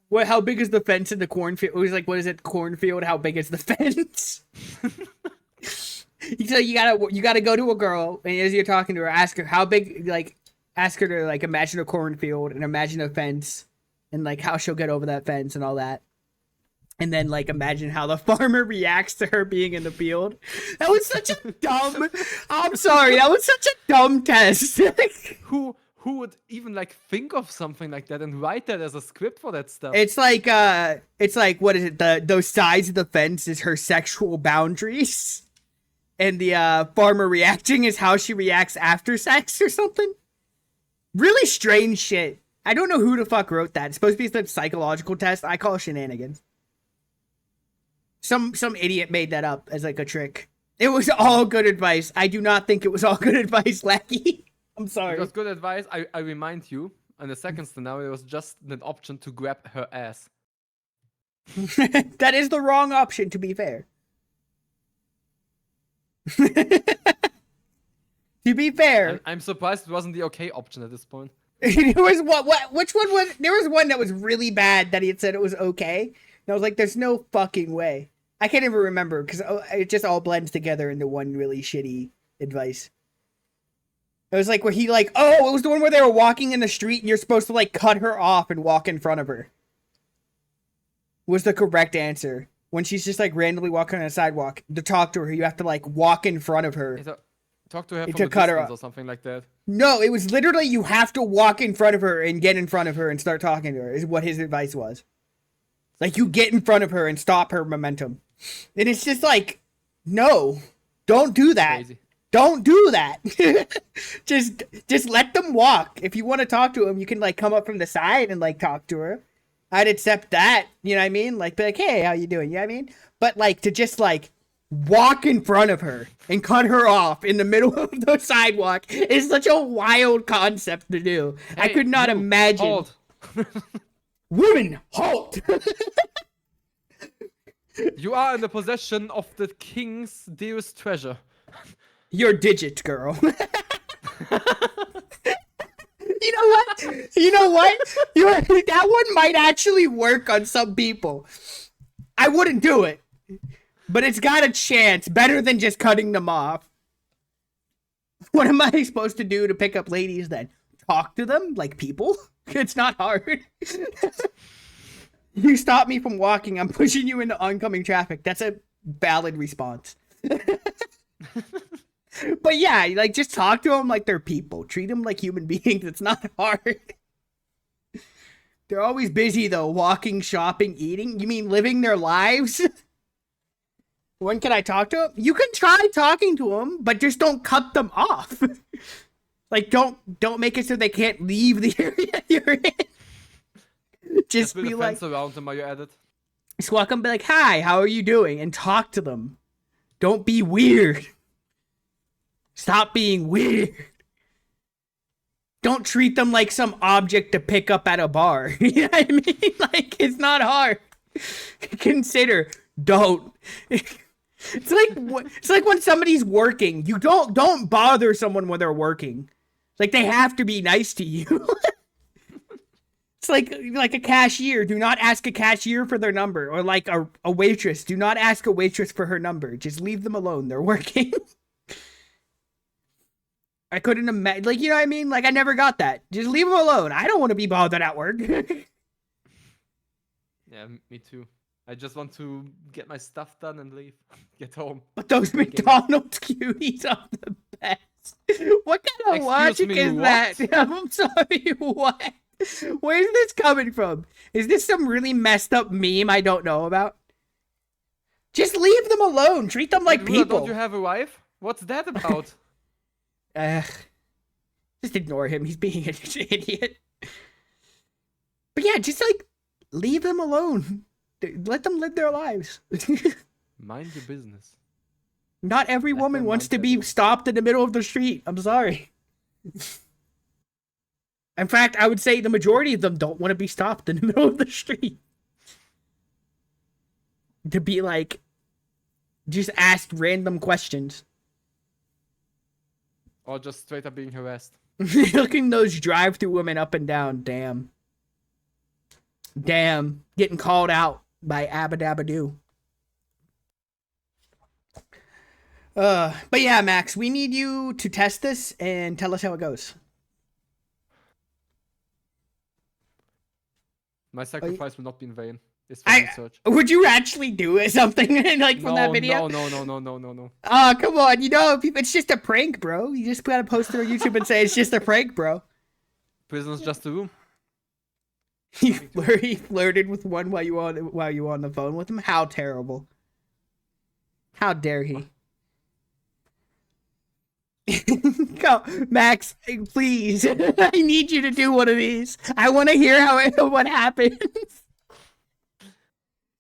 what? How big is the fence in the cornfield?" It was like, "What is it? Cornfield? How big is the fence?" So you gotta go to a girl, and as you're talking to her, ask her how big. Like, ask her to like imagine a cornfield and imagine a fence, and like how she'll get over that fence and all that. And then, like, imagine how the farmer reacts to her being in the field. That was such a dumb... I'm sorry, that was such a dumb test. Who would even, like, think of something like that and write that as a script for that stuff? It's like, what is it? Those sides of the fence is her sexual boundaries. And the farmer reacting is how she reacts after sex or something. Really strange shit. I don't know who the fuck wrote that. It's supposed to be some psychological test. I call it shenanigans. Some idiot made that up as like a trick. It was all good advice. I do not think it was all good advice, Lackey. I'm sorry. It was good advice. I remind you, in the second scenario, it was just an option to grab her ass. That is the wrong option, to be fair. To be fair. I'm surprised it wasn't the okay option at this point. There was which one was, there was one that was really bad that he had said it was okay. And I was like, there's no fucking way. I can't even remember because it just all blends together into one really shitty advice. It was like where he like, oh, it was the one where they were walking in the street and you're supposed to like cut her off and walk in front of her. Was the correct answer. When she's just like randomly walking on a sidewalk, to talk to her, you have to like walk in front of her. Talk to her from to a cut her distance off. Or something like that. No, it was literally you have to walk in front of her and get in front of her and start talking to her is what his advice was. Like, you get in front of her and stop her momentum. And it's just like, no, don't do that. Crazy. Don't do that. just let them walk. If you want to talk to them, you can, like, come up from the side and, like, talk to her. I'd accept that. You know what I mean? Like, be like, hey, how you doing? You know what I mean? But, like, to just, like, walk in front of her and cut her off in the middle of the sidewalk is such a wild concept to do. Hey, I could not imagine. Hold. Women, halt! You are in the possession of the king's dearest treasure. Your digit, girl. You know what? You know what? That one might actually work on some people. I wouldn't do it, but it's got a chance. Better than just cutting them off. What am I supposed to do to pick up ladies then? Talk to them like people? It's not hard. You stop me from walking, I'm pushing you into oncoming traffic. That's a valid response. But yeah, like, just talk to them like they're people. Treat them like human beings. It's not hard. They're always busy, though. Walking, shopping, eating. You mean living their lives? When can I talk to them? You can try talking to them, but just don't cut them off. Like, don't make it so they can't leave the area you're in. Just build be a like, fence around them while you edit. just walk up and be like, hi, how are you doing? And talk to them. Don't be weird. Stop being weird. Don't treat them like some object to pick up at a bar. You know what I mean? Like, it's not hard. Consider. Don't. It's like when somebody's working. You don't bother someone when they're working. Like, they have to be nice to you. It's like a cashier. Do not ask a cashier for their number. Or like a waitress. Do not ask a waitress for her number. Just leave them alone. They're working. I couldn't imagine, like, you know what I mean? Like, I never got that. Just leave them alone. I don't want to be bothered at work. Yeah, me too. I just want to get my stuff done and leave. Get home. But those McDonald's cuties are the best. What kind of logic me, is what? that? I'm sorry, what? Where's this coming from? Is this some really messed up meme I don't know about? Just leave them alone. Treat them like Rula, people. Don't you have a wife? What's that about? Just ignore him. He's being an idiot. But yeah, just like leave them alone. Let them live their lives. Mind your business. Not every Let woman them wants mind to their be business. stopped in the middle of the street. I'm sorry. In fact, I would say the majority of them don't want to be stopped in the middle of the street. To be like, just asked random questions. Or just straight up being harassed. Looking those drive-through women up and down. Damn. Damn. Getting called out by Abadabadoo. But yeah, Max, we need you to test this and tell us how it goes. My sacrifice will not be in vain. It's for I- research. Would you actually do it, something like from that No, video? no. Oh, come on. You know, it's just a prank, bro. You just gotta post it on YouTube and say it's just a prank, bro. Prison's just a room. He flirted with one while you were on the phone with him. How terrible. How dare he? Go, Max, please. I need you to do one of these. I want to hear what happens.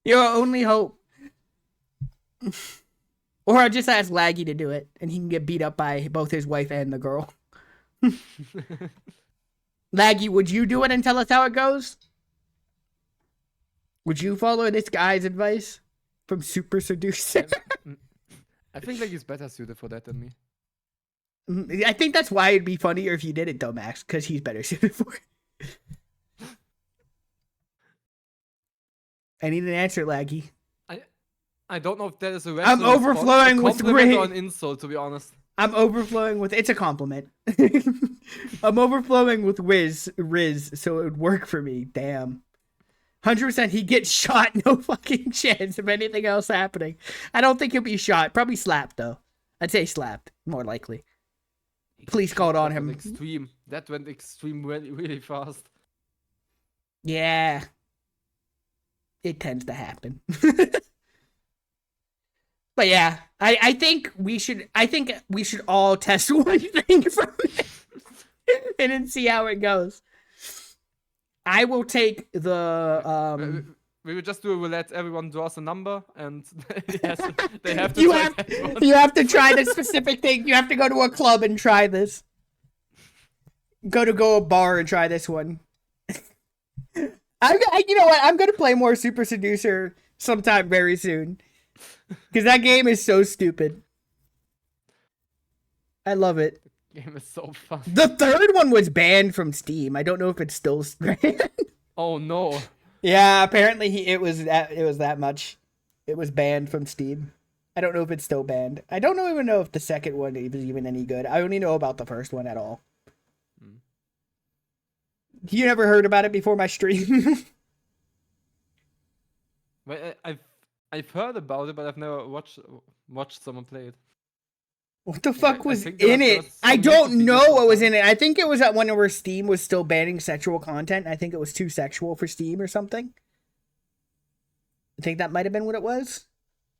Your only hope. Or I'll just ask Laggy to do it, and he can get beat up by both his wife and the girl. Laggy, would you do it and tell us how it goes? Would you follow this guy's advice from Super Seducer? I think like he's better suited for that than me. I think that's why it'd be funnier if you did it, though, Max, because he's better suited for it. I need an answer, Laggy. I don't know if that is a I'm rational response, overflowing a with compliment or rage. an insult, to be honest. I'm overflowing with... It's a compliment. I'm overflowing with Riz, so it would work for me. Damn. 100% he gets shot. No fucking chance of anything else happening. I don't think he'll be shot. Probably slapped, though. I'd say slapped. More likely. Police called on him. Extreme. That went extreme really, really fast. Yeah. It tends to happen. But yeah, I think we should all test one thing from it and then see how it goes. I will take the We will just do a roulette. Everyone draws a number, and they have to. you try have that one. you have to try this specific thing. You have to go to a club and try this. Go to a bar and try this one. You know what? I'm gonna play more Super Seducer sometime very soon because that game is so stupid. I love it. Game is so fun. The third one was banned from Steam. I don't know if it's still banned. Oh no. Yeah, apparently it was that much. It was banned from Steam. I don't know if it's still banned. I don't even know if the second one was even any good. I only know about the first one at all. You never heard about it before my stream? But I've heard about it, but I've never watched someone play it. What the fuck was think there in it? was I some don't YouTube know videos what was about in it. I think it was at one where Steam was still banning sexual content. I think it was too sexual for Steam or something. I think that might have been what it was.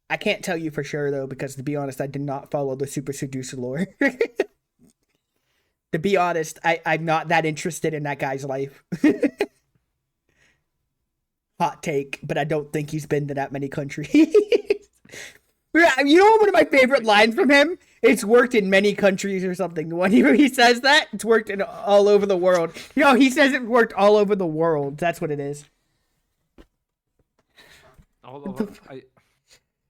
I can't tell you for sure though, because to be honest, I did not follow the Super Seducer lore. To be honest, I'm not that interested in that guy's life. Hot take, but I don't think he's been to that many countries. You know one of my favorite lines from him? It's worked in many countries or something. When he says that, it's worked in all over the world. You know, he says it worked all over the world. That's what it is. All over.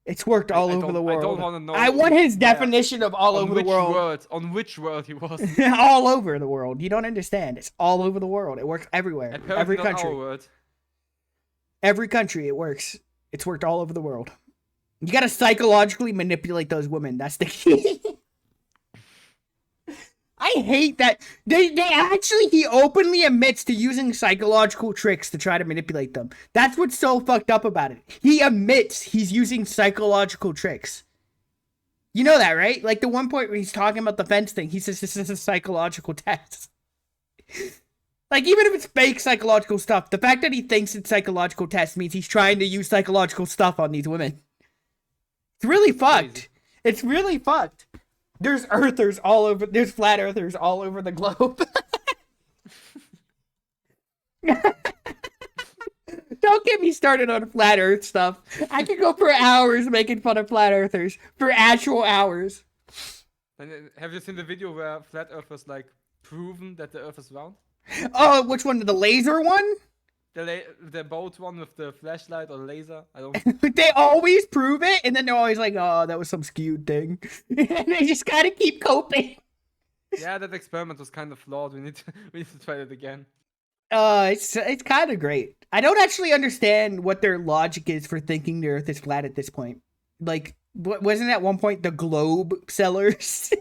It's worked all over don't- the world. I don't want to know. I want his where- definition of all on over the which world. On which world he was. All over the world. You don't understand. It's all over the world. It works everywhere. Apparently Every not country. our world. Every country it works. It's worked all over the world. You gotta psychologically manipulate those women. That's the key. I hate that. He openly admits to using psychological tricks to try to manipulate them. That's what's so fucked up about it. He admits he's using psychological tricks. You know that, right? Like the one point where he's talking about the fence thing, he says this is a psychological test. Like, even if it's fake psychological stuff, the fact that he thinks it's psychological test means he's trying to use psychological stuff on these women. It's really fucked. It's really fucked. There's earthers all over, there's flat earthers all over the globe. Don't get me started on flat earth stuff. I could go for hours making fun of flat earthers. For actual hours. And have you seen the video where flat earthers like proven that the earth is round? Oh, which one? The laser one? The boat one with the flashlight or laser? I don't. They always prove it, and then they're always like, "Oh, that was some skewed thing," and they just gotta keep coping. Yeah, that experiment was kind of flawed. We need to try it again. It's kind of great. I don't actually understand what their logic is for thinking the Earth is flat at this point. Like, wasn't at one point the globe sellers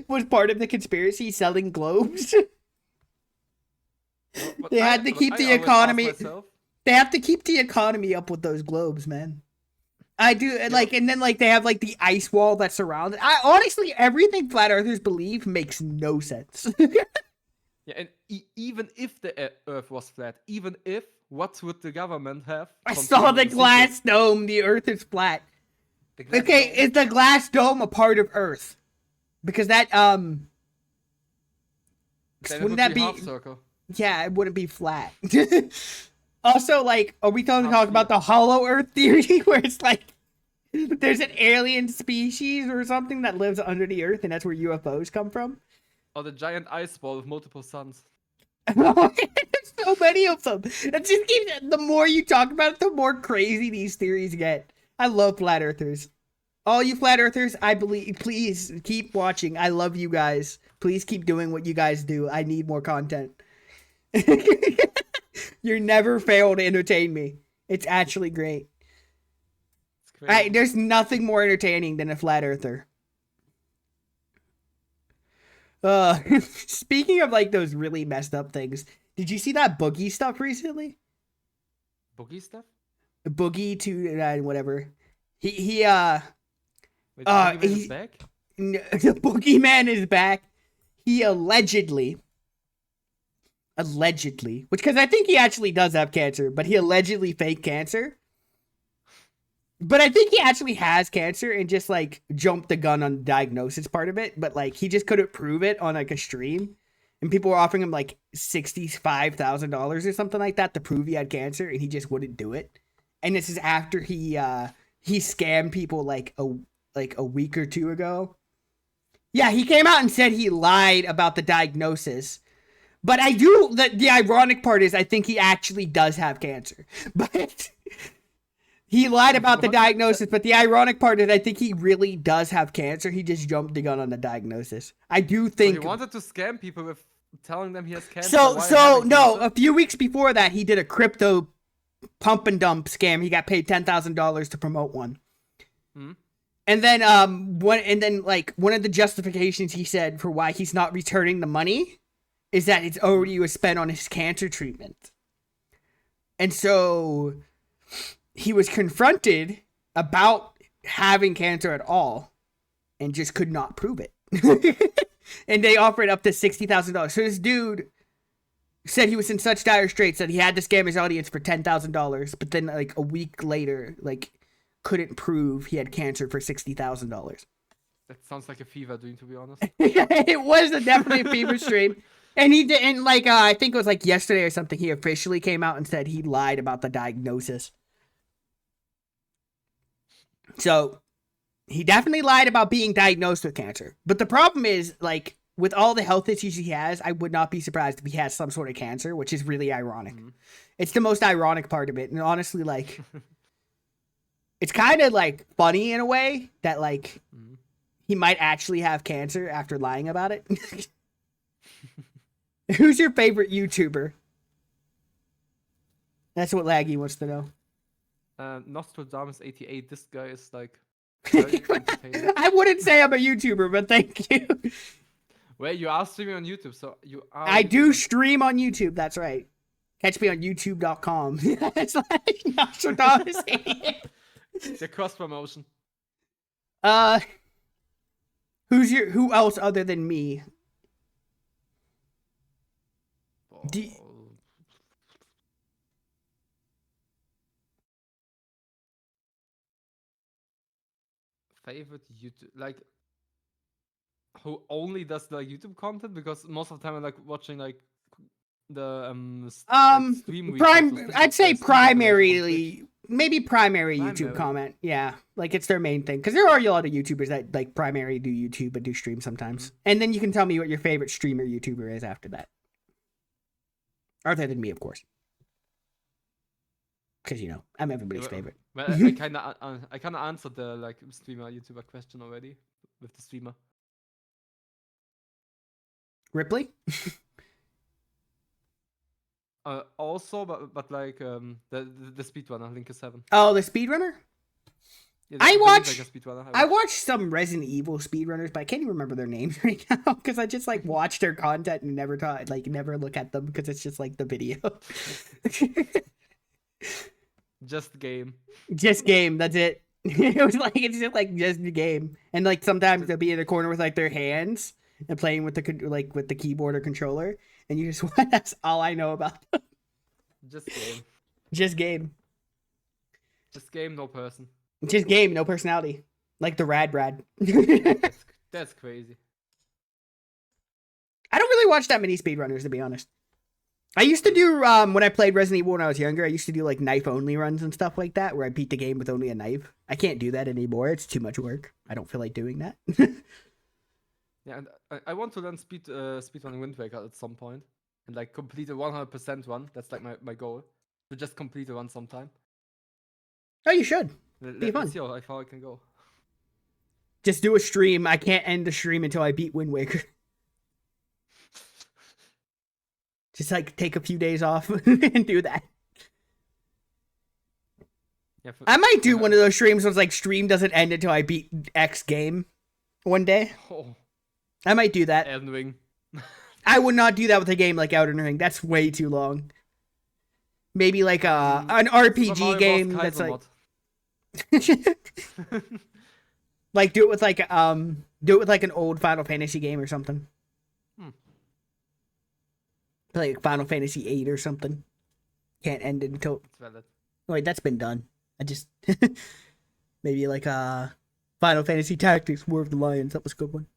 was part of the conspiracy selling globes? But They had to keep the always ask economy. myself, They have to keep the economy up with those globes, man. I do like, and then like they have like the ice wall that surrounds it. Honestly, everything flat earthers believe makes no sense. Yeah, and even if the Earth was flat, even if, what would the government have? I saw the glass dome. The Earth is flat. Okay, is the glass dome a part of Earth? Because that wouldn't that be? half circle? Yeah, it wouldn't be flat. Also, like, are we talking Half about the hollow Earth theory, where it's like there's an alien species or something that lives under the Earth, and that's where UFOs come from? Or the giant ice ball with multiple suns? There's so many of them. It just keeps, the more you talk about it, the more crazy these theories get. I love flat earthers. All you flat earthers, I believe, please keep watching. I love you guys. Please keep doing what you guys do. I need more content. You never fail to entertain me. It's actually great. It's crazy. There's nothing more entertaining than a flat earther. Speaking of like those really messed up things, did you see that Boogie stuff recently? Boogie stuff? Boogie to whatever. He Wait, the Boogeyman is he's- back? The Boogeyman is back. He allegedly, which, because I think he actually does have cancer, but he allegedly faked cancer. But I think he actually has cancer and just like jumped the gun on the diagnosis part of it. But like he just couldn't prove it on like a stream, and people were offering him like $65,000 or something like that to prove he had cancer, and he just wouldn't do it. And this is after he scammed people like a week or two ago. Yeah, he came out and said he lied about the diagnosis, But I do. The ironic part is, I think he actually does have cancer. But he lied about the diagnosis. But the ironic part is, I think he really does have cancer. He just jumped the gun on the diagnosis. I do think. He wanted to scam people with telling them he has cancer. So no. A few weeks before that, he did a crypto pump and dump scam. He got paid $10,000 to promote one. And then one of the justifications he said for why he's not returning the money is that it's already was spent on his cancer treatment. And so he was confronted about having cancer at all and just could not prove it. And they offered up to $60,000. So this dude said he was in such dire straits that he had to scam his audience for $10,000, but then like a week later, like couldn't prove he had cancer for $60,000. That sounds like a fever dream, to be honest. It was definitely a fever dream. And he did, and like I think it was like yesterday or something, he officially came out and said he lied about the diagnosis. So he definitely lied about being diagnosed with cancer. But the problem is, like, with all the health issues he has, I would not be surprised if he has some sort of cancer, which is really ironic. It's the most ironic part of it. And honestly, like, it's kind of like funny in a way that like he might actually have cancer after lying about it. Who's your favorite YouTuber? That's what Laggy wants to know. Nostradamus 88. This guy is like very entertaining. I wouldn't say I'm a YouTuber, but thank you. Well, you are streaming on YouTube, so you are. I do stream on YouTube. That's right. Catch me on YouTube.com. It's like Nostradamus 88. The cross promotion. Who else other than me? Favorite YouTube, like, who only does like YouTube content? Because most of the time I like watching like the like, stream I'd say primarily maybe primary Primary. YouTube comment. Yeah, like it's their main thing, because there are a lot of YouTubers that like primary do YouTube but do stream sometimes. And then you can tell me what your favorite streamer YouTuber is after that, other than me, of course, because you know I'm everybody's favorite. Well, I kind of answered the like streamer YouTuber question already with the streamer. Ripley. Also, but like the speedrunner, Link is 7. Oh, the speedrunner. Yeah, I there is, watch- like, a speedrunner. I watched some Resident Evil speedrunners, but I can't even remember their names right now because I just like watch their content and never never look at them because it's just like the video. Just game. Just game. That's it. It was like it's just like just the game, and like sometimes they'll be in the corner with like their hands and playing with the keyboard or controller, and you just that's all I know about them. Just game. Just game. Just game, no person. Just game, no personality. Like the Rad Brad. That's crazy. I don't really watch that many speedrunners, to be honest. I used to do, when I played Resident Evil when I was younger, I used to do, like, knife-only runs and stuff like that, where I beat the game with only a knife. I can't do that anymore. It's too much work. I don't feel like doing that. Yeah, and I want to learn speedrunning Wind Waker at some point. And, like, complete a 100% run. That's, like, my goal. To just complete a run sometime. Oh, you should. Be fun. Let's see how far I can go. Just do a stream. I can't end the stream until I beat Wind Waker. Just like take a few days off and do that. Yeah, I might do one of those streams where it's like stream doesn't end until I beat X game one day. Oh, I might do that. Elden Ring. I would not do that with a game like Elden Ring. That's way too long. Maybe like an RPG game that's like like do it with like an old Final Fantasy game or something. Like Final Fantasy VIII or something. Can't end it until. Oh, wait, that's been done. I just maybe like Final Fantasy Tactics: War of the Lions. That was a good one.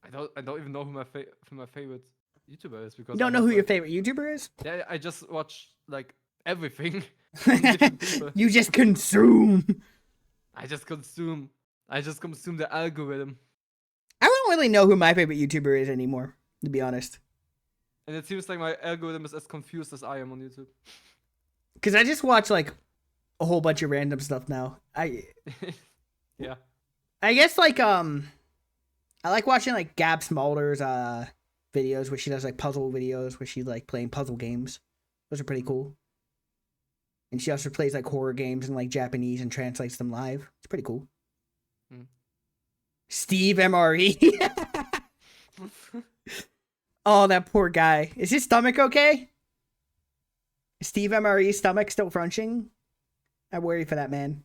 I don't even know who my favorite YouTuber is, because You don't know who your favorite YouTuber is? Yeah, I just watch like everything. From different people. You just consume. I just consume the algorithm. I don't really know who my favorite YouTuber is anymore, to be honest. And it seems like my algorithm is as confused as I am on YouTube. Because I just watch like a whole bunch of random stuff now. Yeah. I guess like I like watching like Gab Smalder's videos where she does like puzzle videos where she's like playing puzzle games. Those are pretty cool. And she also plays like horror games in like Japanese and translates them live. It's pretty cool. Mm. Steve MRE. Oh, that poor guy. Is his stomach okay? Is Steve MRE's stomach still crunching? I worry for that man.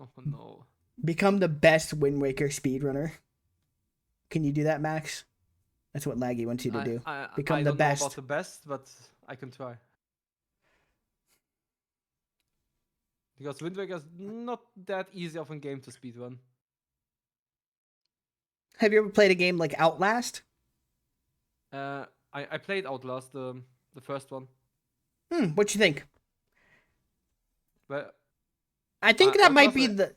Oh no. Become the best Wind Waker speedrunner. Can you do that, Max? That's what Laggy wants you to do. Become I the don't best. know about the best, but I can try. Because Wind Waker is not that easy of a game to speedrun. Have you ever played a game like Outlast? I played Outlast, the first one. What you think? But I think that might Outlast, be the.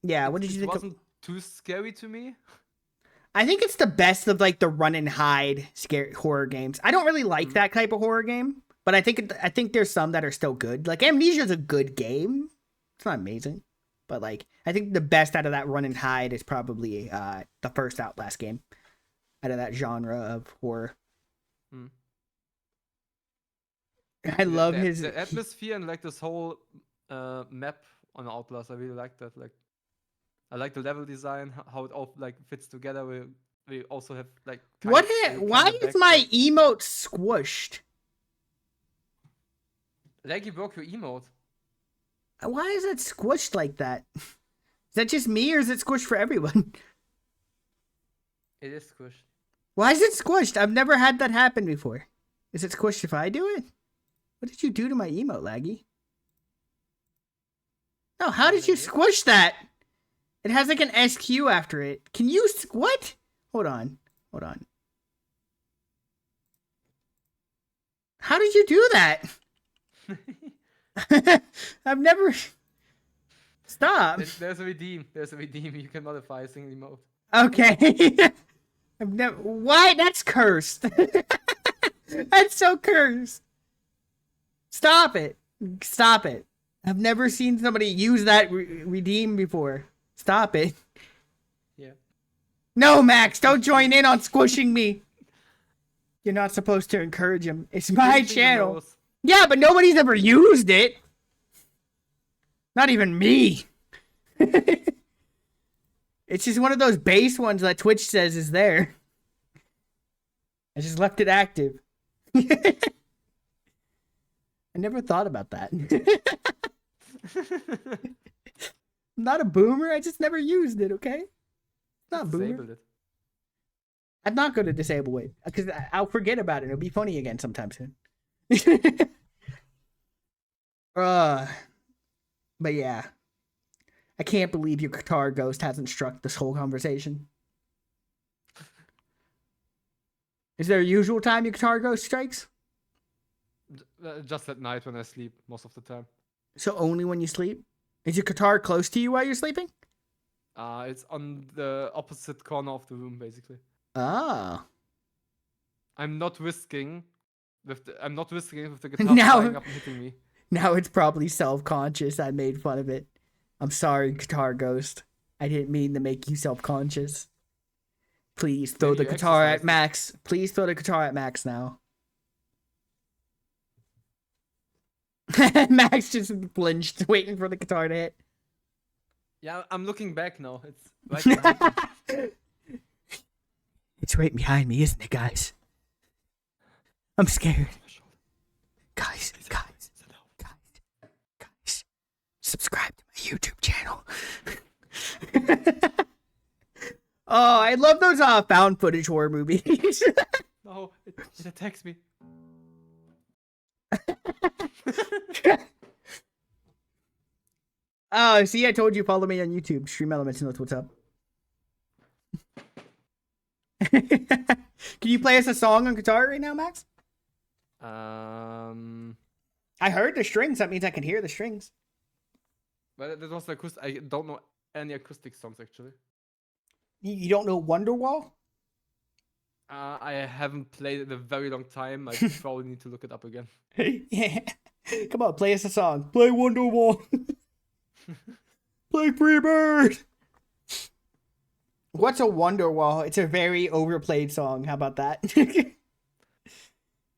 Yeah, what did you it think? wasn't too scary to me. I think it's the best of like the run and hide scary horror games. I don't really like that type of horror game, but I think there's some that are still good. Like Amnesia is a good game. It's not amazing, but like I think the best out of that run and hide is probably the first Outlast game out of that genre of horror. Hmm. I love the atmosphere and like this whole map on Outlast. I really like that. Like, I like the level design, how it all like fits together. We also have like why is my emote squished? Laggy broke your emote. Why is it squished like that? Is that just me or is it squished for everyone? It is squished. Why is it squished? I've never had that happen before. Is it squished if I do it? What did you do to my emote, Laggy? No, how did you squish that? It has like an SQ after it. Can you... What? Hold on. How did you do that? I've never... Stop. There's a redeem. You can modify a single emote. Okay. I've never... Why? That's cursed. That's so cursed. Stop it. I've never seen somebody use that redeem before. Stop it. Yeah. No, Max, don't join in on squishing me. You're not supposed to encourage him. It's my channel. Yeah, but nobody's ever used it. Not even me. It's just one of those base ones that Twitch says is there. I just left it active. I never thought about that. I'm not a boomer. I just never used it, okay? Not boomer. It. I'm not going to disable it because I'll forget about it. It'll be funny again sometime soon. But yeah. I can't believe your guitar ghost hasn't struck this whole conversation. Is there a usual time your guitar ghost strikes? Just at night when I sleep, most of the time. So only when you sleep? Is your guitar close to you while you're sleeping? It's on the opposite corner of the room, basically. Oh. I'm not risking with the guitar Now- flying up and hitting me. Now it's probably self-conscious. I made fun of it. I'm sorry, guitar ghost. I didn't mean to make you self-conscious. Please throw Maybe the you guitar at exercised it. Max. Please throw the guitar at Max now. Max just flinched, waiting for the guitar to hit. Yeah, I'm looking back now. It's right behind me. It's right behind me, isn't it, guys? I'm scared. Guys. Subscribe to my YouTube channel. Oh, I love those found footage horror movies. No, it attacks me. Oh, see, I told you, follow me on YouTube. Stream Elements knows what's up. Can you play us a song on guitar right now, Max? I heard the strings. That means I can hear the strings. But that was acoustic. I don't know any acoustic songs actually. You don't know Wonderwall? I haven't played it in a very long time. I probably need to look it up again. Yeah. Come on, play us a song. Play Wonderwall. Play Freebird. What's a Wonderwall? It's a very overplayed song. How about that?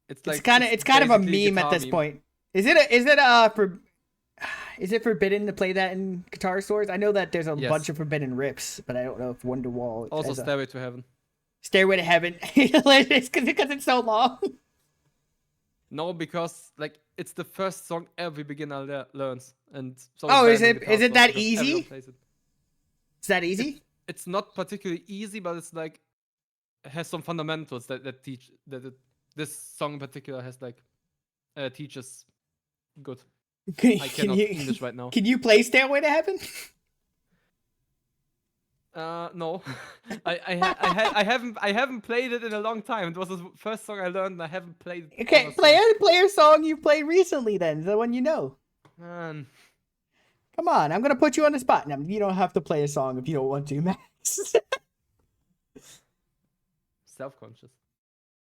It's like it's kind of a basically meme at guitar this meme. point. Is it forbidden to play that in guitar stores? I know that there's a Yes. bunch of forbidden riffs, but I don't know if Wonderwall Also, has a Stairway to Heaven. Stairway to Heaven. It's because it's so long. No, because like it's the first song every beginner learns, and so. Oh, it's is banned in it guitar that stores because easy? everyone plays it. Is that easy? It's not particularly easy, but it's like it has some fundamentals that teach this song in particular has like teaches good. I cannot English right now. Can you play Stairway to Heaven? No, I haven't played it in a long time. It was the first song I learned, and I haven't played it. Okay, ever play a song you played recently then, the one you know. since. Man, Come on, I'm gonna put you on the spot. Now, you don't have to play a song if you don't want to, Max. self-conscious.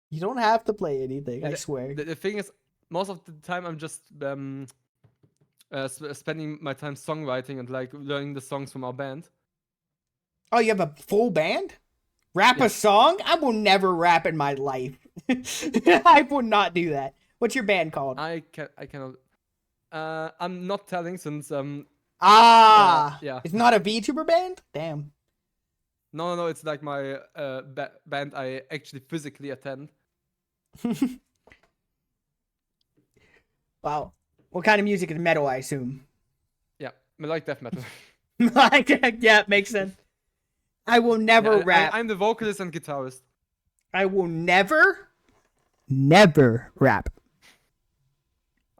You don't have to play anything, I The- swear. The thing is, most of the time I'm just spending my time songwriting and like learning the songs from our band. Oh, you have a full band? Rap a Yes. song? I will never rap in my life. I would not do that. What's your band called? I cannot. I'm not telling since yeah. It's not a VTuber band? Damn. No, it's like my band I actually physically attend. Wow. What kind of music is metal, I assume? Yeah, I like death metal. Yeah, makes sense. I will never Yeah, rap. I'm the vocalist and guitarist. I will never rap.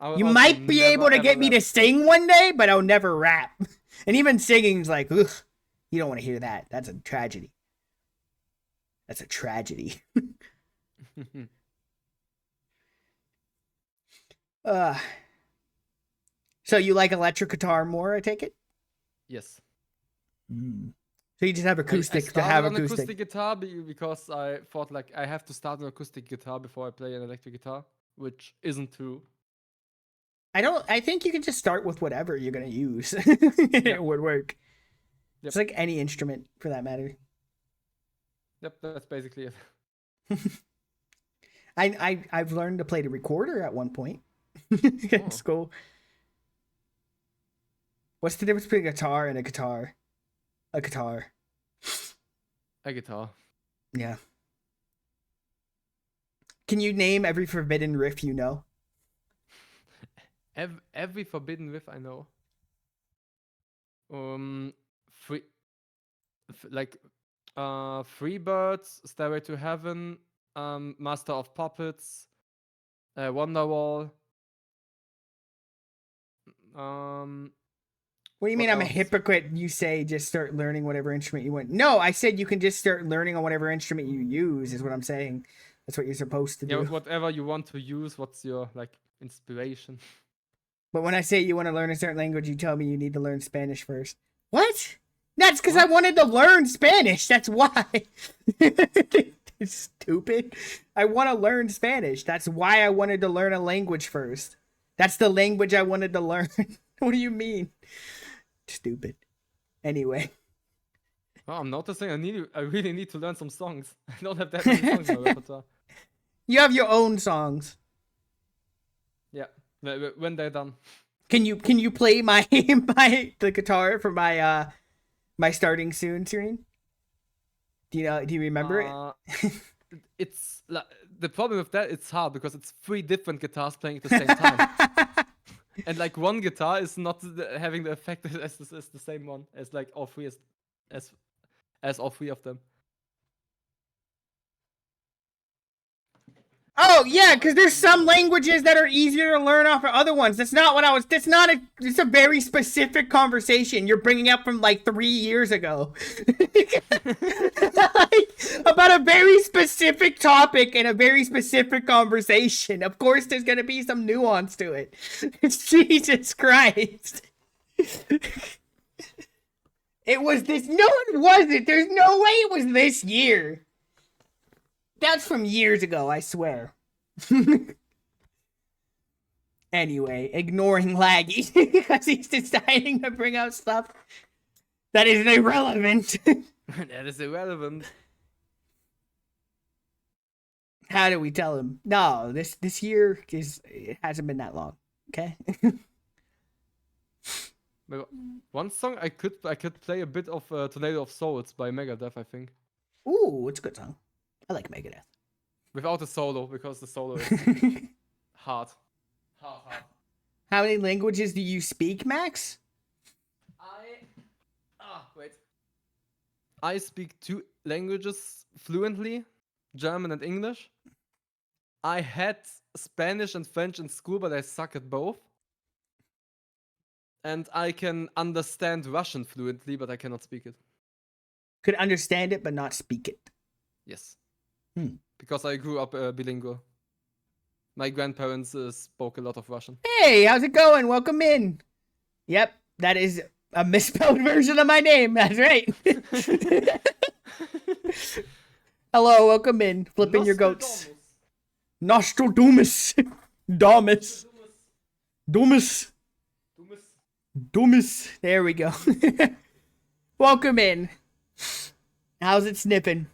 You Also might be never, able to ever get me rap. to sing one day, but I'll never rap. And even singing's like, ugh, you don't want to hear that. That's a tragedy. That's a tragedy. So you like electric guitar more, I take it? Yes. So you just have I acoustic to started have on acoustic. guitar because I thought like I have to start an acoustic guitar before I play an electric guitar, which isn't true. I think you can just start with whatever you're gonna use. It would work. Yep. It's like any instrument for that matter. Yep, that's basically it. I've learned to play the recorder at one point. Oh. It's cool. What's the difference between a guitar and a guitar? A guitar. A guitar. Yeah. Can you name every forbidden riff you know? Every forbidden riff I know. Freebirds, Stairway to Heaven, Master of Puppets, Wonderwall. What do you mean What I'm a else? hypocrite? You say just start learning whatever instrument you want. No, I said you can just start learning on whatever instrument you use, is what I'm saying. That's what you're supposed to do. Yeah, whatever you want to use. What's your like inspiration? But when I say you want to learn a certain language, you tell me you need to learn Spanish first. What? That's because I wanted to learn Spanish. That's why. It's stupid. I want to learn Spanish. That's why I wanted to learn a language first. That's the language I wanted to learn. What do you mean? Stupid. Anyway. Oh, I'm noticing I really need to learn some songs. I don't have that many songs in my repertoire. You have your own songs. Yeah, when they're done. Can you play the guitar for my my starting soon screen? Do you remember it? It's the problem with that. It's hard because it's 3 different guitars playing at the same time, and like one guitar is not having the effect as the same one as like all 3 as all 3 of them. Oh yeah, because there's some languages that are easier to learn off of other ones. That's not what I was. That's not a. It's a very specific conversation you're bringing up from like 3 years ago, like, about a very specific topic and a very specific conversation. Of course, there's gonna be some nuance to it. Jesus Christ! It was this. No, it wasn't. There's no way it was this year. That's from years ago, I swear. Anyway, ignoring Laggy because he's deciding to bring out stuff that is irrelevant. That is irrelevant. How do we tell him? No, this year it hasn't been that long. Okay. But one song I could play a bit of Tornado of Souls by Megadeth, I think. Ooh, it's a good song. I like Megadeth. Without the solo, because the solo is hard. Hard. How many languages do you speak, Max? Wait. I speak 2 languages fluently, German and English. I had Spanish and French in school, but I suck at both. And I can understand Russian fluently, but I cannot speak it. Could understand it but not speak it. Yes. Hmm. Because I grew up bilingual. My grandparents spoke a lot of Russian. Hey, how's it going? Welcome in. Yep, that is a misspelled version of my name. That's right. Hello, welcome in. Flipping your goats. Nostradamus. Domus. Domus. Domus. There we go. Welcome in. How's it snipping?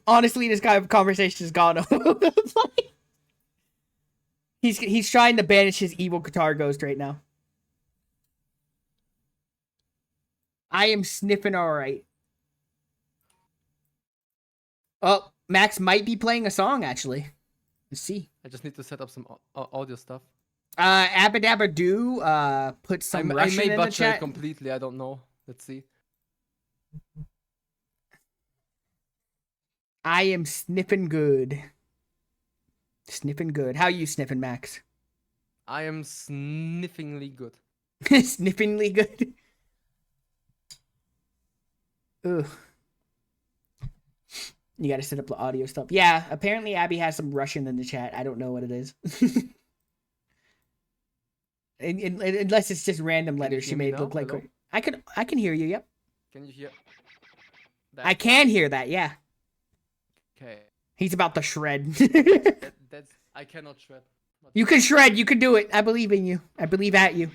Honestly, this kind of conversation has gone over. He's trying to banish his evil guitar ghost right now. I am sniffing alright. Oh, Max might be playing a song, actually. Let's see. I just need to set up some audio stuff. Abadabba Doo, put some Russian I may in the butcher chat. it completely, I don't know. Let's see. I am sniffing good. Sniffing good. How you sniffing, Max? I am sniffingly good. Sniffingly good. Ugh. You gotta set up the audio stuff. Yeah, apparently Abby has some Russian in the chat. I don't know what it is. Unless it's just random letters she hear me made now? look like. Hello? I can hear you. Yep. Can you hear that? I can hear that. Yeah. Okay. He's about to shred. That's I cannot shred. You can shred. You can do it. I believe in you. I believe at you.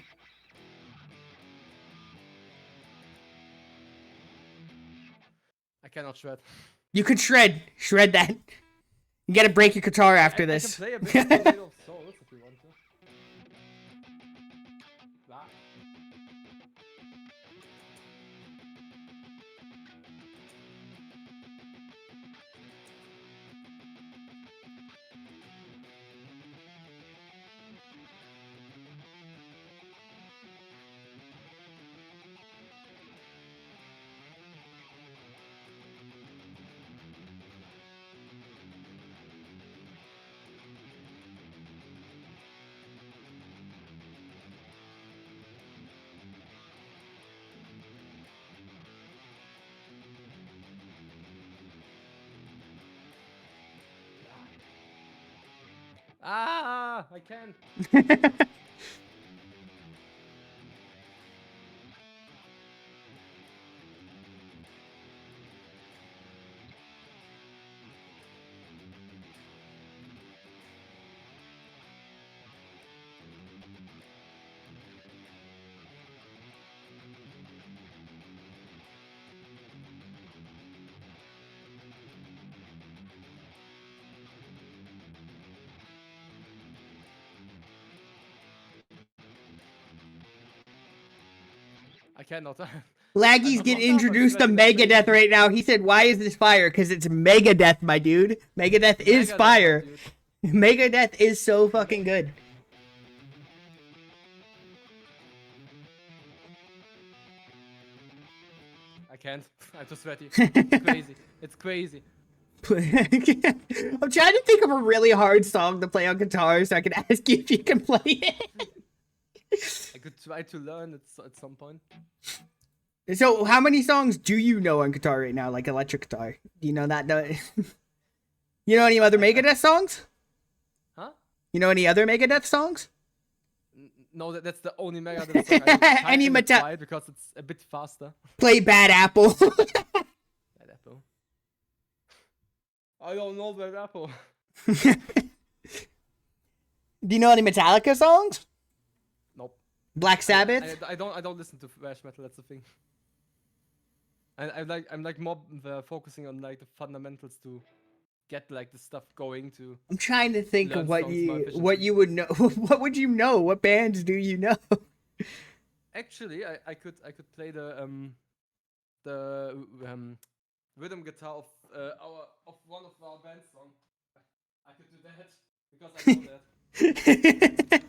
I cannot shred. You can shred. Shred that. You gotta break your guitar after this. I can play a bit of Tornado of Souls if you want to. Ah. I can't. I cannot. Laggy's getting introduced to Megadeth right now. He said, "Why is this fire? Because it's Megadeth, my dude. Megadeth is fire. Megadeth is so fucking good." I can't. I'm too sweaty. It's crazy. It's crazy. I'm trying to think of a really hard song to play on guitar so I can ask you if you can play it. I could try to learn it at some point. So, how many songs do you know on guitar right now, like electric guitar? Do you know that? You know any other Megadeth songs? Huh? You know any other Megadeth songs? No, that's the only Megadeth song I type Any in the Meta- file because it's a bit faster. Play Bad Apple. Bad Apple. I don't know the rapper. Do you know any Metallica songs? Nope. Black Sabbath? I don't listen to thrash metal. That's the thing. I'm like more focusing on like the fundamentals to get like the stuff going to. I'm trying to think Learn of what songs more you efficiently. would know. What would you know? What bands do you know? Actually, I could play the rhythm guitar of one of our band songs. I could do that because I know that.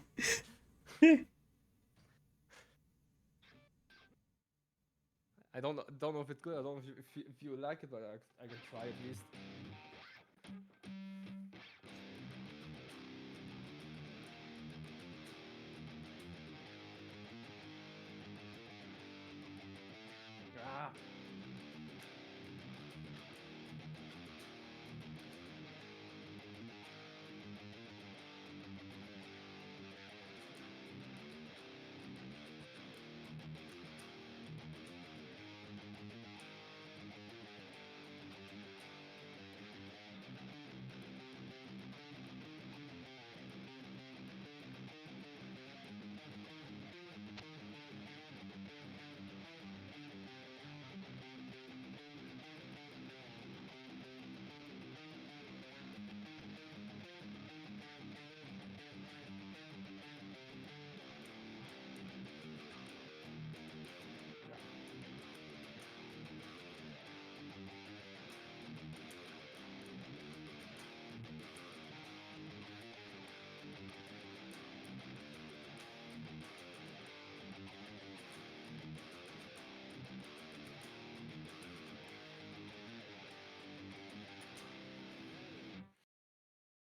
I don't know if it's good. I don't know if you like it, but I can try at least. Ah.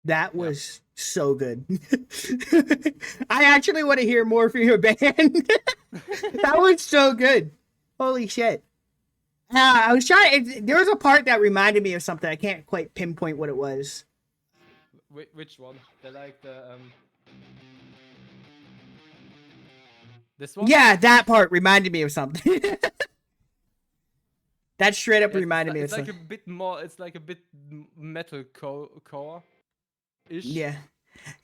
That was so good. I actually want to hear more from your band. That was so good. Holy shit. I was trying. There was a part that reminded me of something. I can't quite pinpoint what it was. Which one? They like the this one? Yeah, that part reminded me of something. That straight up Yeah, reminded me of it's like a something. bit more. It's like a bit metal core ish. Yeah.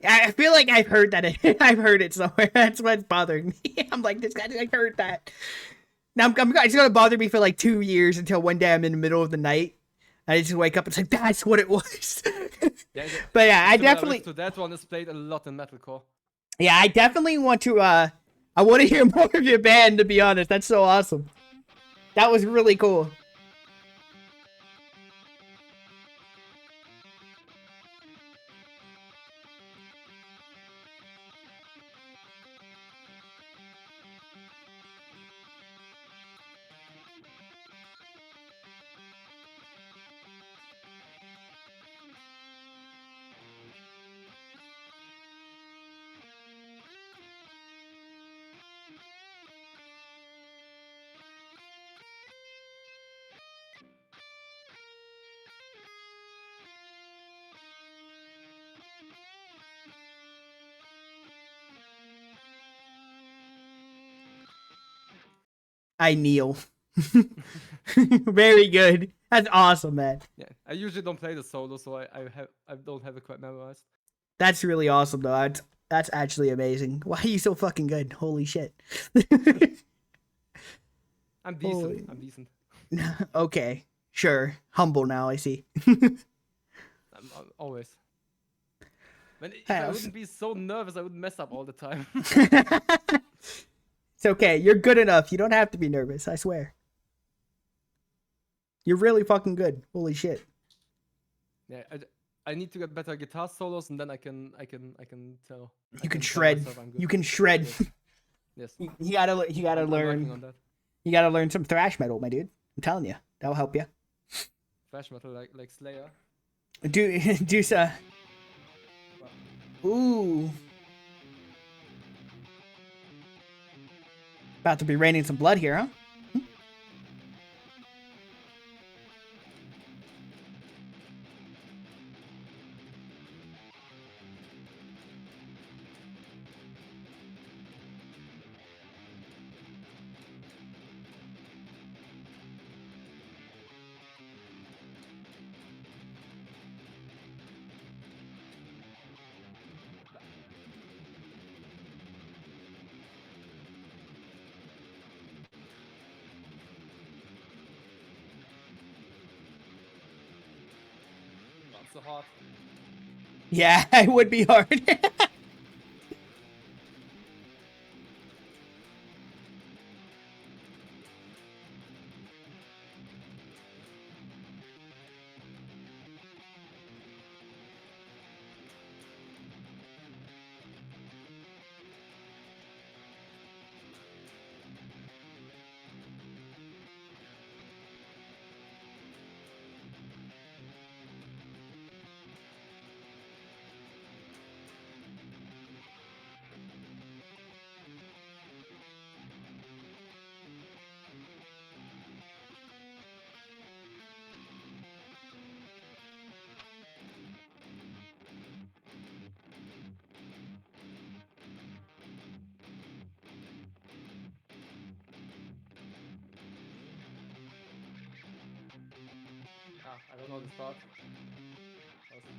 I feel like I've heard that. I've heard it somewhere. That's what's bothering me. I'm like, this guy, I heard that. Now it's gonna bother me for like 2 years until one day I'm in the middle of the night. I just wake up and it's like, that's what it was. Yeah, But yeah, I similar definitely, riff to that one is played a lot in metalcore. yeah, I definitely want to. I want to hear more of your band. To be honest, that's so awesome. That was really cool. I kneel. Very good. That's awesome, man. Yeah, I usually don't play the solo, so I don't have it quite memorized. That's really awesome, though. That's actually amazing. Why are you so fucking good? Holy shit. I'm decent. Holy- I'm decent. Okay, sure. Humble now, I see. I'm always. If I Yes. wouldn't be so nervous, I would mess up all the time. It's okay. You're good enough. You don't have to be nervous. I swear. You're really fucking good. Holy shit. Yeah, I need to get better guitar solos, and then I can tell. You can shred. You can shred. Yes. You gotta I'm working on learn. that. You gotta learn some thrash metal, my dude. I'm telling you, that'll help you. Thrash metal like Slayer. Do so. Ooh. About to be raining some blood here, huh? it's so hard. Yeah, it would be hard. I don't know this part. How's the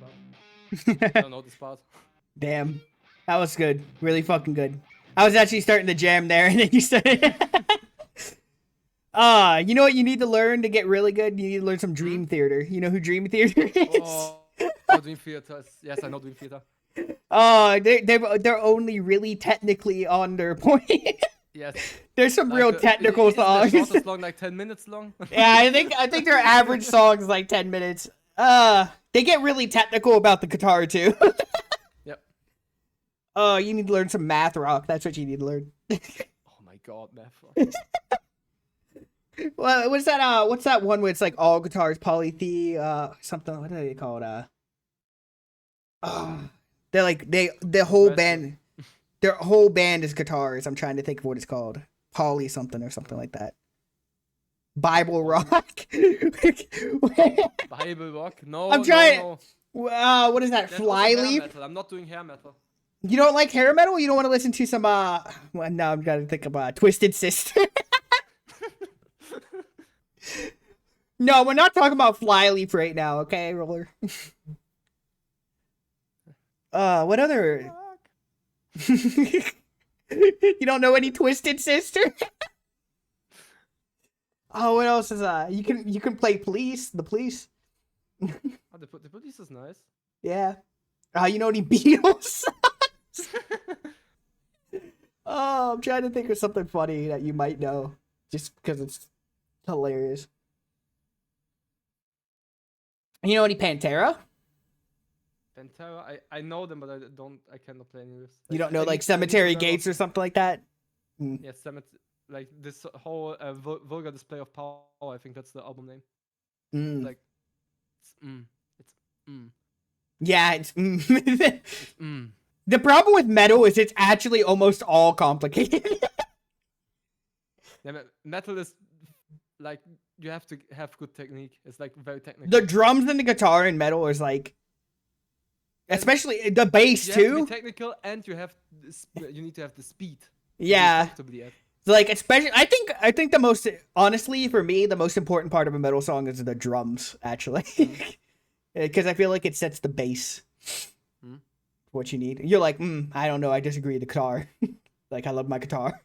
part? I don't know this part. Damn. That was good. Really fucking good. I was actually starting to jam there, and then you started. You know what you need to learn to get really good? You need to learn some Dream Theater. You know who Dream Theater is? Oh, Dream Theater. Yes, I know Dream Theater. Oh, they're only really technically on their point. Yes. There's some real technical songs. The shortest long, like 10 minutes long. Yeah, I think their average song is like 10 minutes. They get really technical about the guitar too. Yep. Oh, you need to learn some math rock. That's what you need to learn. Oh my god, math. Well, what's that one where it's like all guitars, something, what do they call it? They're like, the whole band, their whole band is guitars. I'm trying to think of what it's called. Poly something or something like that. Bible rock. Bible rock? No, I'm trying. no. What is that? That's also hair Flyleaf? metal. I'm not doing hair metal. You don't like hair metal? You don't want to listen to some well, no, I'm gonna think of Twisted Sister. No, we're not talking about Flyleaf right now, okay, Roller? What other? You don't know any Twisted Sister? Oh, what else is you can play the police. Oh, the police is nice. Yeah. You know any Beatles? Oh, I'm trying to think of something funny that you might know, just because it's hilarious. You know any Pantera? Pantera, I know them, but I cannot play any of this. You don't know I like need to Cemetery learn Gates or something like that? Yes, like this whole vulgar display of power. I think that's the album name. Mm. Like, it's Yeah, it's It's The problem with metal is it's actually almost all complicated. Yeah, metal is like you have to have good technique. It's like very technical. The drums and the guitar in metal is like, especially the bass you too. have to be technical, and you need to have the speed. Yeah. Comfortably at. Like, especially, I think the most, honestly, for me, the most important part of a metal song is the drums, actually. Because I feel like it sets the bass. What you need. You're like, I don't know, I disagree with the guitar. Like, I love my guitar.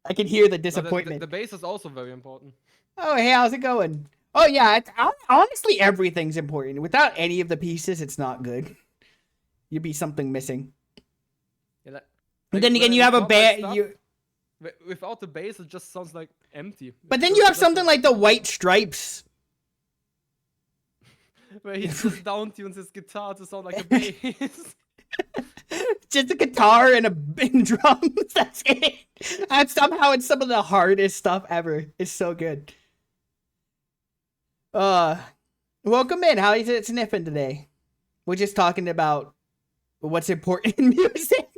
I can hear the disappointment. The bass is also very important. Oh, hey, how's it going? Oh, yeah, honestly, everything's important. Without any of the pieces, it's not good. You'd be something missing. Yeah, And then again, you have a band. Without the bass, it just sounds like empty. But then you have something like the White Stripes. Where he just down-tunes his guitar to sound like a bass. Just a guitar and drums. That's it. And somehow it's some of the hardest stuff ever. It's so good. Welcome in. How is it sniffing today? We're just talking about what's important in music.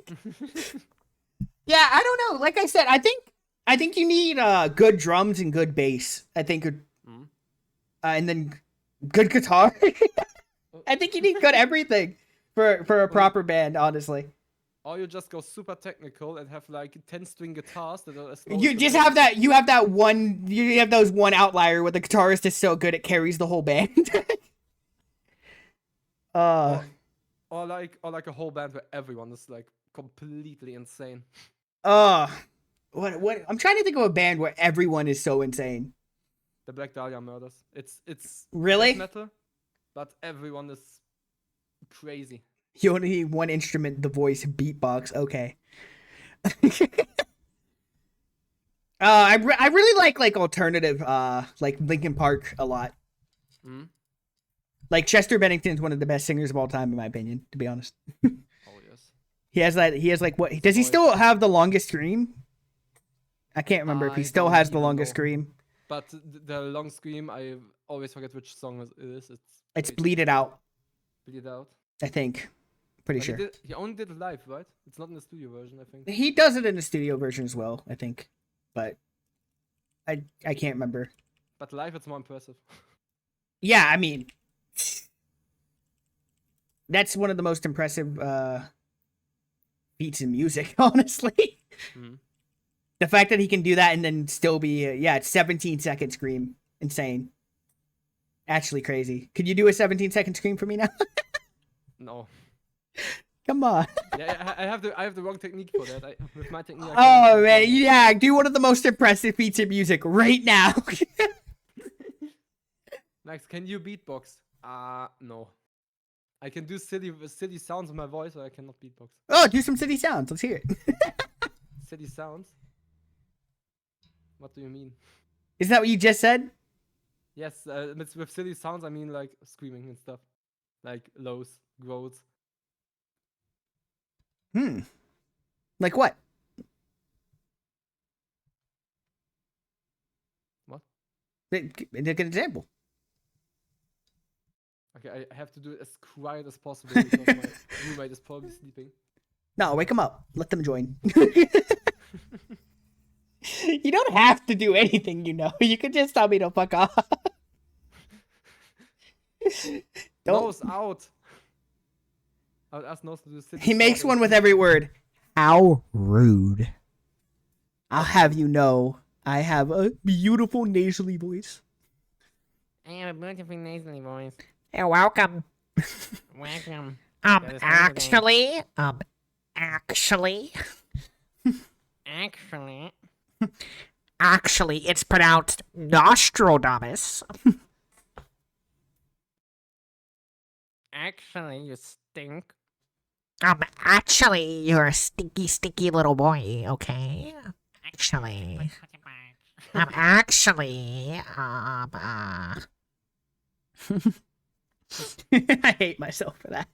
Yeah, I don't know. Like I said, I think you need good drums and good bass. I think, and then good guitar. I think you need good everything for a proper band, honestly. Or you just go super technical and have like 10-string guitars that are as You just have that. You have that one. You have those one outlier where the guitarist is so good it carries the whole band. Or like a whole band where everyone is like completely insane. What? I'm trying to think of a band where everyone is so insane. The Black Dahlia Murders. It's Really? death metal. but everyone is crazy. You only need one instrument, the voice, beatbox. Okay. I really like alternative, like Linkin Park a lot. Mm? Like Chester Bennington's one of the best singers of all time, in my opinion. To be honest, Oh yes. he has like what? Does he voice. still have the longest scream? I can't remember if he I still don't has the even longest know. scream. But the long scream, I always forget which song it is. It's wait, Bleed It Out, Bleed It Out. I think. Pretty But sure. he only did it live, right? It's not in the studio version, I think. He does it in the studio version as well, I think. But I can't remember. But live, it's more impressive. Yeah, I mean, that's one of the most impressive feats in music, honestly. Mhm. The fact that he can do that and then still be, it's 17-second scream. Insane. Actually crazy. Could you do a 17-second scream for me now? No. Come on. Yeah, I have the wrong technique for that. With my technique. I Oh, cannot man. do it. Yeah, do one of the most impressive feats in music right now. Max, can you beatbox? No. I can do silly sounds with my voice, but I cannot beatbox. Oh, do some city sounds. Let's hear it. Silly sounds? What do you mean? Isn't that what you just said? Yes, with silly sounds, I mean like screaming and stuff. Like lows, growls. Like what? What? Take an example. Okay, I have to do it as quiet as possible because my roommate is probably sleeping. No, wake them up. Let them join. You don't have to do anything, you know. You can just tell me to fuck off. Don't. Nose out! I would ask Nose to do silly He makes sound one with every word. How rude. I'll have you know, I have a beautiful nasally voice. I have a beautiful nasally voice. You're welcome. Welcome. Actually, actually, Actually, it's pronounced Nostradamus. actually, you stink. Actually, you're a stinky, stinky little boy, okay? Actually, actually, I hate myself for that.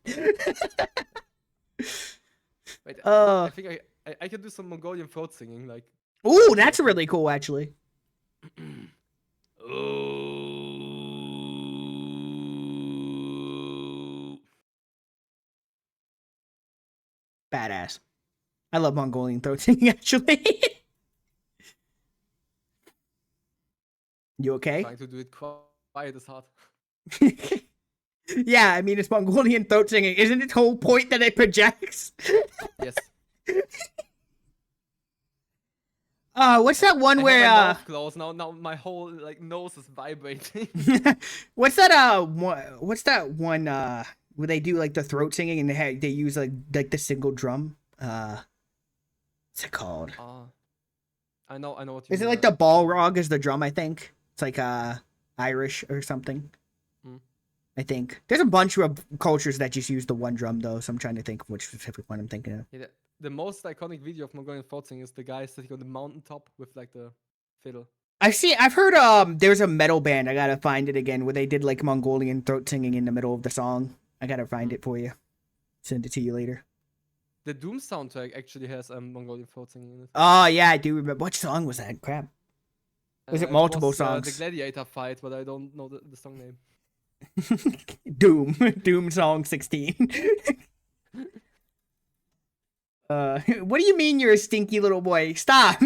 Wait, Uh. I think I can do some Mongolian throat singing, like. Ooh, that's really cool, actually. Badass. I love Mongolian throat singing, actually. You okay? Trying to do it quiet is hard. Yeah, I mean, it's Mongolian throat singing. Isn't its whole point that it projects? Yes. What's that one I where, have my mouth closed now my whole like nose is vibrating. what's that one, where they do, like, the throat singing and they use, like the single drum? What's it called? I know what you Is it mean, like the Balrog is the drum, I think? It's like, Irish or something. I think. There's a bunch of cultures that just use the one drum, though, so I'm trying to think of which specific one I'm thinking of. Yeah, the most iconic video of Mongolian throat singing is the guy sitting on the mountaintop with like the fiddle. I've heard, there's a metal band, I gotta find it again, where they did, like, Mongolian throat singing in the middle of the song. I gotta find it for you. Send it to you later. The Doom soundtrack actually has Mongolian throat singing in it. Oh, yeah, I do remember. What song was that? Crap. Was it multiple songs? The Gladiator fight, but I don't know the song name. Doom. Doom song 16. What do you mean you're a stinky little boy? Stop.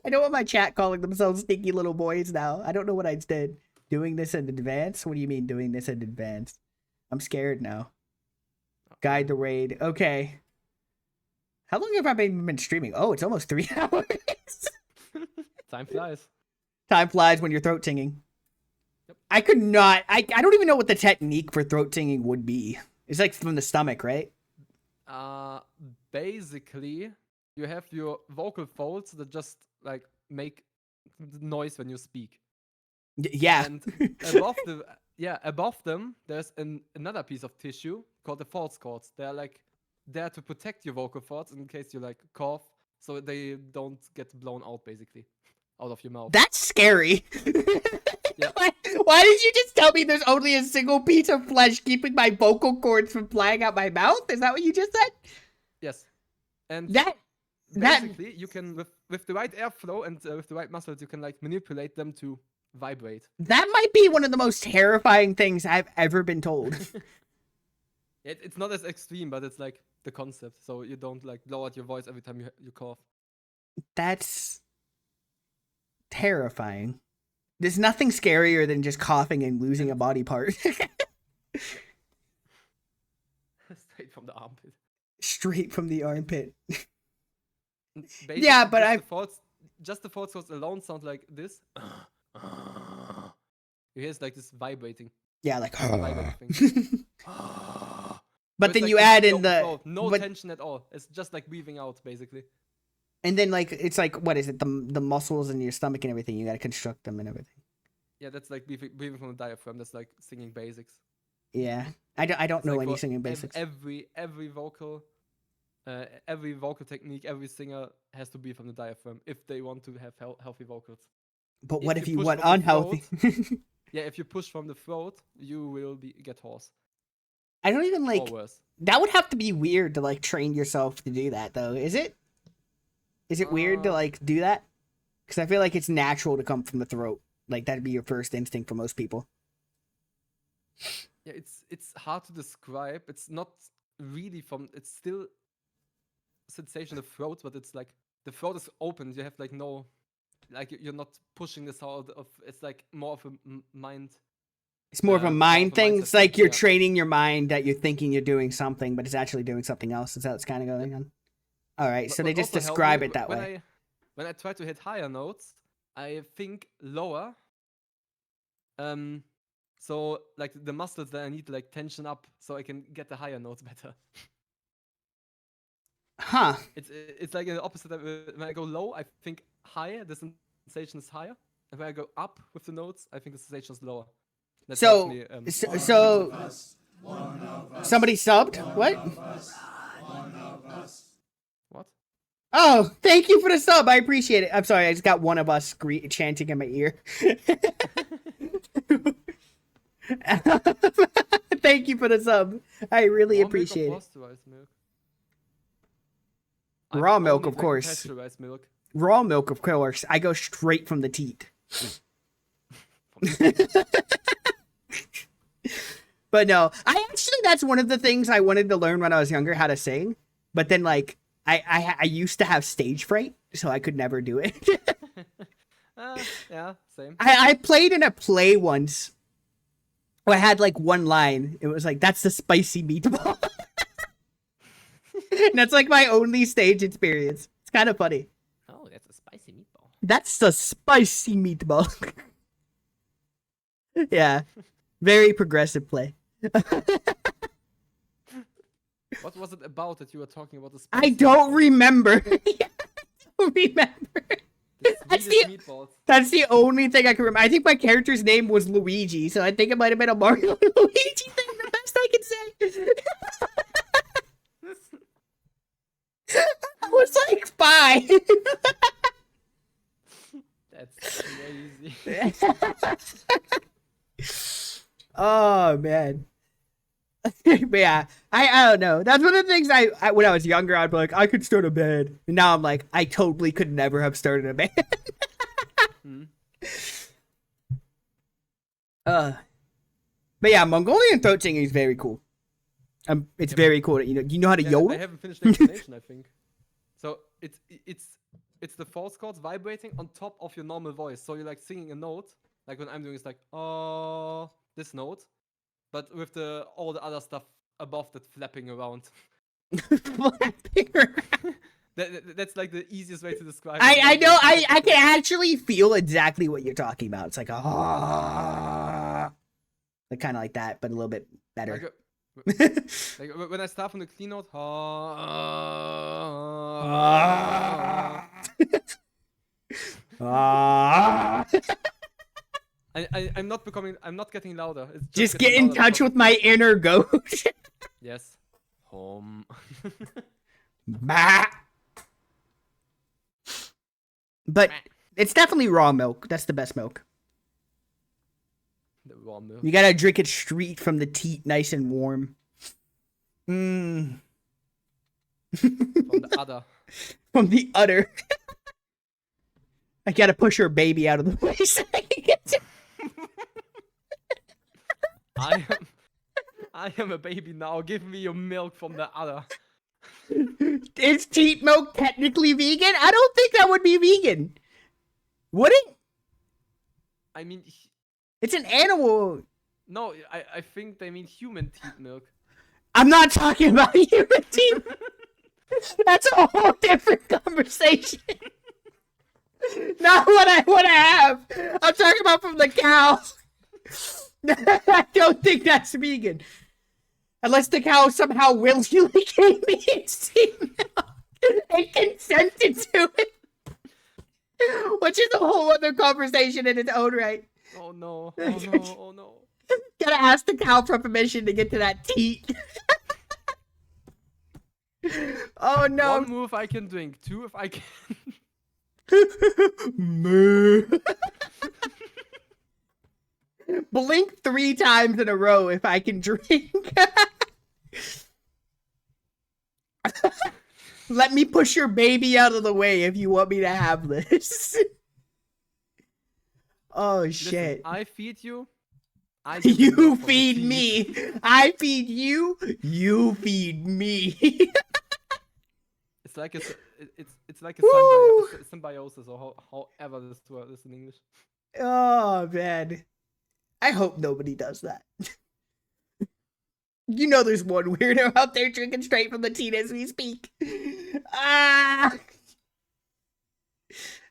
I don't want my chat calling themselves stinky little boys now. I don't know what I did. Doing this in advance? What do you mean doing this in advance? I'm scared now. Guide the raid. Okay. How long have I been streaming? Oh, it's almost 3 hours. Time flies. Time flies when you're throat singing. Yep. I could not. I don't even know what the technique for throat singing would be. It's like from the stomach, right? Basically, you have your vocal folds that just like make noise when you speak. Yeah. And above yeah, above them there's another piece of tissue called the false cords. They're like there to protect your vocal cords in case you like cough, so they don't get blown out basically out of your mouth. That's scary. Yeah. Why did you just tell me there's only a single piece of flesh keeping my vocal cords from flying out my mouth? Is that what you just said? Yes. And That basically you can with the right airflow and with the right muscles you can like manipulate them to vibrate. that might be one of the most terrifying things I've ever been told. It's not as extreme, but it's like the concept, so you don't like blow out your voice every time you cough. That's terrifying. There's nothing scarier than just coughing and losing a body part. Straight from the armpit. Straight from the armpit. Basically, Yeah, but just the false cords alone sound like this. You hear it's like this vibrating. Yeah, like. vibrating thing. But it's then like you this add in long the flow, no but- tension at all. It's just like breathing out basically. and then like it's like what is it the muscles in your stomach and everything, you got to construct them and everything. Yeah, that's like breathing from the diaphragm. That's like singing basics. Yeah, I don't It's know like any for singing basics. Every vocal technique, every singer has to be from the diaphragm if they want to have healthy vocals. But what if you you push want from the unhealthy? Yeah, if you push from the throat, you will get hoarse I don't even like or worse. that would have to be weird to like train yourself to do that though. Is it weird to like do that? Because I feel like it's natural to come from the throat. Like that'd be your first instinct for most people. Yeah, it's hard to describe. It's not really from. It's still sensation of the throat, but it's like the throat is open. You have like no, like you're not pushing this out of. It's like more of a mind. It's more of a more of mind a thing. mindset It's like thing, you're yeah. training your mind that you're thinking you're doing something, but it's actually doing something else. Is that what's kind of going on? All right, so But they just also help describe me it that when way. When I try to hit higher notes, I think lower. So like the muscles that I need to like tension up so I can get the higher notes better. Huh. It's like the opposite. When I go low, I think higher. The sensation is higher, and when I go up with the notes, I think the sensation is lower. That So, helps me, so somebody subbed? What? what? Oh, thank you for the sub. I appreciate it. I'm sorry, I just got one of us chanting in my ear. Thank you for the sub. I really Raw milk or appreciate it. pasteurized milk? Raw I'm milk, only of drinking course. Pasteurized milk. Raw milk, of course. I go straight from the teat. But no, that's one of the things I wanted to learn when I was younger, how to sing. But then like I used to have stage fright, so I could never do it. Yeah, same. I played in a play once where I had like one line. It was like, that's the spicy meatball. And that's like my only stage experience. It's kind of funny. Oh, that's a spicy meatball. That's the spicy meatball. Yeah. Very progressive play. What was it about that you were talking about? The I don't remember. I don't remember. That's Swedish the- meatballs. That's the only thing I can remember. I think my character's name was Luigi, so I think it might have been a Mario and Luigi thing. The best I can say. I was like 5. That's crazy. Oh man. But yeah, I don't know. That's one of the things I when I was younger I'd be like, I could start a band. And now I'm like, I totally could never have started a band. Hmm. But yeah, Mongolian throat singing is very cool. It's very cool. You know how to Yeah, yodel? I haven't finished the explanation, I think. So it's the false chords vibrating on top of your normal voice. So you're like singing a note, like when I'm doing it's like oh this note, but with all the other stuff above that flapping around. That's like the easiest way to describe it. I know. I can actually feel exactly what you're talking about. It's like like kind of like that, but a little bit better. Like when I start from the clean note, I I'm not becoming. I'm not getting louder. It's Just getting get in louder touch because- with my inner ghost. Yes. Home. Bah. But it's definitely raw milk. That's the best milk. The raw milk. You gotta drink it straight from the teat, nice and warm. Mmm. From the udder. From the udder. I gotta push her baby out of the way so I can get to. I am a baby now. Give me your milk from the udder. Is teat milk technically vegan? I don't think that would be vegan. Would it? I mean, It's an animal. no. I think they mean human teat milk. I'm not talking about human teat. That's a whole different conversation. Not what I want to have. I'm talking about from the cow. I don't think that's vegan. Unless the cow somehow willingly gave me its teat milk and consented to it. Which is a whole other conversation in its own right. Oh no! Oh no! Oh no! Gotta ask the cow for permission to get to that teat. Oh no. One move I can drink. Two if I can. Blink 3 times in a row if I can drink. Let me push your baby out of the way if you want me to have this. Oh Listen, shit. I feed you. I give You milk from the feed teat. me. I feed you. You feed me. It's like it's like a Woo! symbiosis or however this word is in English. Oh man. I hope nobody does that. You know there's one weirdo out there drinking straight from the teat as we speak. Ah!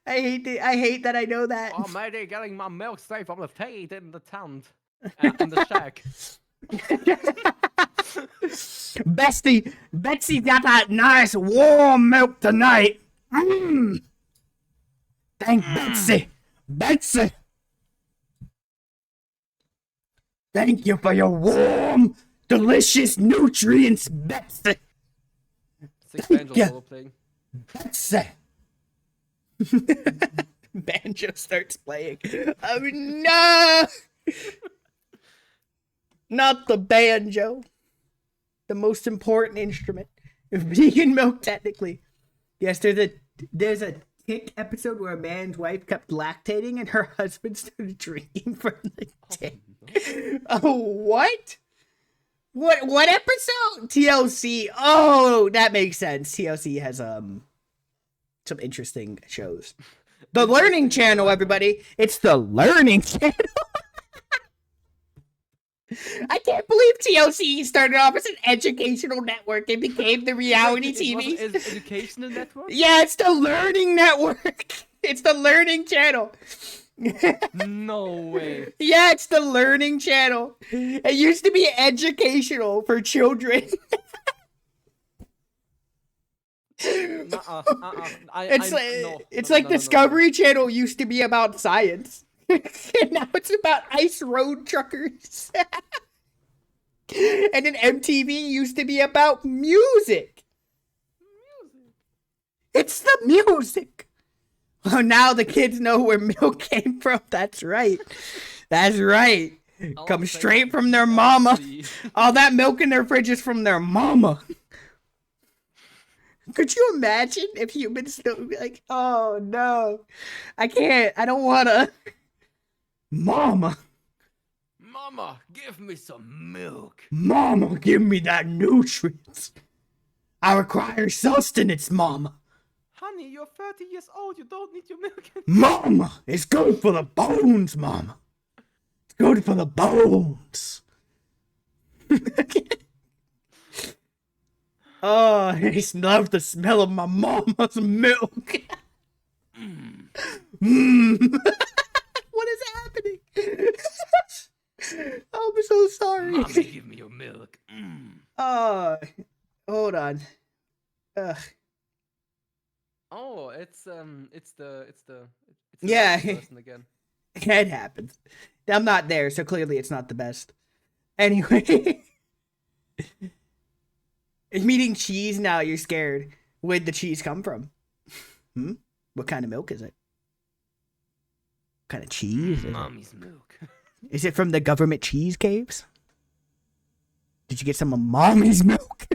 I hate that I know that. Oh, maybe getting my milk straight from the teat in the tent. In the shack. Betsy got that nice warm milk tonight. Mmm. Thank Betsy. Betsy. Thank you for your warm, delicious nutrients, Betsy. Six banjo Yeah. solo playing. Betsy. Banjo starts playing. Oh no! Not the banjo. The most important instrument. Vegan milk, technically. Yes, there's a tick episode where a man's wife kept lactating and her husband started drinking from the tick. Oh, what? What episode? TLC. Oh, that makes sense. TLC has some interesting shows. The Learning Channel, everybody. It's the Learning Channel. I can't believe TLC started off as an educational network and became the reality It was TV. an educational network? Yeah, it's the Learning Network. It's the Learning Channel. No way. Yeah, it's the Learning Channel. It used to be educational for children. It's like Discovery Channel used to be about science. And now it's about ice road truckers. And then MTV used to be about music. It's the music. Oh, now the kids know where milk came from. That's right. That's right. Comes straight from their mama. All that milk in their fridge is from their mama. Could you imagine if humans still be like, oh no, I can't, I don't wanna. Mama, Mama, give me some milk. Mama, give me that nutrients. I require sustenance, Mama. Honey, you're 30 years old. You don't need your milk. Mama, it's good for the bones, Mama. It's good for the bones. Oh, I just love the smell of my mama's milk. Mm. What is happening? I'm so sorry. Mommy, give me your milk. Hold on. Ugh. Oh, it's the Yeah. person again. It happens. I'm not there, so clearly it's not the best. Anyway. Eating cheese now, you're scared. Where'd the cheese come from? What kind of milk is it? What kind of cheese is it? Mommy's milk. Is it from the government cheese caves? Did you get some of mommy's milk?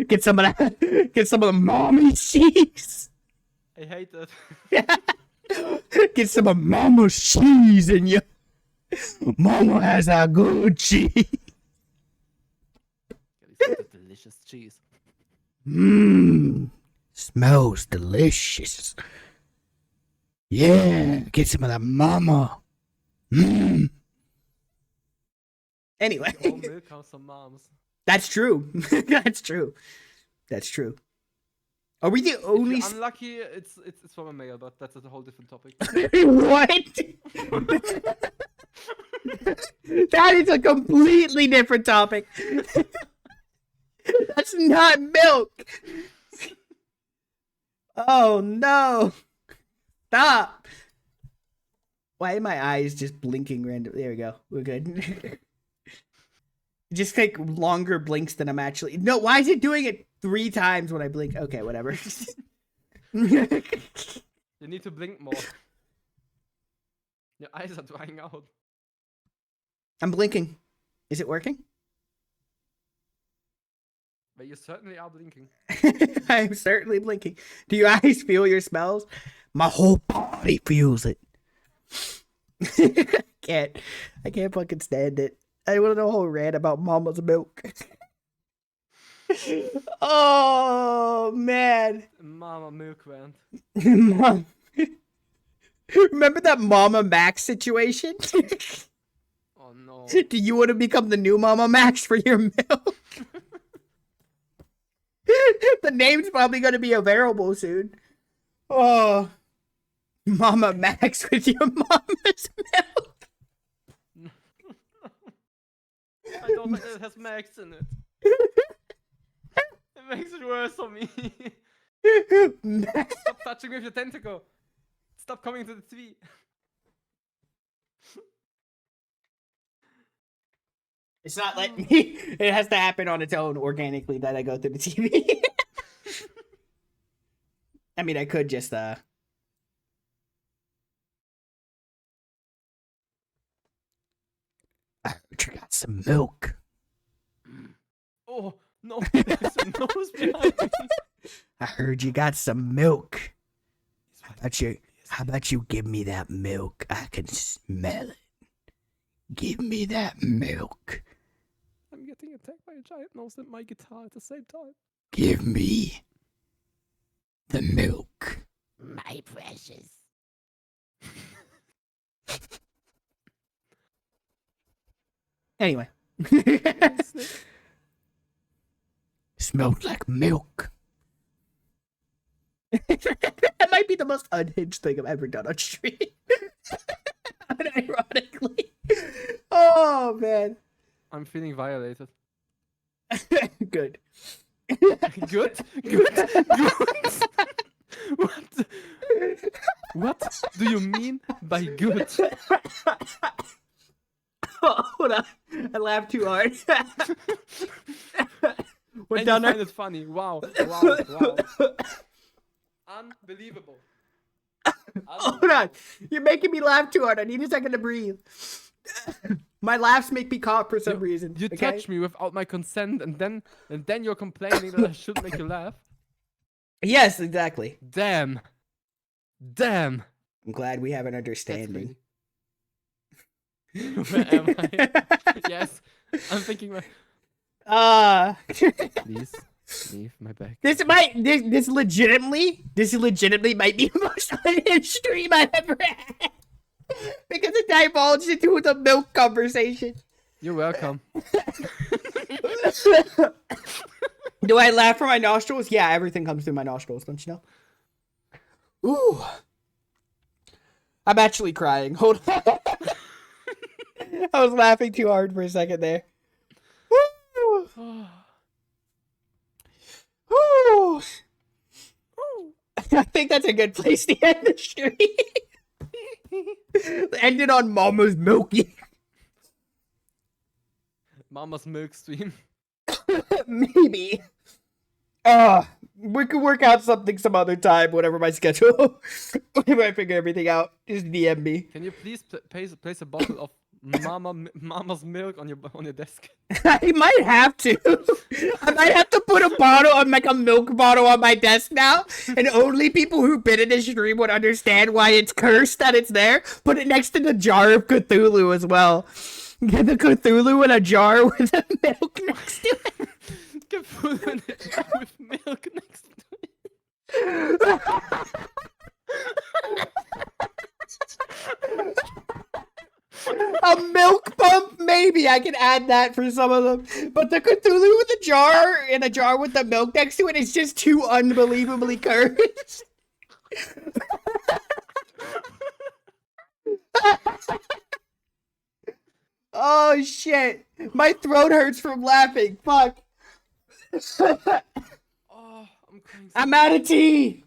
Get some of that. Get some of the mommy's cheese. I hate that. Get some of mama's cheese in you. Mama has a good cheese. The delicious cheese. Smells delicious. Yeah, get some of that mama. Anyway, All milk comes from moms. that's true. That's true. That's true. Are we the If only? you're unlucky, it's from a male, but that's a whole different topic. What? That is a completely different topic. That's not milk. Oh no. Stop. Why are my eyes just blinking random? There we go. We're good. Just take longer blinks than I'm actually. No, why is it doing it 3 times when I blink? Okay, whatever. You need to blink more. Your eyes are drying out. I'm blinking. Is it working? But you certainly are blinking. I'm certainly blinking. Do your eyes feel your smells? My whole body feels it. I can't fucking stand it. I want to know a whole rant about mama's milk. Oh man. Mama milk rant. Mom. Remember that Mama Max situation? Oh no. Do you want to become the new Mama Max for your milk? The name's probably going to be available soon. Oh, Mama Max with your mama's milk. I don't think it has Max in it. It makes it worse for me. Stop touching me with your tentacle. Stop coming to the TV. It's not letting me. It has to happen on its own organically that I go through the TV. I mean, I could just I heard you got some milk. Oh no, there's a nose behind me. I heard you got some milk. How about you give me that milk? I can smell it. Give me that milk. I'm getting attacked by a giant nose and my guitar at the same time. Give me the milk. My precious. Anyway. Smelled like milk. That might be the most unhinged thing I've ever done on stream. Unironically. Oh man. I'm feeling violated. Good. Good? Good? What? What do you mean by good? Oh, hold on. I laughed too hard. We're And done. you find it funny. Wow. Wow. Wow. Unbelievable. Hold on. You're making me laugh too hard. I need a second to breathe. My laughs make me cough for some reason. You okay? touch me without my consent, and then you're complaining that I should make you laugh. Yes, exactly. Damn. Damn. I'm glad we have an understanding. Where am I? Yes. I'm thinking. Please leave my bag. This legitimately might be the most unhinged stream I've ever had. Because it divulged into the milk conversation. You're welcome. Do I laugh from my nostrils? Yeah, everything comes through my nostrils, don't you know? Ooh. I'm actually crying. Hold on. I was laughing too hard for a second there. Woo! Woo! I think that's a good place to end the stream. Ended on Mama's Milky. Mama's milk stream. Maybe. We could work out something some other time, whatever my schedule. If I figure everything out, just DM me. Can you please place a bottle of Mama's milk on your desk? I might have to. I might have to put a bottle on like a milk bottle on my desk now, and only people who've been in this stream would understand why it's cursed that it's there. Put it next to the jar of Cthulhu as well. Get the Cthulhu in a jar with the milk next to it. Get food in a jar with milk next to A milk pump, maybe I can add that for some of them. But the Cthulhu with the jar in a jar with the milk next to it is just too unbelievably cursed. Oh shit! My throat hurts from laughing. Fuck. Oh, I'm crying. I'm out of tea.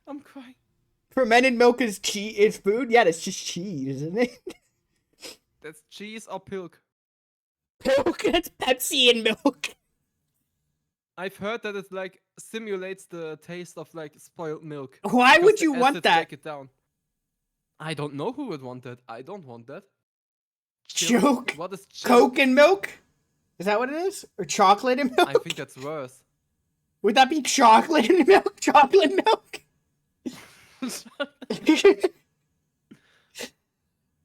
I'm crying. Fermented milk is is food? Yeah, that's just cheese, isn't it? That's cheese or pilk. Milk, that's Pepsi and milk. I've heard that it like simulates the taste of like spoiled milk. Why because would the you want acids that? break it down. I don't know who would want that. I don't want that. Joke? What is Coke and milk? Is that what it is? Or chocolate and milk? I think that's worse. Would that be chocolate and milk? Chocolate milk?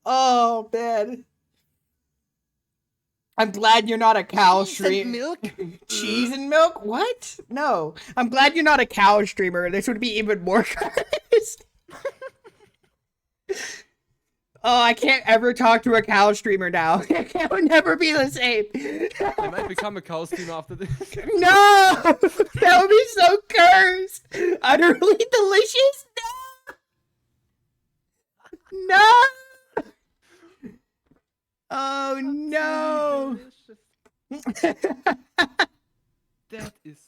Oh, man. I'm glad you're not a cow streamer. milk? Cheese and milk? What? No. I'm glad you're not a cow streamer. This would be even more cursed. Oh, I can't ever talk to a cow streamer now. It would never be the same. I might become a cow streamer after this. No! That would be so cursed! Utterly delicious? No! No! Oh no! That is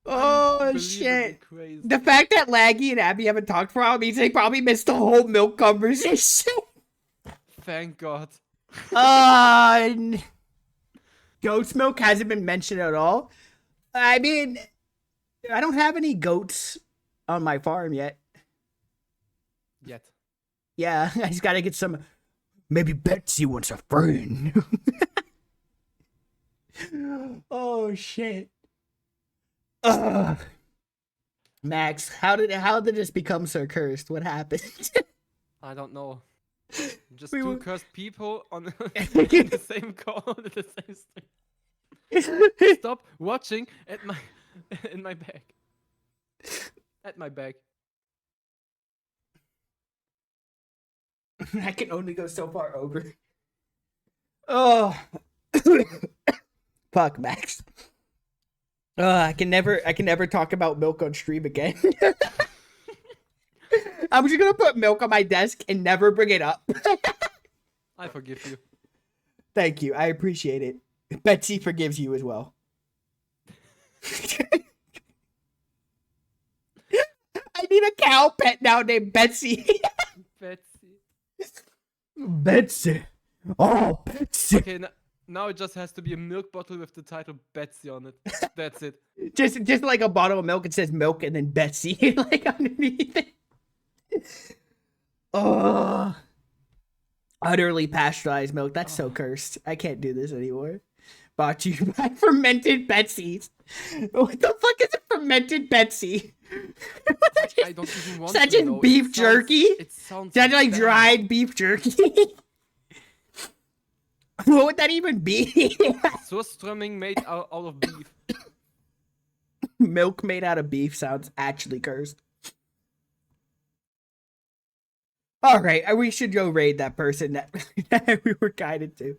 Oh unbelievably shit! crazy. The fact that Laggy and Abby haven't talked for a while means they probably missed the whole milk conversation. Thank God. Goat's milk hasn't been mentioned at all. I mean, I don't have any goats on my farm yet. Yet. Yeah, I just gotta get some. Maybe Betsy wants a friend. Oh shit. Ugh. Max, how did this become so cursed? What happened? I don't know. Just We two were- cursed people on in the same call at the same stream. Stop watching at my in my bag. At my bag. I can only go so far over. Oh, fuck, Max. I can never talk about milk on stream again. I'm just gonna put milk on my desk and never bring it up. I forgive you. Thank you, I appreciate it. Betsy forgives you as well. I need a cow pet now named Betsy. Betsy. Betsy. Oh, Betsy. Okay, now it just has to be a milk bottle with the title Betsy on it. That's it. Just like a bottle of milk, it says milk and then Betsy like underneath it. Oh, utterly pasteurized milk. That's so cursed. I can't do this anymore. Bought you by fermented Betsy's. What the fuck is a fermented Betsy? I don't even want Such to as know. beef It sounds- jerky? It sounds Is that like bad. dried beef jerky? What would that even be? Surströmming made out of beef. Milk made out of beef sounds actually cursed. Alright, we should go raid that person that we were guided to.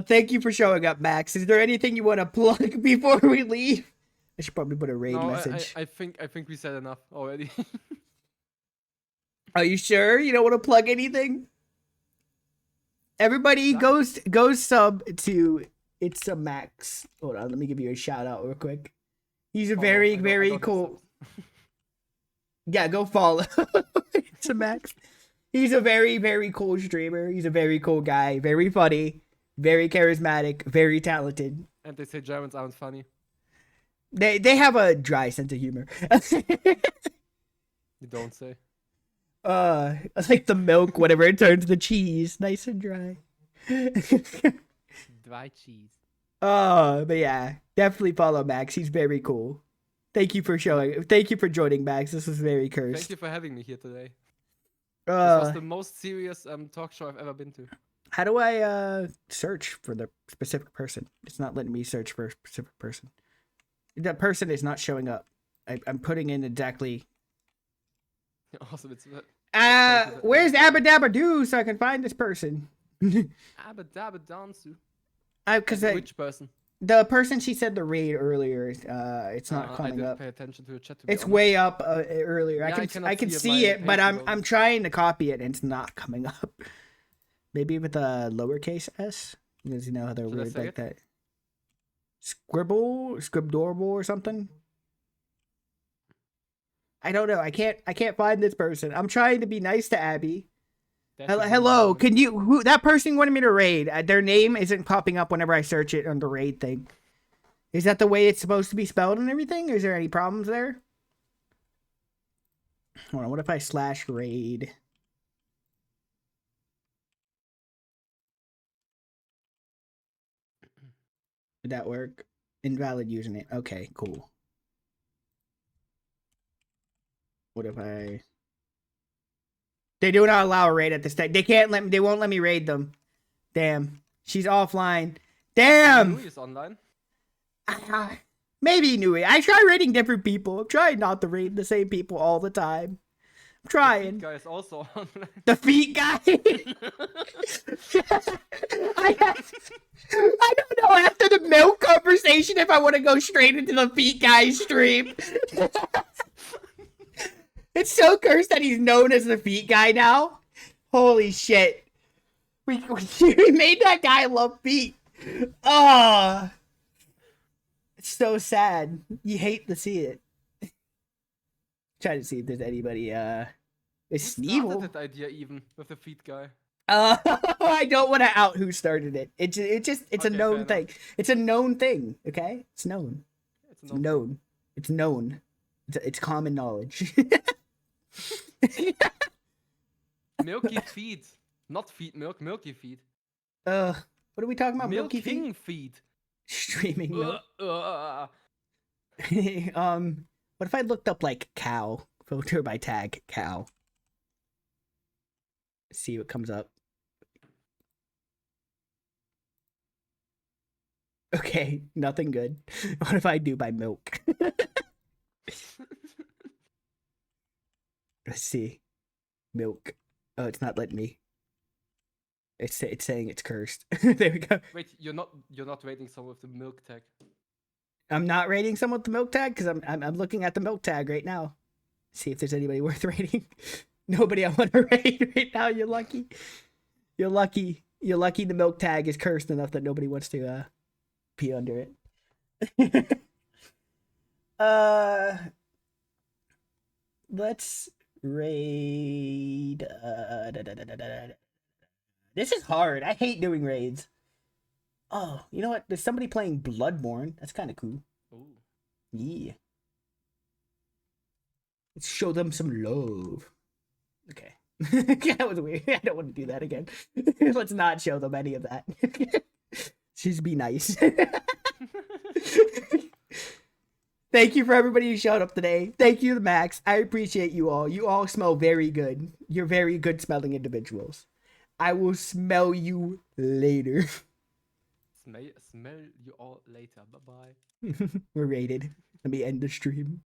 Thank you for showing up, Max. Is there anything you want to plug before we leave? I should probably put a raid No, message. I think we said enough already. Are you sure you don't want to plug anything? Everybody No. go sub to It's a Max. Hold on, let me give you a shout out real quick. He's a Follow. very, I don't very have cool. subs. Yeah, go follow. It's a Max. He's a very, very cool streamer. He's a very cool guy. Very funny. Very charismatic. Very talented. And they say Germans aren't funny. They have a dry sense of humor. You don't say. It's like the milk, whenever it turns to cheese, nice and dry. Dry cheese. But yeah, definitely follow Max. He's very cool. Thank you for joining, Max. This was very cursed. Thank you for having me here today. This was Uh, the most serious talk show I've ever been to. how do I search for the specific person? It's not letting me search for a specific person. That person is not showing up. I'm putting in exactly. Awesome. It's Where's Abba Dabba Doo so I can find this person? Abba Dabba Dansu. Because Which person? the person she said the raid earlier, it's not I coming didn't up. pay attention to the chat. To be It's honest. way up earlier. Yeah, I I cannot can see it see by it, but page I'm loading. I'm trying to copy it and it's not coming up. Maybe with a lowercase s, because you know how they're Should I weird say like it? that. Scribdorable or something. I don't know. I can't find this person. I'm trying to be nice to Abby. That's a Hello, good can you? Who that person wanted me to raid? Their name isn't popping up whenever I search it on the raid thing. Is that the way it's supposed to be spelled and everything? Is there any problems there? Hold on. What if I / raid? Did that work? Invalid username. Okay, cool. What if I? They do not allow a raid at this time. They can't let me. They won't let me raid them. Damn. She's offline. Damn. Louis is online. Maybe Nui. I try raiding different people. I'm trying not to raid the same people all the time. I'm trying. Guy is also online. The feet guy. I don't know after the milk conversation if I want to go straight into the feet guy stream. It's so cursed that he's known as the feet guy now. Holy shit. We made that guy love feet. Oh. It's so sad. You hate to see it. Try to see if there's anybody, is Who started Sneevil? that idea even with the feet guy? I don't want to out who started it. It's a Okay, known fair thing. It's a known thing, okay? It's known. It's It's not- known. It's known. It's common knowledge. Milky feet. Not feet milk, milky feet. What are we talking about? Milky Milking feet? feet. Streaming milk. Uh, What if I looked up like cow? Filter by tag cow. See what comes up. Okay, nothing good. What if I do by milk? Let's see. Milk. Oh, it's not letting me. It's saying it's cursed. There we go. Wait, you're not rating someone with the milk tag. I'm not rating someone with the milk tag because I'm looking at the milk tag right now. See if there's anybody worth rating. Nobody I want to rate right now. You're lucky. You're lucky. You're lucky the milk tag is cursed enough that nobody wants to pee under it. Let's raid. This is hard. I hate doing raids. Oh, you know what? There's somebody playing Bloodborne. That's kind of cool. Ooh. Yeah. Let's show them some love. Okay. That was weird. I don't want to do that again. Let's not show them any of that. Just be nice. Thank you for everybody who showed up today. Thank you, Max. I appreciate you all. You all smell very good. You're very good smelling individuals. I will smell you later. Smell you all later. Bye bye. We're rated. Let me end the stream.